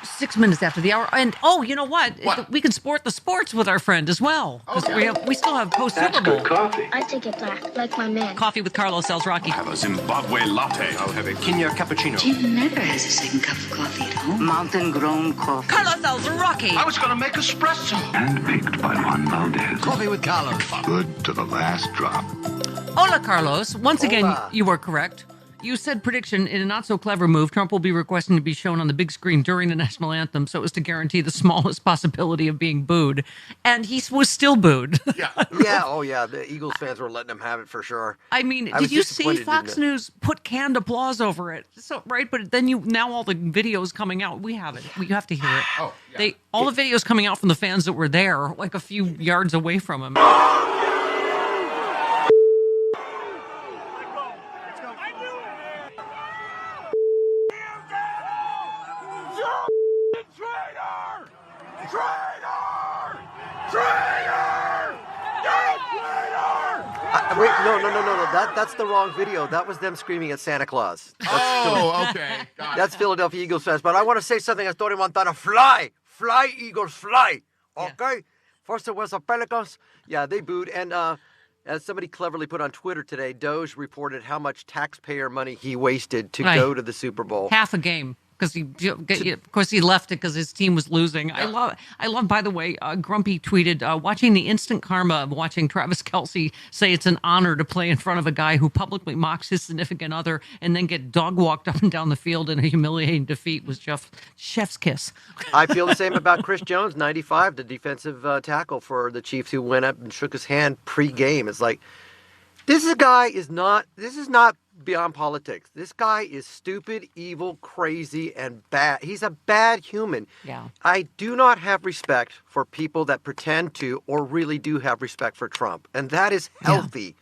6 minutes after the hour, and you know what? We can sport the sports with our friend as well, because we still have post Super Bowl. Coffee. I take it black, like my man. Coffee with Carlos sells Rocky. Have a Zimbabwe latte. I'll have a Kenya cappuccino. Jim never has a second cup of coffee at home. Mountain grown coffee. Carlos sells Rocky. I was going to make espresso. Handpicked by Juan Valdez. Coffee with Carlos. Good to the last drop. Hola, Carlos. Once again, you were correct. You said prediction in a not so clever move. Trump will be requesting to be shown on the big screen during the national anthem so as to guarantee the smallest possibility of being booed. And he was still booed. Yeah. Oh, yeah. The Eagles fans were letting him have it for sure. I mean, did you see Fox News put canned applause over it? So right, but then now all the videos coming out, we have it. We have to hear it. Oh, yeah. All the videos coming out from the fans that were there, like a few yards away from him. Wait, no. That's the wrong video. That was them screaming at Santa Claus. Okay. That's Philadelphia Eagles fans. But I want to say something. Estoy montana. Fly, Eagles, fly. Okay. Yeah. First it was the Pelicans. Yeah, they booed. And as somebody cleverly put on Twitter today, Doge reported how much taxpayer money he wasted to go to the Super Bowl. Half a game. Because of course, he left it because his team was losing. Yeah. I love. By the way, Grumpy tweeted, watching the instant karma of watching Travis Kelce say it's an honor to play in front of a guy who publicly mocks his significant other and then get dog walked up and down the field in a humiliating defeat was chef's kiss. I feel the same about Chris Jones, 95, the defensive tackle for the Chiefs, who went up and shook his hand pre-game. It's like, this is not beyond politics. This guy is stupid, evil, crazy, and bad. He's a bad human. Yeah. I do not have respect for people that pretend to or really do have respect for Trump. And that is healthy.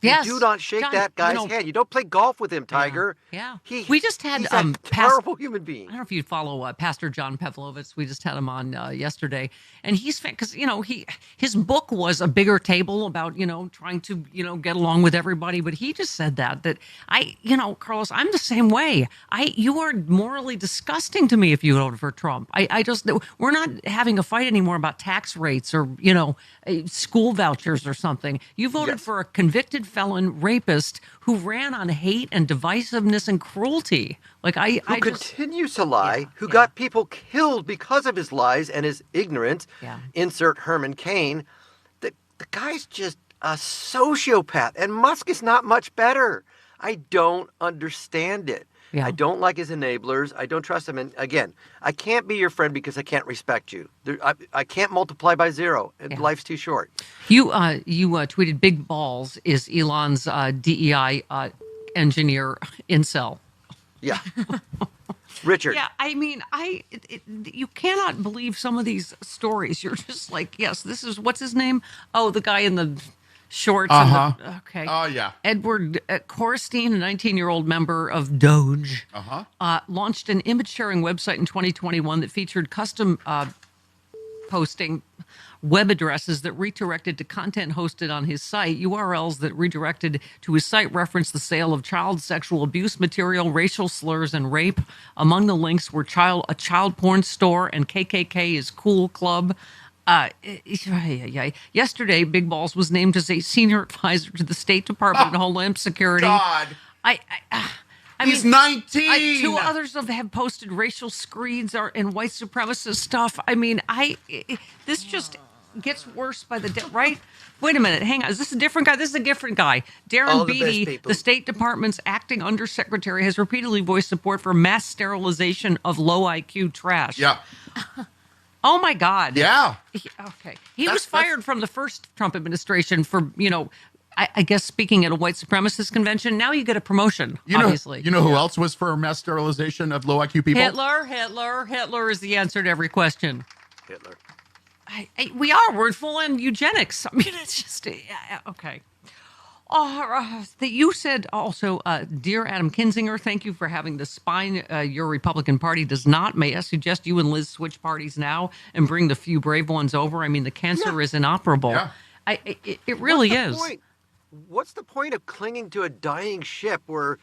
Yes. You do not shake that guy's hand. You don't play golf with him, Tiger. Yeah. We just had he's a terrible human being. I don't know if you follow Pastor John Pavlovitz. We just had him on yesterday, and he's because his book was A Bigger Table about trying to get along with everybody, but he just said that Carlos, I'm the same way. You are morally disgusting to me if you voted for Trump. We're not having a fight anymore about tax rates or school vouchers or something. You voted for a convicted felon rapist who ran on hate and divisiveness and cruelty. Who continues to lie, who got people killed because of his lies and his ignorance. Yeah. Insert Herman Cain. The guy's just a sociopath, and Musk is not much better. I don't understand it. Yeah. I don't like his enablers. I don't trust him. And again, I can't be your friend because I can't respect you. I can't multiply by zero. Life's too short. You tweeted big balls is Elon's DEI engineer incel. Yeah. Richard. Yeah, I mean, you cannot believe some of these stories. You're just like, yes, this is, what's his name? Oh, the guy in the shorts. Okay. Oh, yeah. Edward Korstein, a 19-year-old member of Doge, launched an image-sharing website in 2021 that featured custom posting web addresses that redirected to content hosted on his site. URLs that redirected to his site referenced the sale of child sexual abuse material, racial slurs, and rape. Among the links were a child porn store and KKK is Cool Club. Yesterday, Big Balls was named as a senior advisor to the State Department of Homeland Security. God. He's 19. Two others have posted racial screeds and white supremacist stuff. I mean, this just gets worse by the day, right? Wait a minute, hang on. Is this a different guy? This is a different guy. Darren Beatty, the State Department's acting undersecretary, has repeatedly voiced support for mass sterilization of low IQ trash. Yeah. Oh my God. Yeah. He was fired from the first Trump administration for, I guess speaking at a white supremacist convention. Now you get a promotion, obviously. You know who else was for mass sterilization of low IQ people? Hitler is the answer to every question. Hitler. We're full in eugenics. I mean, it's just, okay. You said also, dear Adam Kinzinger, thank you for having the spine your Republican Party does not. May I suggest you and Liz switch parties now and bring the few brave ones over? I mean, the cancer is inoperable. Yeah. It really is. What's the point of clinging to a dying ship where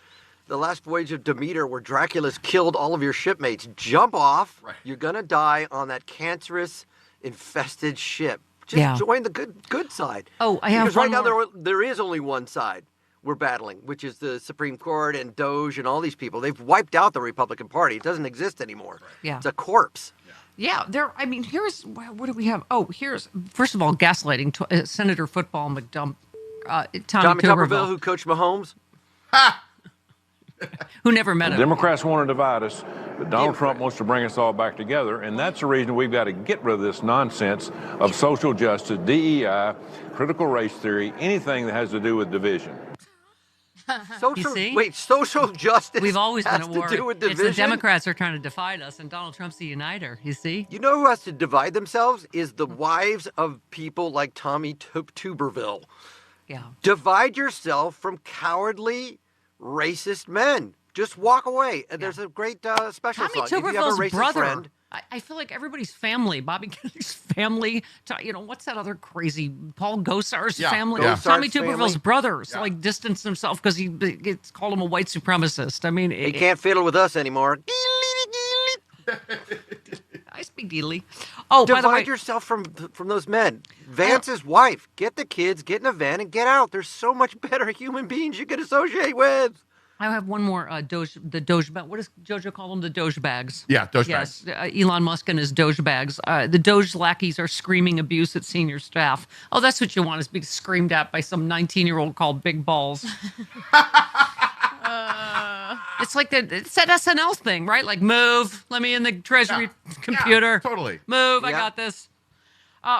the last voyage of Demeter, where Dracula's killed all of your shipmates? Jump off. Right. You're going to die on that cancerous, infested ship. Just join the good side. Oh, I have because right now there is only one side we're battling, which is the Supreme Court and Doge and all these people. They've wiped out the Republican Party. It doesn't exist anymore. Right. Yeah. It's a corpse. Yeah, here's, what do we have? Oh, here's, first of all, gaslighting. Senator Football McDump, Tommy Tuberville, who coached Mahomes. who never met The him. Democrats want to divide us, but Donald Trump wants to bring us all back together, and that's the reason we've got to get rid of this nonsense of social justice, DEI, critical race theory, anything that has to do with division. Social justice. We've always been has at war. to do with It's the division? Democrats are trying to divide us, and Donald Trump's the uniter. You see? You know who has to divide themselves is the wives of people like Tommy Tuberville. Yeah. Divide yourself from cowardly, racist men. Just walk away. And there's a great special Tommy song. If you have a Tuberville's racist brother. friend, I feel like everybody's family. Bobby Kennedy's family. What's that other crazy Paul Gosar's family? Gosar's Tommy Tuberville's family. brothers distanced himself because it's called him a white supremacist. I mean, he can't fiddle with us anymore. I speak deedly. Oh, by the way, divide yourself from those men. Vance's wife. Get the kids, get in a van, and get out. There's so much better human beings you can associate with. I have one more the Doge bag. What does Jojo call them? The Doge bags. Yeah, Doge bags. Elon Musk and his Doge bags. The Doge lackeys are screaming abuse at senior staff. Oh, that's what you want, is be screamed at by some 19-year-old called Big Balls. It's like it's that SNL thing, right? Like, move, let me in the Treasury computer. Totally. Move, I got this.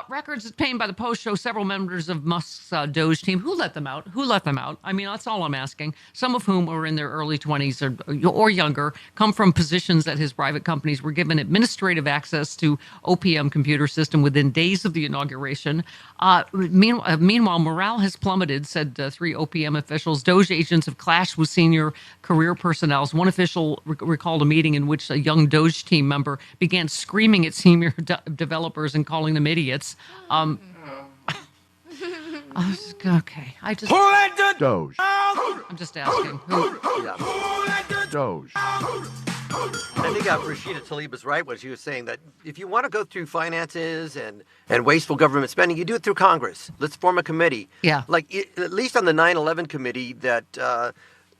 Records obtained by the Post show several members of Musk's Doge team. Who let them out? I mean, that's all I'm asking. Some of whom were in their early 20s or younger, come from positions at his private companies, were given administrative access to OPM computer system within days of the inauguration. Meanwhile, morale has plummeted, said 3 OPM officials. Doge agents have clashed with senior career personnel. One official recalled a meeting in which a young Doge team member began screaming at senior developers and calling them idiots. Okay. Doge. I'm just asking. Who? Doge. I think Rashida Tlaib was right when she was saying that if you want to go through finances and wasteful government spending, you do it through Congress. Let's form a committee. Yeah. At least on the 9/11 committee that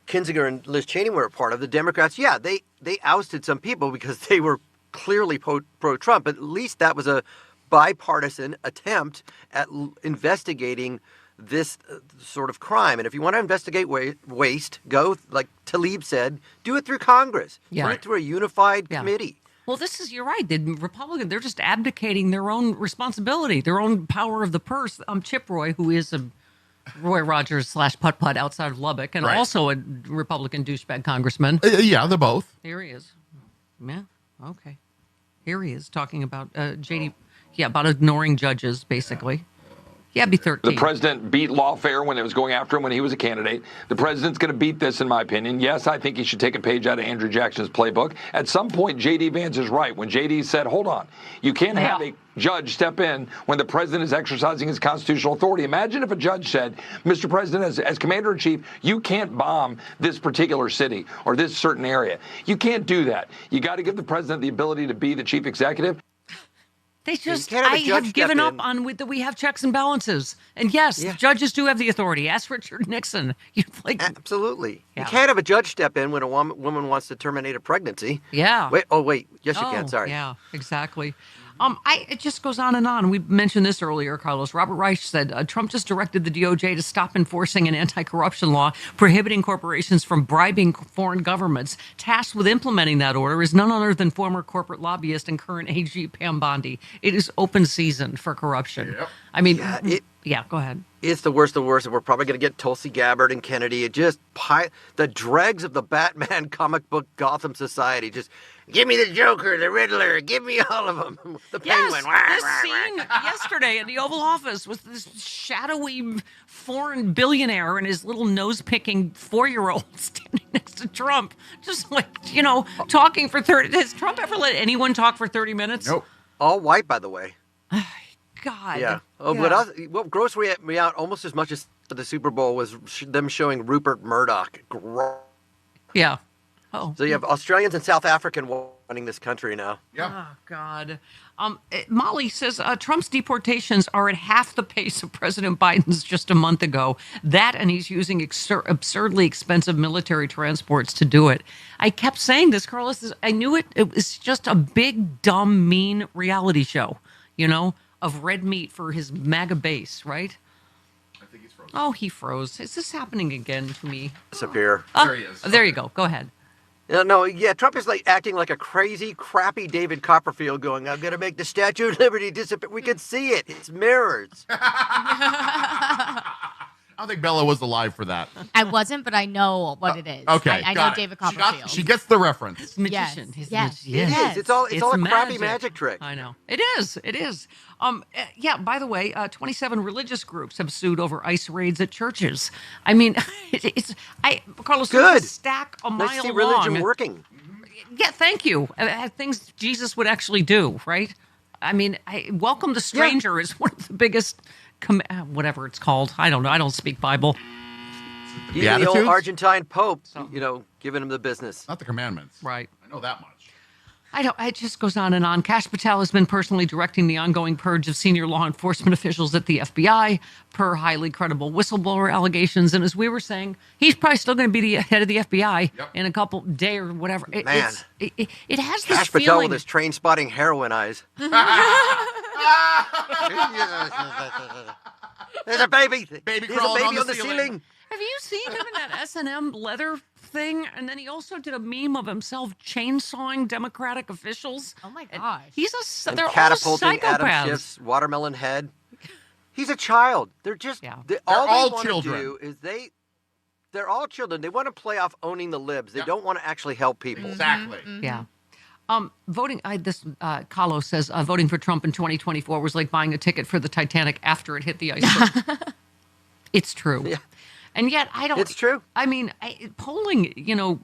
Kinzinger and Liz Cheney were a part of, the Democrats, they ousted some people because they were clearly pro-Trump, but at least that was a bipartisan attempt at investigating this sort of crime. And if you want to investigate waste, go, like Tlaib said, do it through Congress. Yeah. Do it through a unified committee. Well, you're right. The Republican, they're just abdicating their own responsibility, their own power of the purse. Chip Roy, who is a Roy Rogers / putt-putt outside of Lubbock, and also a Republican douchebag congressman. Yeah, they're both. Here he is. Yeah, okay. Here he is talking about JD, about ignoring judges, basically. Yeah, be 13. The president beat lawfare when it was going after him when he was a candidate. The president's going to beat this, in my opinion. Yes, I think he should take a page out of Andrew Jackson's playbook. At some point, J.D. Vance is right. When J.D. said, hold on, you can't have a judge step in when the president is exercising his constitutional authority. Imagine if a judge said, Mr. President, as commander-in-chief, you can't bomb this particular city or this certain area. You can't do that. You got to give the president the ability to be the chief executive. They just, I have given up on that we have checks and balances. And yes, judges do have the authority. Ask Richard Nixon. Absolutely. Yeah. You can't have a judge step in when a woman wants to terminate a pregnancy. Yeah. Wait. Yes, you can. Sorry. Yeah, exactly. It just goes on and on. We mentioned this earlier, Carlos. Robert Reich said Trump just directed the DOJ to stop enforcing an anti-corruption law prohibiting corporations from bribing foreign governments. Tasked with implementing that order is none other than former corporate lobbyist and current AG Pam Bondi. It is open season for corruption. Yep. I mean, go ahead. It's the worst of the worst. We're probably going to get Tulsi Gabbard and Kennedy. It just the dregs of the Batman comic book Gotham Society. Just give me the Joker, the Riddler, give me all of them. The Penguin. This scene yesterday at the Oval Office was this shadowy foreign billionaire and his little nose-picking 4-year-old standing next to Trump, just talking for 30. Has Trump ever let anyone talk for 30 minutes? Nope. All white, by the way. God. Yeah. What grossed me out almost as much as the Super Bowl was them showing Rupert Murdoch. Yeah. Oh. So you have Australians and South Africans running this country now. Yeah. Oh, God. Molly says Trump's deportations are at half the pace of President Biden's just a month ago. That, and he's using absurdly expensive military transports to do it. I kept saying this, Carlos. I knew it. It was just a big, dumb, mean reality show, of red meat for his MAGA base, right? I think he's frozen. Oh, he froze. Is this happening again to me? Disappear. There he is. There you go. Go ahead. Yeah, Trump is like acting like a crazy, crappy David Copperfield going, I'm going to make the Statue of Liberty disappear. We can see it. It's mirrors. I don't think Bella was alive for that. I wasn't, but I know what it is. Okay, I know got it. David Copperfield. She gets the reference. Magician. Yes. It is. It's all a crappy magic trick. I know. It is. It is. Yeah, by the way, 27 religious groups have sued over ICE raids at churches. I mean, Carlos, there's a stack a mile Let's see long. religion working. Yeah, thank you. Things Jesus would actually do, right? I mean, welcome the stranger is one of the biggest, whatever it's called. I don't know. I don't speak Bible. Even the old Argentine Pope, giving him the business. Not the commandments. Right. I know that much. It just goes on and on. Kash Patel has been personally directing the ongoing purge of senior law enforcement officials at the FBI per highly credible whistleblower allegations. And as we were saying, he's probably still going to be the head of the FBI in a couple day or whatever. It has this Kash feeling. Patel with his train spotting heroin eyes. There's a baby. Baby There's a crawling baby on the ceiling. Have you seen him in that S&M leather thing? And then he also did a meme of himself chainsawing Democratic officials. Oh my gosh. They're all Catapulting Adam psychopaths. Schiff's watermelon head. He's a child. They're just all they want to do is they're all children. They want to play off owning the libs. They don't want to actually help people. Exactly. Yeah. Kahlo says voting for Trump in 2024 was like buying a ticket for the Titanic after it hit the iceberg. It's true. Yeah. And yet, I don't. It's true. I mean, polling,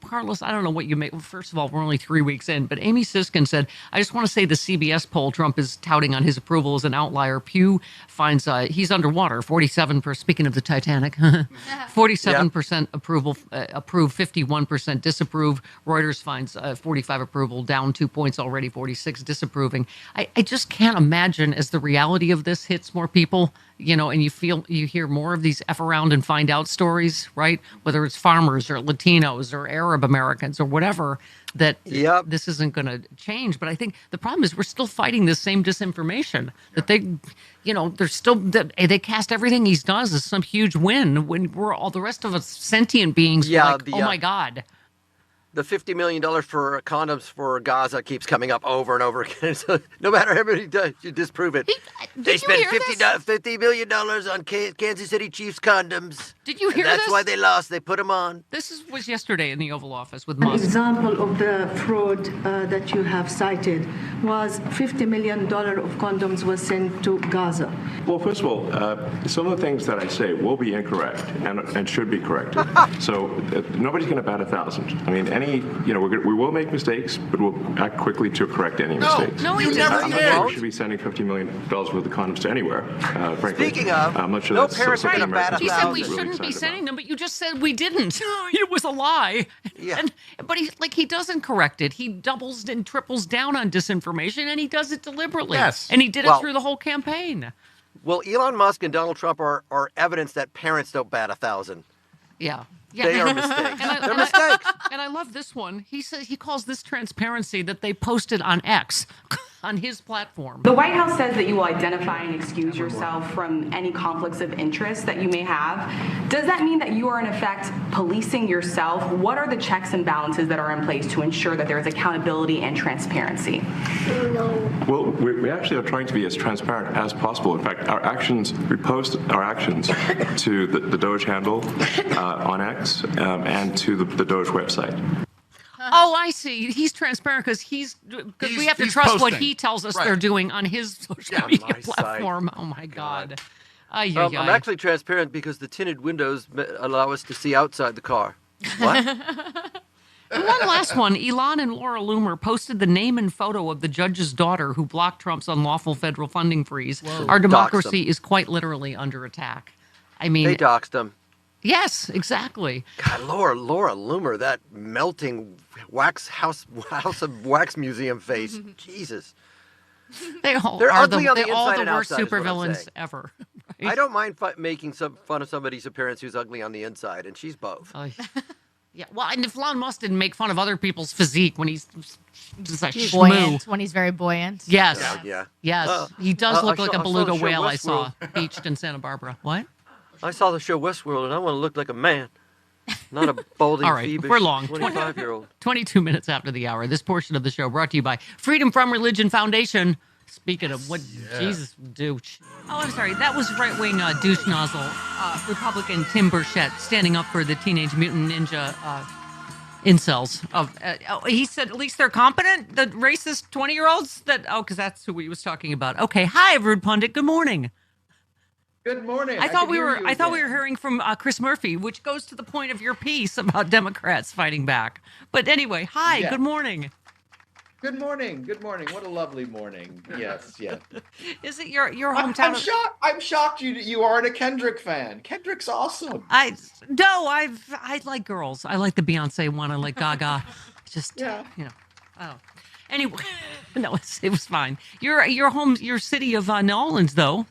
Carlos, I don't know what you make. Well, first of all, we're only 3 weeks in, but Amy Siskin said, I just want to say the CBS poll Trump is touting on his approval as an outlier. Pew finds he's underwater, 47%. Speaking of the Titanic, 47% approval, approve, 51% disapprove. Reuters finds 45 approval, down 2 points already, 46 disapproving. I just can't imagine as the reality of this hits more people, and you hear more of these F around and find out stories, right? Whether it's farmers or Latinos or Arab Americans or whatever, that this isn't going to change. But I think the problem is we're still fighting this same disinformation that they're still, they cast everything he does as some huge win when we're all the rest of us sentient beings. Oh my God. The $50 million for condoms for Gaza keeps coming up over and over again. So no matter how many times you disprove it, they spent $50 million on Kansas City Chiefs condoms. Did you hear this? That's this? why they lost. They put them on. This was yesterday in the Oval Office with An Musk. example of the fraud that you have cited was $50 million of condoms was sent to Gaza. Well, first of all, some of the things that I say will be incorrect and should be corrected. So nobody's going to bat 1,000. I mean, we will make mistakes, but we'll act quickly to correct any mistakes. No, you I'm never not sure we should be sending $50 million worth of condoms to anywhere, frankly. Speaking of, I'm not sure no that's parents are something going to bat Americans He said really we excited shouldn't be about. sending them, but you just said we didn't. It was a lie. Yeah. But he doesn't correct it. He doubles and triples down on disinformation, and he does it deliberately. Yes. And he did it through the whole campaign. Well, Elon Musk and Donald Trump are evidence that parents don't bat 1,000. Yeah. They are mistakes. They're mistakes. And I love this one. He calls this transparency that they posted on X, on his platform. The White House says that you will identify and excuse yourself from any conflicts of interest that you may have. Does that mean that you are in effect policing yourself? What are the checks and balances that are in place to ensure that there is accountability and transparency? Well, we actually are trying to be as transparent as possible. In fact, we post our actions to the Doge handle on X and to the Doge website. Oh, I see. He's transparent because we have to trust what he tells us they're doing on his social media platform. Oh my God. I'm actually transparent because the tinted windows allow us to see outside the car. What? And one last one. Elon and Laura Loomer posted the name and photo of the judge's daughter who blocked Trump's unlawful federal funding freeze. Whoa. Our democracy is quite literally under attack. I mean, they doxed him. Yes, exactly. God, Laura Loomer, that melting house of wax museum face. Jesus. They're ugly on the they're all inside the and worst outside, is what I'm supervillains saying. ever. I don't mind making some fun of somebody's appearance who's ugly on the inside, and she's both. Yeah, well, and if Elon Musk didn't make fun of other people's physique when he's just like buoyant, when he's very buoyant. Yes. Yeah. Yes. He does look like a beluga whale I saw beached in Santa Barbara. What? I saw the show Westworld, and I want to look like a man, not a balding, All right, Phoebish we're long. 25-year-old. 22 minutes after the hour. This portion of the show brought to you by Freedom From Religion Foundation. Speaking of what Jesus douche. Oh, I'm sorry. That was right-wing douche nozzle, Republican Tim Burchett, standing up for the Teenage Mutant Ninja incels. He said at least they're competent, the racist 20-year-olds. Because that's who he was talking about. Okay. Hi, Rude Pundit. Good morning. Good morning. I thought we were hearing from Chris Murphy, which goes to the point of your piece about Democrats fighting back. But anyway, hi, Good morning. Good morning. Good morning. What a lovely morning. Yes. Is it your hometown? I'm shocked you aren't a Kendrick fan. Kendrick's awesome. I like girls. I like the Beyonce one. I like Gaga. Oh. Anyway, no, it was fine. Your city of New Orleans, though,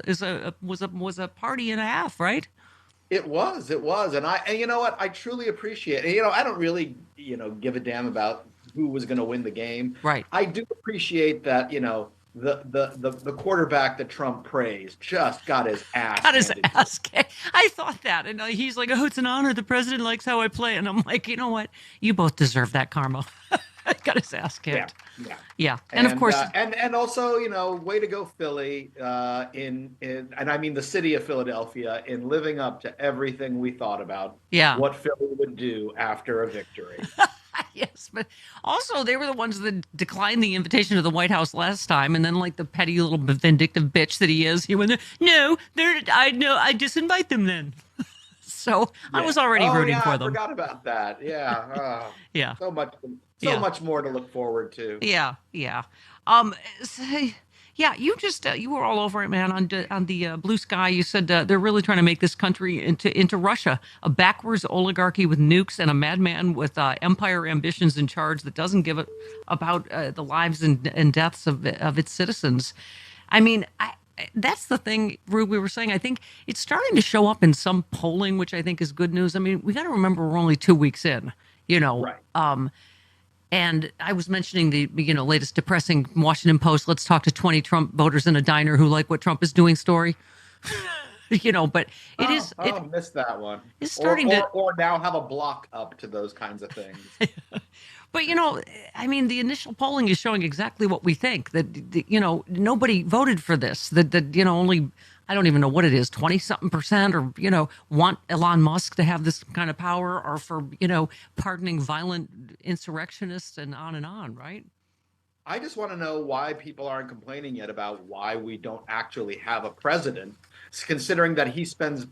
was a party and a half, right? It was, and you know what? I truly appreciate it. I don't really, give a damn about who was going to win the game. Right. I do appreciate that, the quarterback that Trump praised just got his ass. I thought that, and he's like, "Oh, it's an honor. The president likes how I play," and I'm like, you know what? You both deserve that karma. Got his ass kicked. Yeah. And of course, and also, way to go, Philly, and I mean the city of Philadelphia, in living up to everything we thought about. Yeah. What Philly would do after a victory. Yes, but also they were the ones that declined the invitation to the White House last time, and then like the petty little vindictive bitch that he is, he went, "No, I disinvite them then." So I was already rooting for them. I forgot about that. Yeah. Yeah. So much more to look forward to. Yeah. You were all over it, man. On the Blue Sky, you said they're really trying to make this country into Russia, a backwards oligarchy with nukes and a madman with empire ambitions in charge that doesn't give a about the lives and deaths of its citizens. I mean, that's the thing, Rube, we were saying. I think it's starting to show up in some polling, which I think is good news. I mean, we got to remember we're only 2 weeks in, Right. And I was mentioning the latest depressing Washington Post, let's talk to 20 Trump voters in a diner who like what Trump is doing story. But it is. I missed that one. It's starting or now have a block up to those kinds of things. But, I mean, the initial polling is showing exactly what we think, that, nobody voted for this, that only, I don't even know what it is, 20-something%, or, want Elon Musk to have this kind of power, or for, pardoning violent insurrectionists and on, right? I just want to know why people aren't complaining yet about why we don't actually have a president, considering that he spent,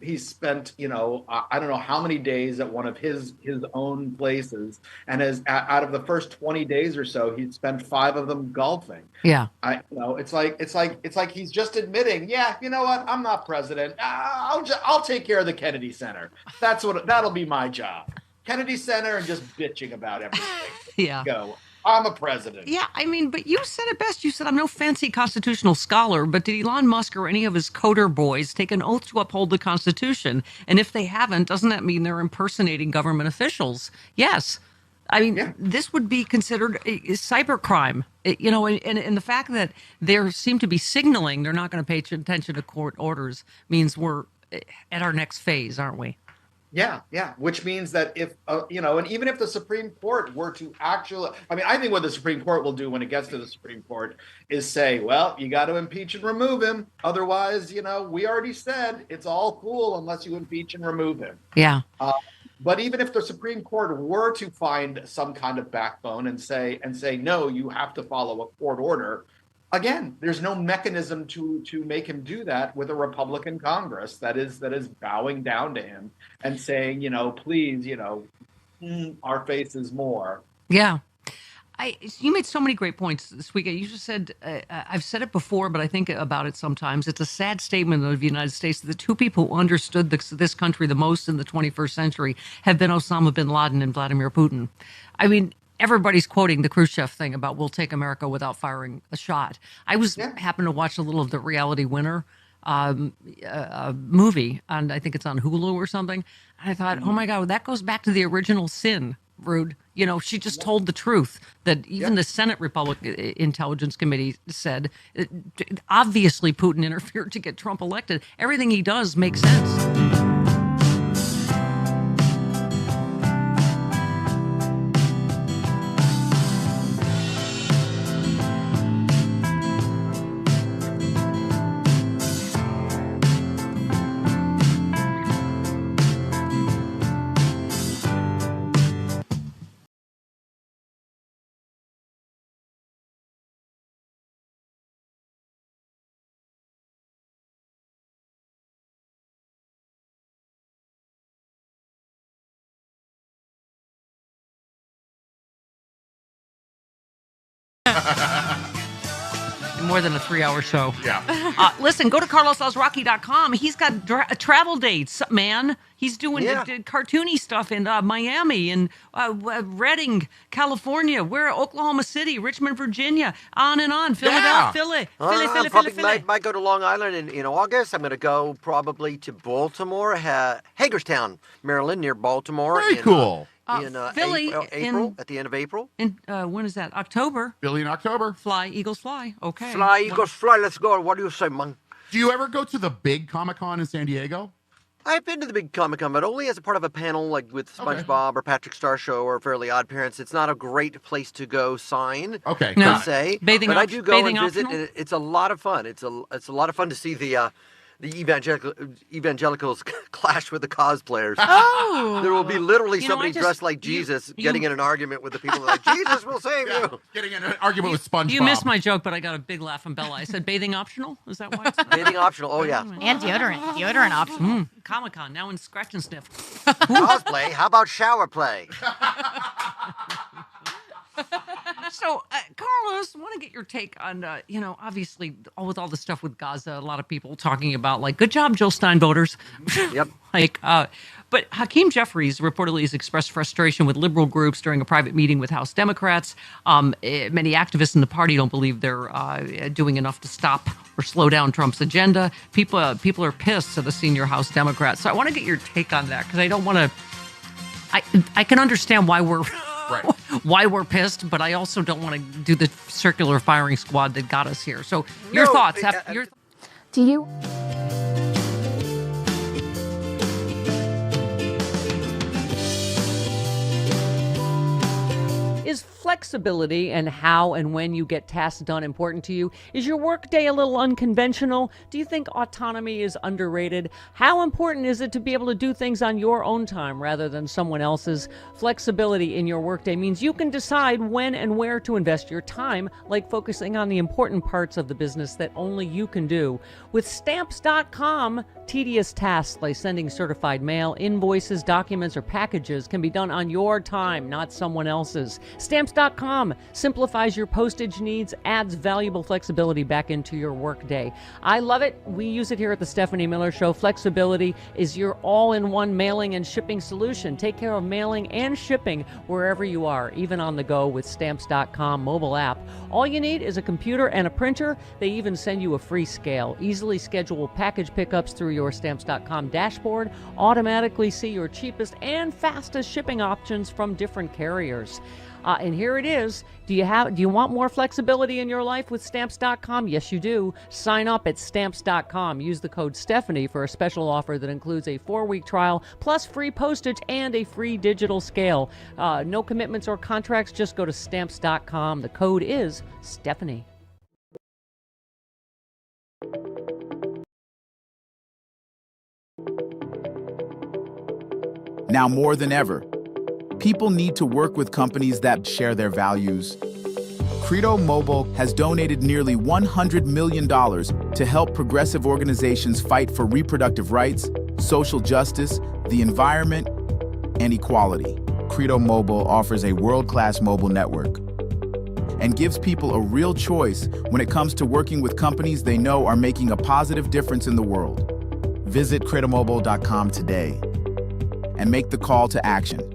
I don't know how many days at one of his own places, and out of the first 20 days or so, he'd spent 5 of them golfing. Yeah. It's like he's just admitting, yeah, you know what? I'm not president. I'll take care of the Kennedy Center. That'll be my job. Kennedy Center and just bitching about everything. Yeah. Go. I'm a president. Yeah, I mean, but you said it best. You said, I'm no fancy constitutional scholar, but did Elon Musk or any of his coder boys take an oath to uphold the Constitution? And if they haven't, doesn't that mean they're impersonating government officials? Yes. I mean, This would be considered a cybercrime, and the fact that they seem to be signaling they're not going to pay attention to court orders means we're at our next phase, aren't we? Yeah. Which means that if, and even if the Supreme Court were to actually, I think what the Supreme Court will do when it gets to the Supreme Court is say, well, you got to impeach and remove him. Otherwise, we already said it's all cool unless you impeach and remove him. Yeah. But even if the Supreme Court were to find some kind of backbone and say, no, you have to follow a court order, again, there's no mechanism to make him do that with a Republican Congress that is bowing down to him and saying, please, our face is more. Yeah. You made so many great points this weekend. You just said, I've said it before, but I think about it sometimes. It's a sad statement of the United States that the 2 people who understood this country the most in the 21st century have been Osama bin Laden and Vladimir Putin. I mean, everybody's quoting the Khrushchev thing about we'll take America without firing a shot. I happened to watch a little of the Reality Winner movie, and I think it's on Hulu or something. And I thought, oh my God, that goes back to the original sin, Rude. She just told the truth that even the Senate Republican Intelligence Committee said, obviously Putin interfered to get Trump elected. Everything he does makes sense. More than a 3-hour show. Yeah. Listen, go to carlosalzrocky.com. He's got travel dates, man. He's doing cartoony stuff in Miami and Redding, California, Oklahoma City, Richmond, Virginia, on and on. Philadelphia, Philly. Might go to Long Island in August. I'm going to go probably to Baltimore, Hagerstown, Maryland, near Baltimore. Very cool. Philly at the end of April. When is that? October. Philly in October. Fly, Eagles fly. Okay. Fly, Eagles fly. Let's go. What do you say, Monk? Do you ever go to the big Comic-Con in San Diego? I've been to the big Comic-Con, but only as a part of a panel like with SpongeBob or Patrick Star Show or Fairly Odd Parents. It's not a great place to go sign, per se. But I do go and visit, and it's a lot of fun. It's a lot of fun to see the evangelicals clash with the cosplayers. Oh! There will be literally somebody dressed like Jesus getting in an argument with the people like, Jesus will save you. Getting in an argument with SpongeBob. You missed my joke, but I got a big laugh from Bella. I said bathing optional? Is that why? Bathing optional, oh yeah. And deodorant optional. Comic-Con, now in Scratch and Sniff. Cosplay, how about shower play? So, Carlos, I want to get your take on, obviously, with all the stuff with Gaza, a lot of people talking about, good job, Jill Stein voters. Yep. But Hakeem Jeffries reportedly has expressed frustration with liberal groups during a private meeting with House Democrats. Many activists in the party don't believe they're doing enough to stop or slow down Trump's agenda. People are pissed at the senior House Democrats. So I want to get your take on that, because I don't want to... I can understand why we're... Right. Why we're pissed, but I also don't want to do the circular firing squad that got us here. So your thoughts. Do you? Is flexibility and how and when you get tasks done important to you? Is your workday a little unconventional? Do you think autonomy is underrated? How important is it to be able to do things on your own time rather than someone else's? Flexibility in your workday means you can decide when and where to invest your time, like focusing on the important parts of the business that only you can do. With Stamps.com, tedious tasks like sending certified mail, invoices, documents, or packages can be done on your time, not someone else's. Stamps.com simplifies your postage needs, adds valuable flexibility back into your workday. I love it. We use it here at the Stephanie Miller Show. Flexibility is your all-in-one mailing and shipping solution. Take care of mailing and shipping wherever you are, even on the go with Stamps.com mobile app. All you need is a computer and a printer. They even send you a free scale. Easily schedule package pickups through your Stamps.com dashboard. Automatically see your cheapest and fastest shipping options from different carriers. And here it is. Do you want more flexibility in your life with Stamps.com? Yes, you do. Sign up at Stamps.com. Use the code Stephanie for a special offer that includes a 4-week trial, plus free postage and a free digital scale. No commitments or contracts. Just go to Stamps.com. The code is Stephanie. Now more than ever, people need to work with companies that share their values. Credo Mobile has donated nearly $100 million to help progressive organizations fight for reproductive rights, social justice, the environment, and equality. Credo Mobile offers a world-class mobile network and gives people a real choice when it comes to working with companies they know are making a positive difference in the world. Visit credomobile.com today and make the call to action.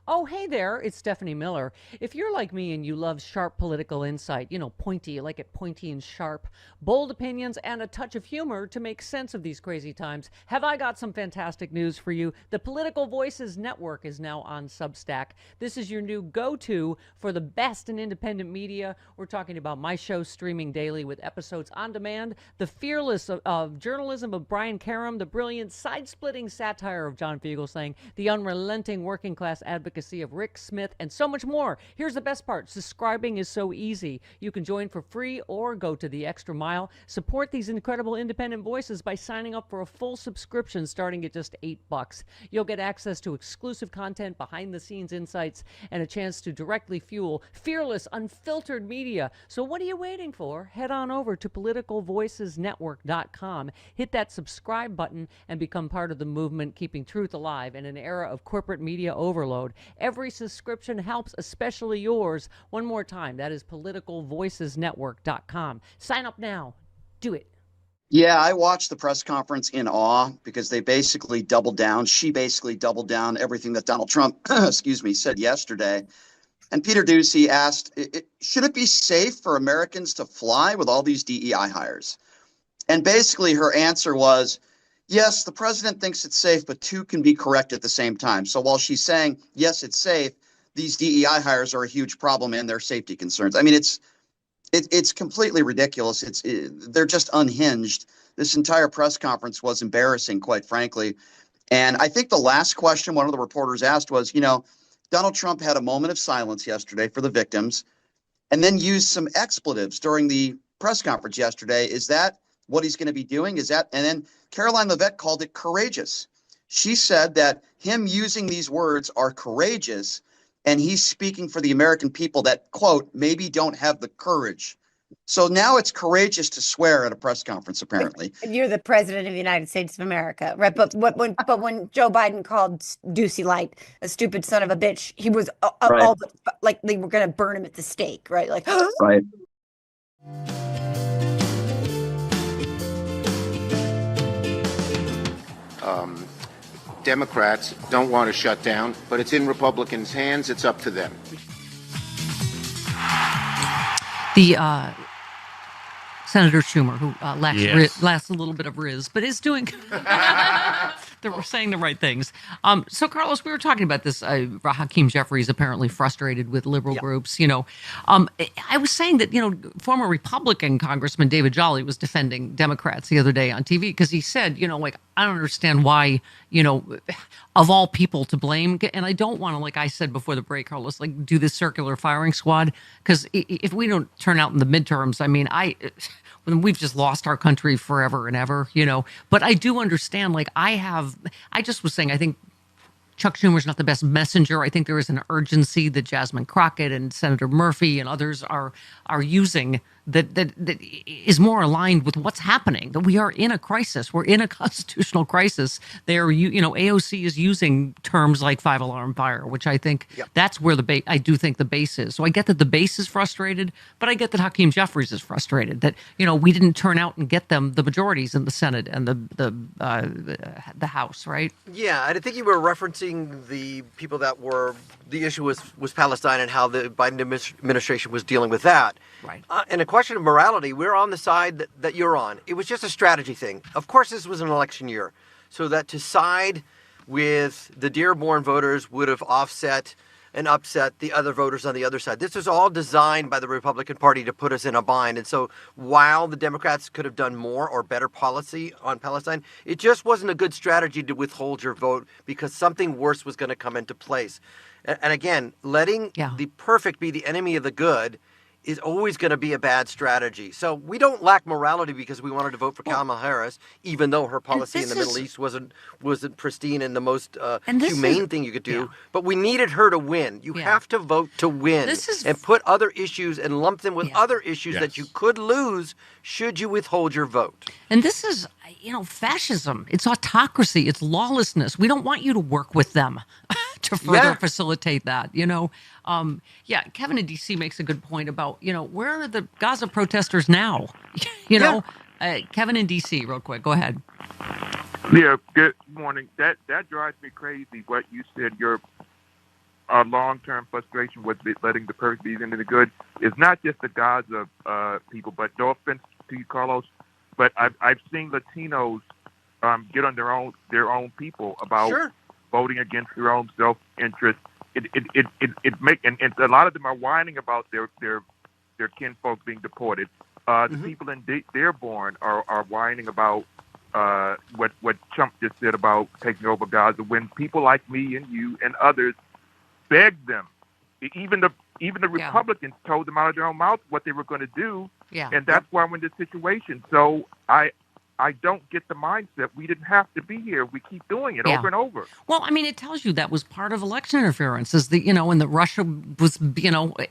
Oh, hey there, it's Stephanie Miller. If you're like me and you love sharp political insight, pointy, you like it pointy and sharp, bold opinions, and a touch of humor to make sense of these crazy times, have I got some fantastic news for you. The Political Voices Network is now on Substack. This is your new go-to for the best in independent media. We're talking about my show streaming daily with episodes on demand, the fearless of journalism of Brian Karem, the brilliant side-splitting satire of John Fugelsang, the unrelenting working class advocacy of Rick Smith, and so much more. Here's the best part. Subscribing is so easy. You can join for free or go to the extra mile. Support these incredible independent voices by signing up for a full subscription starting at just $8. You'll get access to exclusive content, behind-the-scenes insights, and a chance to directly fuel fearless, unfiltered media. So what are you waiting for? Head on over to politicalvoicesnetwork.com, hit that subscribe button, and become part of the movement keeping truth alive in an era of corporate media overload. Every subscription helps, especially yours. One more time, that is politicalvoicesnetwork.com. Sign up now. Do it. Yeah, I watched the press conference in awe because they basically doubled down. She basically doubled down everything that Donald Trump, said yesterday. And Peter Doocy asked, should it be safe for Americans to fly with all these DEI hires? And basically her answer was, yes, the president thinks it's safe, but two can be correct at the same time. So while she's saying, yes, it's safe, these DEI hires are a huge problem and they're safety concerns. I mean, it's completely ridiculous. They're just unhinged. This entire press conference was embarrassing, quite frankly. And I think the last question one of the reporters asked was, Donald Trump had a moment of silence yesterday for the victims and then used some expletives during the press conference yesterday. Is that what he's going to be doing? And then Caroline Leavitt called it courageous. She said that him using these words are courageous, and he's speaking for the American people that, quote, maybe don't have the courage. So now it's courageous to swear at a press conference, apparently. You're the president of the United States of America, right? But when Joe Biden called Doocy Light a stupid son of a bitch, he was Right. all like they were going to burn him at the stake, right? Like, Right. Democrats don't want to shut down, but it's in Republicans' hands. It's up to them. The Senator Schumer, who lacks a little bit of riz, but is doing we're saying the right things. So, Carlos, we were talking about this. Hakeem Jeffries apparently frustrated with liberal groups. I was saying that, former Republican Congressman David Jolly was defending Democrats the other day on TV because he said, I don't understand why, of all people to blame. And I don't want to, like I said before the break, Carlos, do this circular firing squad, because if we don't turn out in the midterms, I mean, we've just lost our country forever and ever, but I do understand, I just was saying, I think Chuck Schumer's not the best messenger. I think there is an urgency that Jasmine Crockett and Senator Murphy and others are using that is more aligned with what's happening, that we are in a crisis. We're in a constitutional crisis. AOC is using terms like 5-alarm fire, which I think that's where I do think the base is. So I get that the base is frustrated, but I get that Hakeem Jeffries is frustrated that, we didn't turn out and get them the majorities in the Senate and the House, right? Yeah, and I think you were referencing the people that were, the issue was Palestine and how the Biden administration was dealing with that. Right. And a question of morality, we're on the side that you're on. It was just a strategy thing. Of course, this was an election year, so that to side with the Dearborn voters would have offset and upset the other voters on the other side. This was all designed by the Republican Party to put us in a bind. And so while the Democrats could have done more or better policy on Palestine, it just wasn't a good strategy to withhold your vote because something worse was going to come into place. And again, letting the perfect be the enemy of the good is always going to be a bad strategy. So we don't lack morality because we wanted to vote for Kamala Harris, even though her policy in the Middle East wasn't pristine and the most humane thing you could do. But we needed her to win. You have to vote to win and put other issues and lump them with other issues that you could lose should you withhold your vote. And this is, fascism. It's autocracy. It's lawlessness. We don't want you to work with them to further facilitate that, Kevin in D.C. makes a good point about, where are the Gaza protesters now? Kevin in D.C., real quick, go ahead. Yeah, good morning. That drives me crazy what you said. Your our long-term frustration with letting the perfect be into the good is not just the Gaza people, but no offense to you, Carlos, but I've seen Latinos get on their own people about voting against their own self-interest. It and a lot of them are whining about their kinfolk being deported. The people in Dearborn are whining about what Trump just said about taking over Gaza. When people like me and you and others begged them, even the Republicans told them out of their own mouth what they were going to do, and that's why we're in this situation. So I don't get the mindset. We didn't have to be here. We keep doing it over and over. Well, I mean, it tells you that was part of election interference, is the, and that Russia was,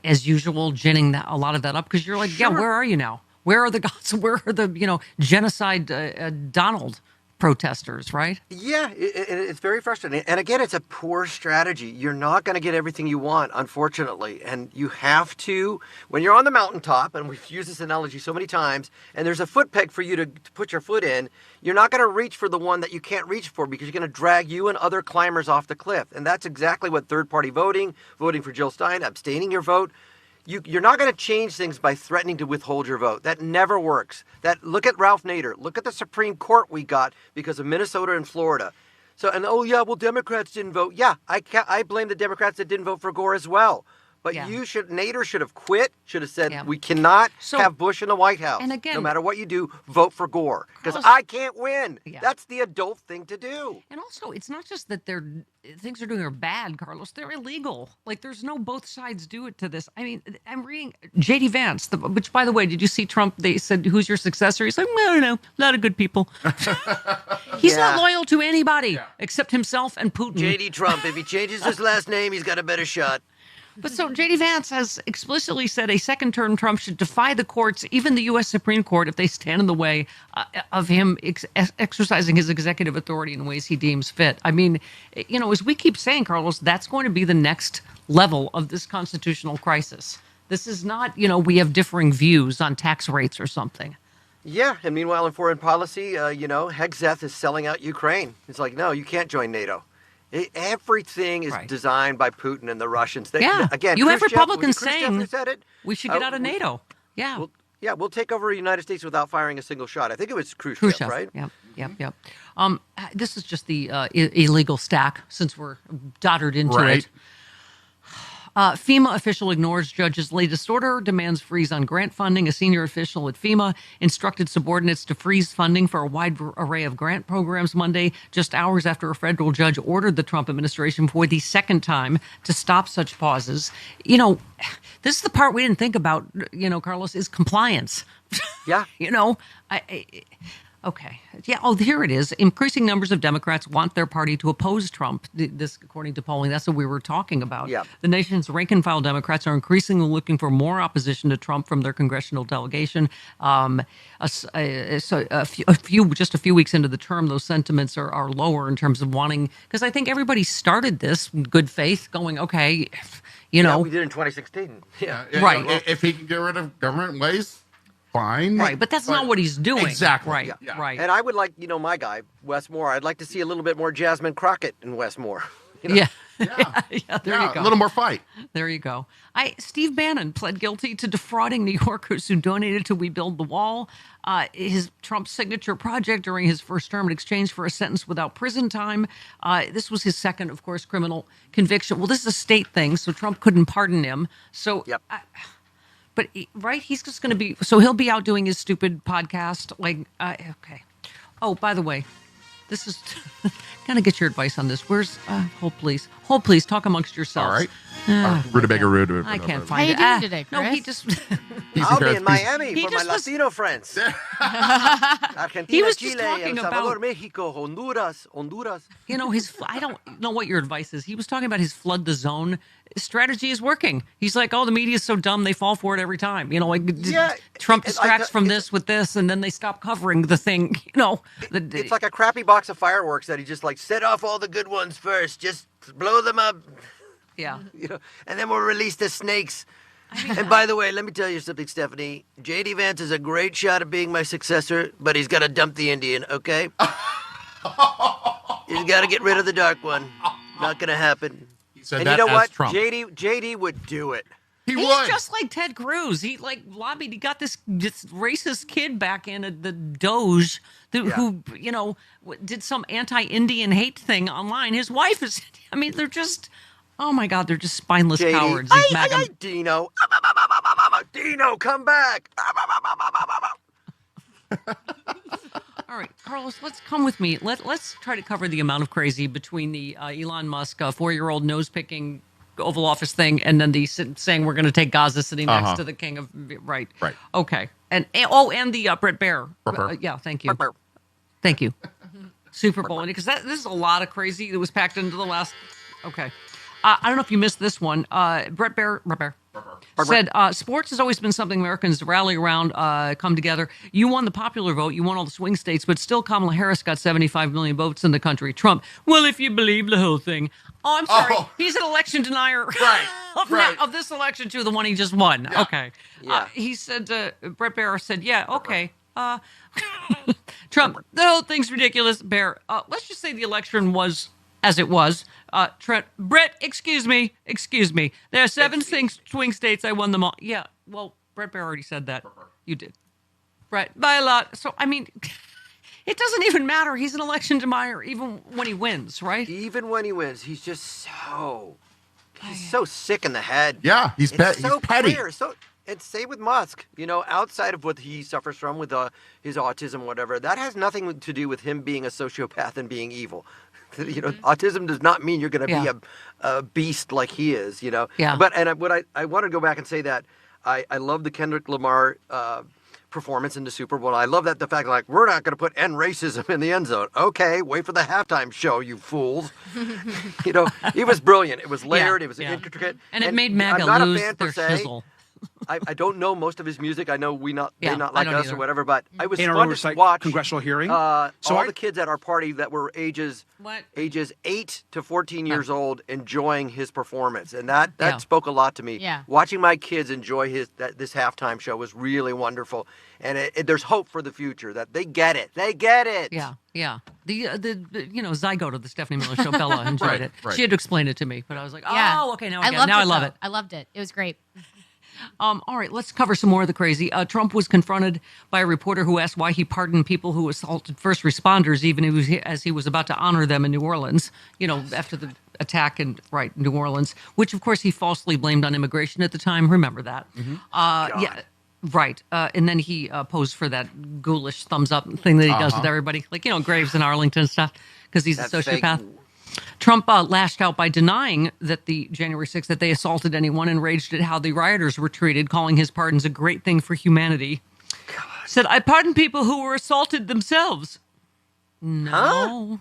as usual, ginning a lot of that up, because you're like, where are you now? Where are the gods? Where are the, genocide Donald protesters, right? Yeah, it's very frustrating. And again, it's a poor strategy. You're not going to get everything you want, unfortunately. And you have to, when you're on the mountaintop, and we've used this analogy so many times, and there's a foot peg for you to put your foot in, you're not going to reach for the one that you can't reach for, because you're going to drag you and other climbers off the cliff. And that's exactly what third-party voting for Jill Stein, abstaining your vote, you're not going to change things by threatening to withhold your vote. That never works. Look at Ralph Nader. Look at the Supreme Court we got because of Minnesota and Florida. So, Democrats didn't vote. Yeah, I blame the Democrats that didn't vote for Gore as well. But Nader should have quit, should have said, we cannot have Bush in the White House. And again, no matter what you do, vote for Gore. Because I can't win. Yeah. That's the adult thing to do. And also, it's not just that things are doing are bad, Carlos. They're illegal. Like, there's no both sides do it to this. I mean, I'm reading J.D. Vance, which, by the way, did you see Trump? They said, who's your successor? He's like, I don't know. A lot of good people. He's not loyal to anybody except himself and Putin. J.D. Trump, if he changes his last name, he's got a better shot. But so J.D. Vance has explicitly said a second-term Trump should defy the courts, even the U.S. Supreme Court, if they stand in the way of him exercising his executive authority in ways he deems fit. I mean, as we keep saying, Carlos, that's going to be the next level of this constitutional crisis. This is not, we have differing views on tax rates or something. Yeah, and meanwhile, in foreign policy, Hegseth is selling out Ukraine. It's like, no, you can't join NATO. Everything is designed by Putin and the Russians. Again, you have Republicans saying who said it, we should get out of NATO. We'll take over the United States without firing a single shot. I think it was Khrushchev. Right? Yep. This is just the illegal stack, since we're doddered into it. FEMA official ignores judge's latest order, demands freeze on grant funding. A senior official at FEMA instructed subordinates to freeze funding for a wide array of grant programs Monday, just hours after a federal judge ordered the Trump administration for the second time to stop such pauses. This is the part we didn't think about, Carlos, is compliance. Yeah. Okay. Yeah. Oh, here it is. Increasing numbers of Democrats want their party to oppose Trump. This, according to polling, that's what we were talking about. Yeah. The nation's rank-and-file Democrats are increasingly looking for more opposition to Trump from their congressional delegation. Just a few weeks into the term, those sentiments are lower in terms of wanting, because I think everybody started this in good faith, going, okay, we did in 2016. Yeah. Right. If he can get rid of government waste, fine. Right, but that's not what he's doing. Exactly. Right, Yeah. right. And I would like, my guy, Wes Moore, I'd like to see a little bit more Jasmine Crockett in Wes Moore. Yeah. There you go. A little more fight. There you go. Steve Bannon pled guilty to defrauding New Yorkers who donated to We Build the Wall, his Trump signature project during his first term, in exchange for a sentence without prison time. This was his second, of course, criminal conviction. Well, this is a state thing, so Trump couldn't pardon him. So, but he's just going to be, so he'll be out doing his stupid podcast. Okay. Oh, by the way, this is kind of get your advice on this. Where's Hold please, talk amongst yourselves. All right. Rutabaga. I can't find it. How you doing today, Chris? No, he just. I'll be in Miami for my Latino friends. Argentina, He was Chile, just talking El Salvador, about Mexico, Honduras. I don't know what your advice is. He was talking about his flood the zone strategy is working. He's like, the media is so dumb they fall for it every time. Trump distracts from this with this, and then they stop covering the thing. It's like a crappy box of fireworks that he just set off all the good ones first, just blow them up. Yeah. And then we'll release the snakes. And by the way, let me tell you something, Stephanie. J.D. Vance is a great shot at being my successor, but he's got to dump the Indian, okay? He's got to get rid of the dark one. Not going to happen. He said and that you know as what? Trump. JD would do it. He's just like Ted Cruz. He lobbied. He got this racist kid back in at the Doge who did some anti-Indian hate thing online. His wife is. I mean, they're just. Oh my God, they're just spineless JD. cowards. Dino. Dino, come back. All right, Carlos, let's come with me. Let's try to cover the amount of crazy between the Elon Musk 4-year-old nose-picking Oval Office thing and then the saying we're going to take Gaza sitting next to the king of... Right. Okay. And the Brett Baer. Yeah, thank you. Thank you. Super Bowl. Because this is a lot of crazy that was packed into the last... Okay. I don't know if you missed this one. Brett Baer said, sports has always been something Americans rally around, come together. You won the popular vote. You won all the swing states, but still Kamala Harris got 75 million votes in the country. Trump, well, if you believe the whole thing. Oh, I'm sorry. He's an election denier of this election, too, the one he just won. Yeah. Okay. Yeah. He said, Brett Baer said, yeah, okay. Trump, the whole thing's ridiculous. Baer, let's just say the election was as it was. Brett, excuse me. There are 7 swing states. I won them all. Yeah, well, Brett Baer already said that. You did. Brett, by a lot. So, I mean, it doesn't even matter. He's an election denier even when he wins, right? Even when he wins, he's just he's so sick in the head. Yeah, he's petty. Clear. And same with Musk, outside of what he suffers from with his autism, whatever, that has nothing to do with him being a sociopath and being evil. Autism does not mean you're going to be a beast like he is, Yeah. But I want to go back and say that I love the Kendrick Lamar performance in the Super Bowl. I love the fact we're not going to put end racism in the end zone. Okay, wait for the halftime show, you fools. It was brilliant. It was layered. It was intricate, and it made MAGA lose their shizzle. I don't know most of his music. I know they not like us either. Or whatever, but I was In fun our to oversight watch congressional hearing. All the kids at our party that were ages 8 to 14 years old enjoying his performance, and that spoke a lot to me. Yeah. Watching my kids enjoy this halftime show was really wonderful, and there's hope for the future that they get it. They get it. Yeah. The zygote of the Stephanie Miller Show, Bella enjoyed it. Right. She had to explain it to me, but I was like, Yeah. oh, okay, now I get it. Now I love it. I loved it. It was great. All right, let's cover some more of the crazy. Trump was confronted by a reporter who asked why he pardoned people who assaulted first responders, even as he was about to honor them in New Orleans, after the attack in New Orleans, which, of course, he falsely blamed on immigration at the time. Remember that. Mm-hmm. Yeah, right. And then he posed for that ghoulish thumbs up thing that he does with everybody, like, Graves and Arlington stuff, because he's a sociopath. Trump lashed out by denying that the January 6th that they assaulted anyone and raged at how the rioters were treated, calling his pardons a great thing for humanity. God. Said, I pardon people who were assaulted themselves. No.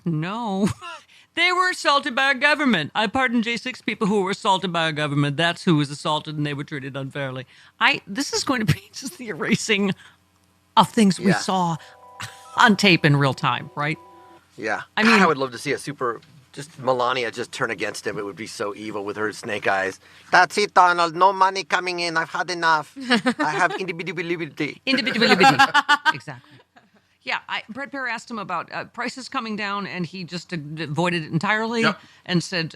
They were assaulted by our government. I pardon J6 people who were assaulted by our government. That's who was assaulted and they were treated unfairly. This is going to be just the erasing of things we saw on tape in real time, right? Yeah. I mean, I would love to see just Melania just turn against him. It would be so evil with her snake eyes. That's it, Donald. No money coming in. I've had enough. I have individuality. Exactly. Yeah, Brett Baer asked him about prices coming down, and he just avoided it entirely and said...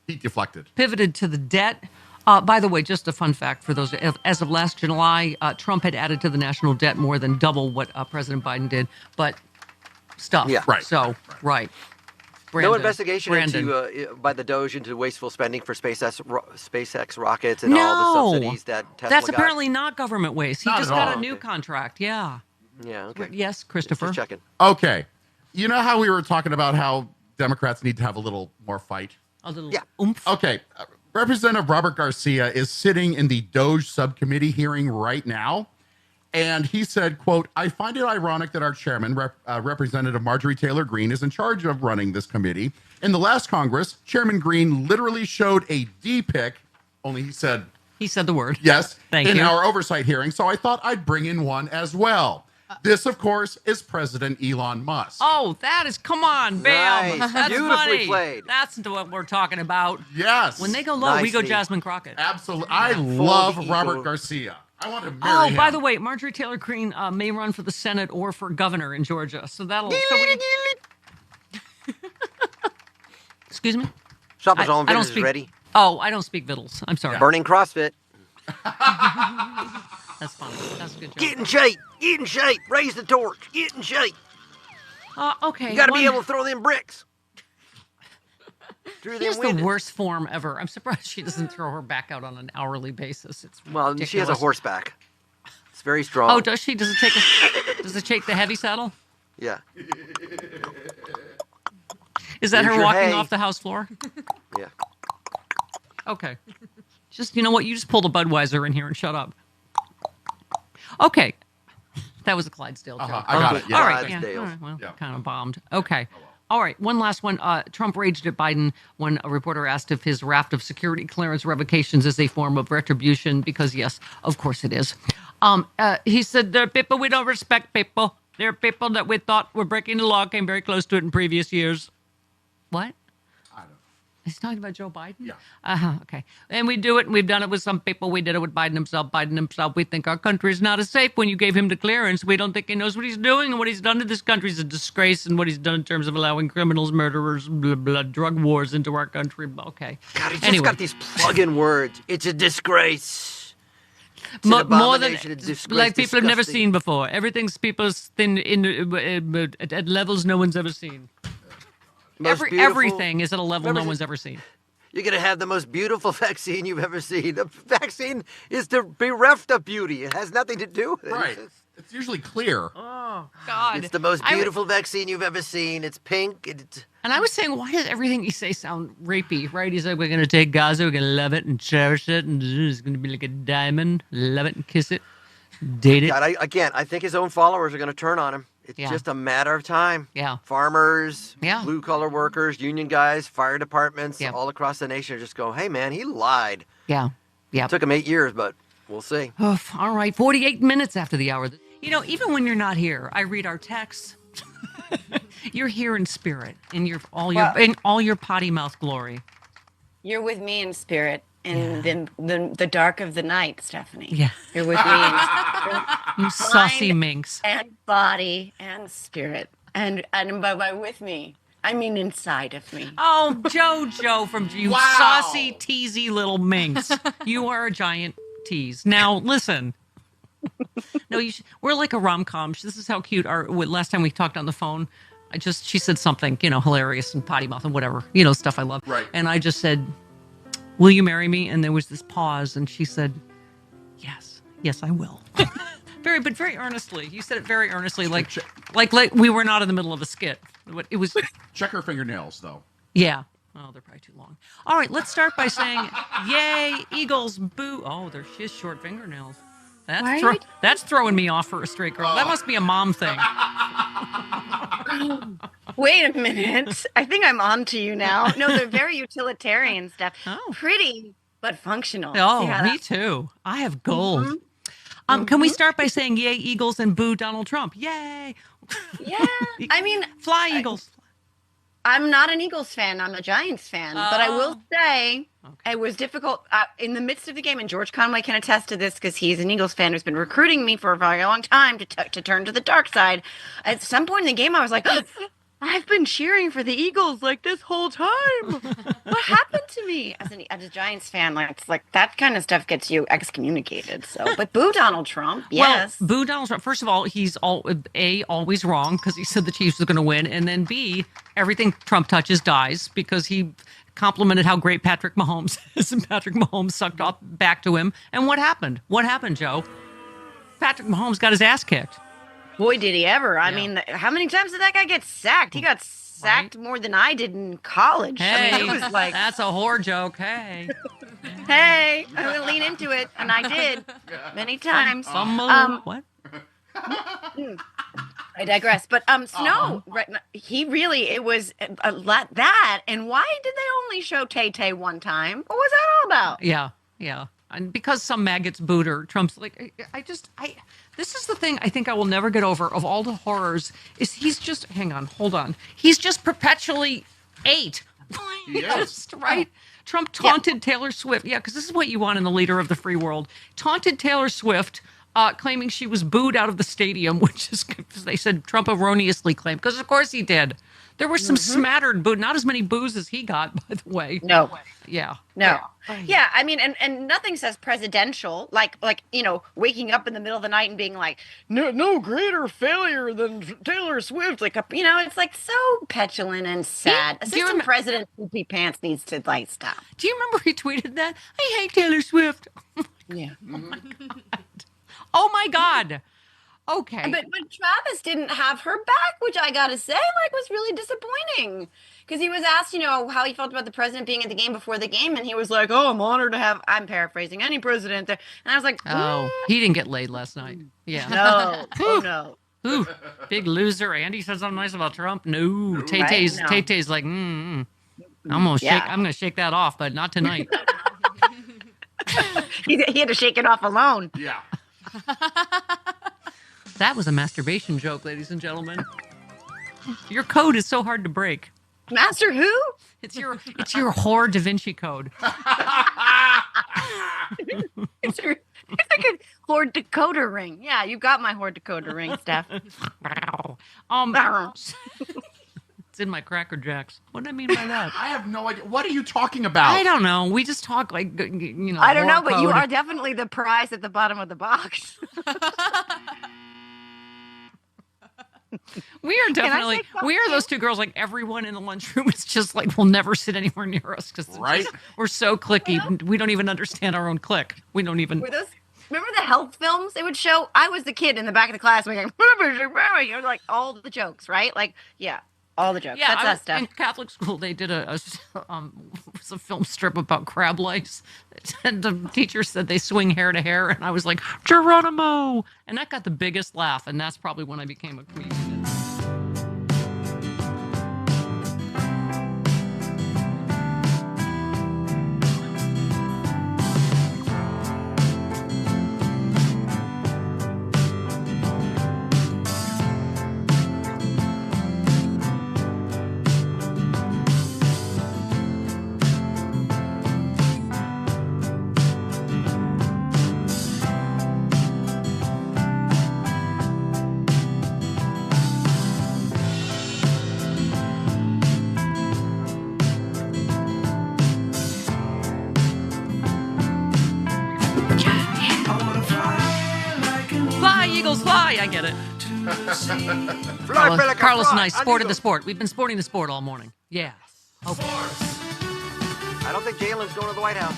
he deflected. Pivoted to the debt. By the way, just a fun fact for those, as of last July, Trump had added to the national debt more than double what President Biden did, but stuff. Yeah. Right. So, right. Brandon, no investigation by the Doge into wasteful spending for SpaceX rockets and all the subsidies that Tesla That's got. apparently not government waste. He just got a new contract. Yeah. Yeah, okay. Yes, Christopher. Just checking. Okay. You know how we were talking about how Democrats need to have a little more fight? A little oomph. Okay. Representative Robert Garcia is sitting in the Doge subcommittee hearing right now. And he said, quote, I find it ironic that our chairman, Representative Marjorie Taylor Greene, is in charge of running this committee. In the last Congress, Chairman Greene literally showed a D pic, only he said the word. Yes. Thank you. In our oversight hearing. So I thought I'd bring in one as well. This, of course, is President Elon Musk. Oh, that is, come on, bam. Nice. That's Beautifully funny. played. That's what we're talking about. Yes. When they go low, we go Jasmine Crockett. Absolutely. I love Robert Garcia. I want to marry him. By the way, Marjorie Taylor Greene may run for the Senate or for governor in Georgia. So that'll... Excuse me? Shop his own vittles is ready. Oh, I don't speak vittles. I'm sorry. Burning CrossFit. That's funny. That's a good joke. Get in shape. Get in shape. Raise the torch. Get in shape. Okay. You got to be able to throw them bricks. She's the worst form ever. I'm surprised she doesn't throw her back out on an hourly basis. It's ridiculous. She has a horseback. It's very strong. Oh, does she? Does it take the heavy saddle? Yeah. Is that Here's her your walking hay. off the house floor? Yeah. Okay. Just, you know what? You just pulled a Budweiser in here and shut up. Okay. That was a Clydesdale joke. I got it. Yeah. All right. Clydesdale. All right. Well, Yeah. kind of bombed. Okay. All right. One last one. Trump raged at Biden when a reporter asked if his raft of security clearance revocations is a form of retribution, because, yes, of course it is. He said, there are people we don't respect, people. There are people that we thought were breaking the law, came very close to it in previous years. What? I don't know. He's talking about Joe Biden? Yeah. Okay. And we do it, and we've done it with some people. We did it with Biden himself. We think our country is not as safe when you gave him the clearance. We don't think he knows what he's doing, and what he's done to this country is a disgrace, and what he's done in terms of allowing criminals, murderers, blah, blah, drug wars into our country. Okay. God, he just got these plug-in words. It's a disgrace. It's an More than abomination, a disgrace, like people have never disgusting. seen before. Everything's people's thin at levels no one's ever seen. Most beautiful- Everything is at a level no Remember- one's ever seen. You're going to have the most beautiful vaccine you've ever seen. The vaccine is bereft of beauty. It has nothing to do with it. Right. It's usually clear. Oh, God. It's the most beautiful vaccine you've ever seen. It's pink. And I was saying, why does everything you say sound rapey, right? He's like, we're going to take Gaza, we're going to love it and cherish it, and it's going to be like a diamond. Love it and kiss it. Date it. God, I think his own followers are going to turn on him. It's just a matter of time. Yeah. Farmers, Yeah. blue-collar workers, union guys, fire departments, all across the nation are just going, hey, man, he lied. Yeah. Yeah. It took him 8 years, but we'll see. Oof, all right, 48 minutes after the hour. You know, even when you're not here, I read our texts. You're here in spirit, in all your potty mouth glory. You're with me in spirit in the dark of the night, Stephanie. Yeah. You're with me in spirit. You saucy Mind minx. And body and spirit. And by with me, I mean inside of me. Oh, Joe from you Wow. saucy, teasy little minx. You are a giant tease. Now, listen. No, we're like a rom-com. This is how cute last time we talked on the phone. She said something, hilarious and potty mouth and whatever, stuff I love. Right. And I just said, will you marry me? And there was this pause, and she said, yes, I will. very earnestly. You said it very earnestly, like we were not in the middle of a skit. It was. Check her fingernails, though. Yeah. Oh, they're probably too long. All right, let's start by saying, yay, Eagles, boo. Oh, she has short fingernails. That's throwing me off for a straight girl. That must be a mom thing. Wait a minute. I think I'm on to you now. No, they're very utilitarian stuff. Oh. Pretty, but functional. Oh, See how me that- too. I have gold. Can we start by saying, yay, Eagles, and boo, Donald Trump? Yay. Yeah. I mean, fly, Eagles. I'm not an Eagles fan. I'm a Giants fan. But I will say it was difficult in the midst of the game. And George Conway can attest to this because he's an Eagles fan who's been recruiting me for a very long time to turn to the dark side. At some point in the game, I was like, I've been cheering for the Eagles like this whole time. What happened to me? As a Giants fan, it's like that kind of stuff gets you excommunicated. So, but boo Donald Trump, yes. Well, boo Donald Trump. First of all, he's always wrong because he said the Chiefs were going to win, and then B, everything Trump touches dies because he complimented how great Patrick Mahomes is, and Patrick Mahomes sucked off back to him. And what happened? What happened, Joe? Patrick Mahomes got his ass kicked. Boy, did he ever. I mean, how many times did that guy get sacked? He got sacked more than I did in college. Hey, I mean, it was like, that's a whore joke. Hey. hey, I'm going to lean into it. And I did many times. What? I digress. But Snow, right, he really, it was a lot that. And why did they only show Tay-Tay one time? What was that all about? Yeah. And because some maggots booed her, Trump's like, this is the thing I think I will never get over of all the horrors is hold on. He's just perpetually 8. Yes. Right? Trump taunted Taylor Swift. Yeah, because this is what you want in the leader of the free world. Taunted Taylor Swift claiming she was booed out of the stadium, which is, they said Trump erroneously claimed, because of course he did. There were some smattered boo, not as many boos as he got, by the way. No. Yeah. No. Yeah, I mean, and nothing says presidential, like waking up in the middle of the night and being like, no greater failure than Taylor Swift. Like, it's like so petulant and sad. Assistant President Poopy Pants needs to stop. Do you remember he tweeted that? I hate Taylor Swift. Yeah. Oh my God. Okay. But Travis didn't have her back, which I gotta say, was really disappointing. Because he was asked, how he felt about the president being at the game before the game, and he was like, "Oh, I'm honored to have." I'm paraphrasing any president there, and I was like, "Oh, he didn't get laid last night." Yeah. No. Oh no. Ooh, big loser. Andy said something nice about Trump. No. Tay-Tay's like, I'm gonna shake that off, but not tonight. He had to shake it off alone. Yeah. That was a masturbation joke, ladies and gentlemen. Your code is so hard to break. Master who? It's your whore Da Vinci code. It's like a whore decoder ring. Yeah, you got my whore decoder ring, Steph. It's in my Cracker Jacks. What do I mean by that? I have no idea. What are you talking about? I don't know. We just talk I don't know, but you are definitely the prize at the bottom of the box. We are definitely, we are those two girls, everyone in the lunchroom is just will never sit anywhere near us because we're so clicky. We don't even understand our own click. We don't even. Remember the health films they would show? I was the kid in the back of the class going, all the jokes, right? All the jokes. Yeah, that's us stuff. In Catholic school, they did a film strip about crab legs, and the teacher said they swing hair to hair, and I was like, Geronimo! And that got the biggest laugh, and that's probably when I became a comedian. I get it. Carlos and I sported the sport. We've been sporting the sport all morning. Yes. Okay. I don't think Jalen's going to the White House.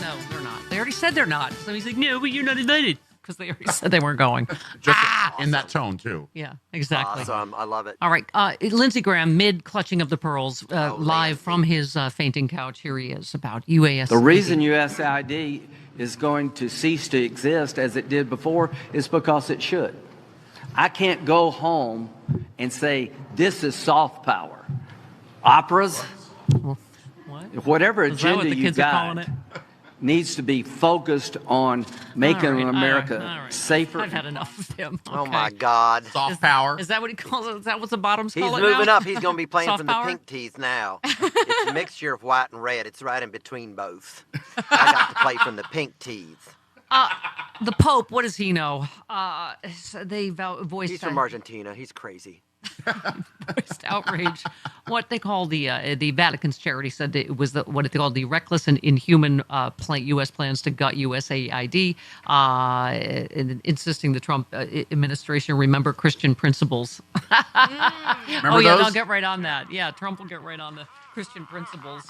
No, they're not. They already said they're not. So he's like, no, but you're not invited. Because they already said they weren't going. Just in that tone, too. Yeah, exactly. Awesome. I love it. All right. Lindsey Graham, mid-clutching of the pearls, live from his fainting couch. Here he is about UASID. The reason USAID is going to cease to exist as it did before is because it should. I can't go home and say, this is soft power. Operas, whatever agenda you got, needs to be focused on making America safer. I've had enough of him. Okay. Oh, my God. Soft power. Is that what he calls it? Is that what the bottoms call it now? He's moving up. He's going to be playing Soft from power? the pink tees now. It's a mixture of white and red. It's right in between both. I got to play from the pink tees. The Pope, what does he know? They voiced... He's from Argentina. He's crazy. Voiced outrage. What they call the Vatican's charity said it was what they called the reckless and inhuman U.S. plans to gut USAID, insisting the Trump administration remember Christian principles. Remember those? They'll get right on that. Yeah, Trump will get right on the Christian principles.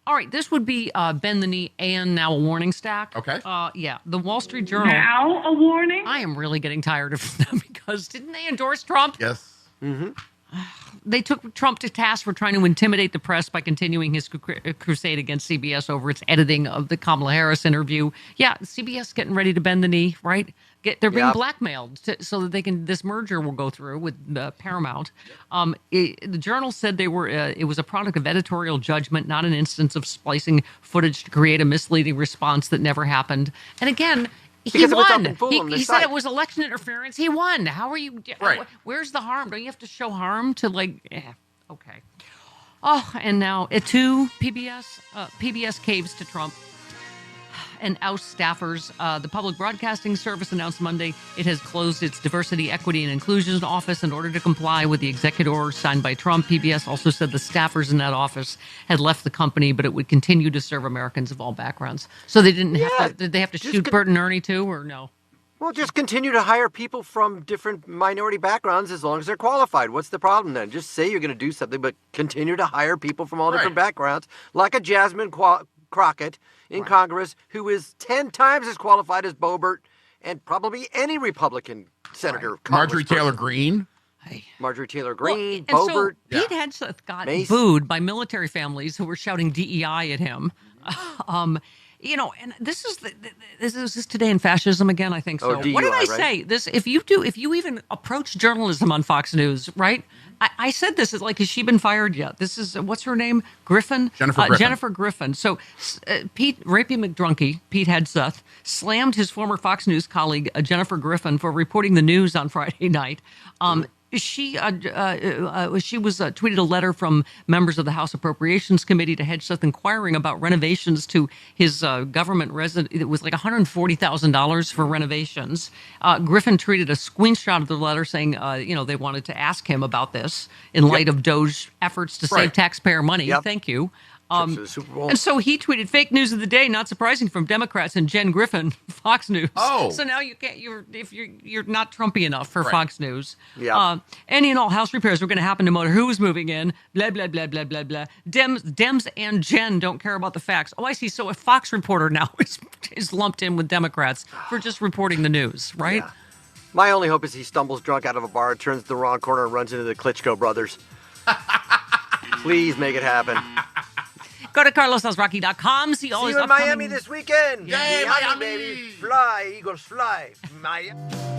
All right, this would be bend the knee and now a warning stack. Okay. Yeah, the Wall Street Journal. Now a warning? I am really getting tired of them because didn't they endorse Trump? Yes. Mm-hmm. They took Trump to task for trying to intimidate the press by continuing his crusade against CBS over its editing of the Kamala Harris interview. Yeah, CBS getting ready to bend the knee, right? They're being blackmailed so that this merger will go through with Paramount. The Journal said it was a product of editorial judgment, not an instance of splicing footage to create a misleading response that never happened. And again, he won. He said it was election interference. He won. How are you? Right. Where's the harm? Don't you have to show harm to okay. Oh, and now PBS caves to Trump. and oust staffers. The Public Broadcasting Service announced Monday it has closed its Diversity, Equity, and Inclusion office in order to comply with the executive order signed by Trump. PBS also said the staffers in that office had left the company, but it would continue to serve Americans of all backgrounds. So they didn't have to. Did they have to shoot Bert and Ernie too, or no? Well, just continue to hire people from different minority backgrounds as long as they're qualified. What's the problem then? Just say you're going to do something, but continue to hire people from all different backgrounds, like a Jasmine Crockett in Congress, who is 10 times as qualified as Boebert and probably any Republican senator. Marjorie Taylor Greene. Marjorie Taylor Greene, Well, and Boebert. So Pete Hegseth got Mace. booed by military families who were shouting DEI at him. You know, and this is this today in fascism again. I think so. DUI, what did I right? say? This if you even approach journalism on Fox News, right? I said this is like, has she been fired yet? This is what's her name? Griffin. Jennifer Griffin. So Pete McDrunky, Pete Hegseth, slammed his former Fox News colleague Jennifer Griffin for reporting the news on Friday night. She was tweeted a letter from members of the House Appropriations Committee to Hegseth inquiring about renovations to his government residence. It was like $140,000 for renovations. Griffin tweeted a screenshot of the letter saying, they wanted to ask him about this in light of Doge efforts to save taxpayer money. Thank you. And so he tweeted fake news of the day, not surprising, from Democrats and Jen Griffin, Fox News. So now you can't. You're not Trumpy enough for Fox News. Any and all house repairs were going to happen no matter who was moving in. Blah blah blah blah blah blah. Dems and Jen don't care about the facts. Oh, I see. So a Fox reporter now is lumped in with Democrats for just reporting the news, right? Yeah. My only hope is he stumbles drunk out of a bar, turns the wrong corner, and runs into the Klitschko brothers. Please make it happen. Go to carlosasrocky.com. See all See his you in upcoming... Miami this weekend. Yay, Miami, baby. Fly, Eagles, fly. Miami.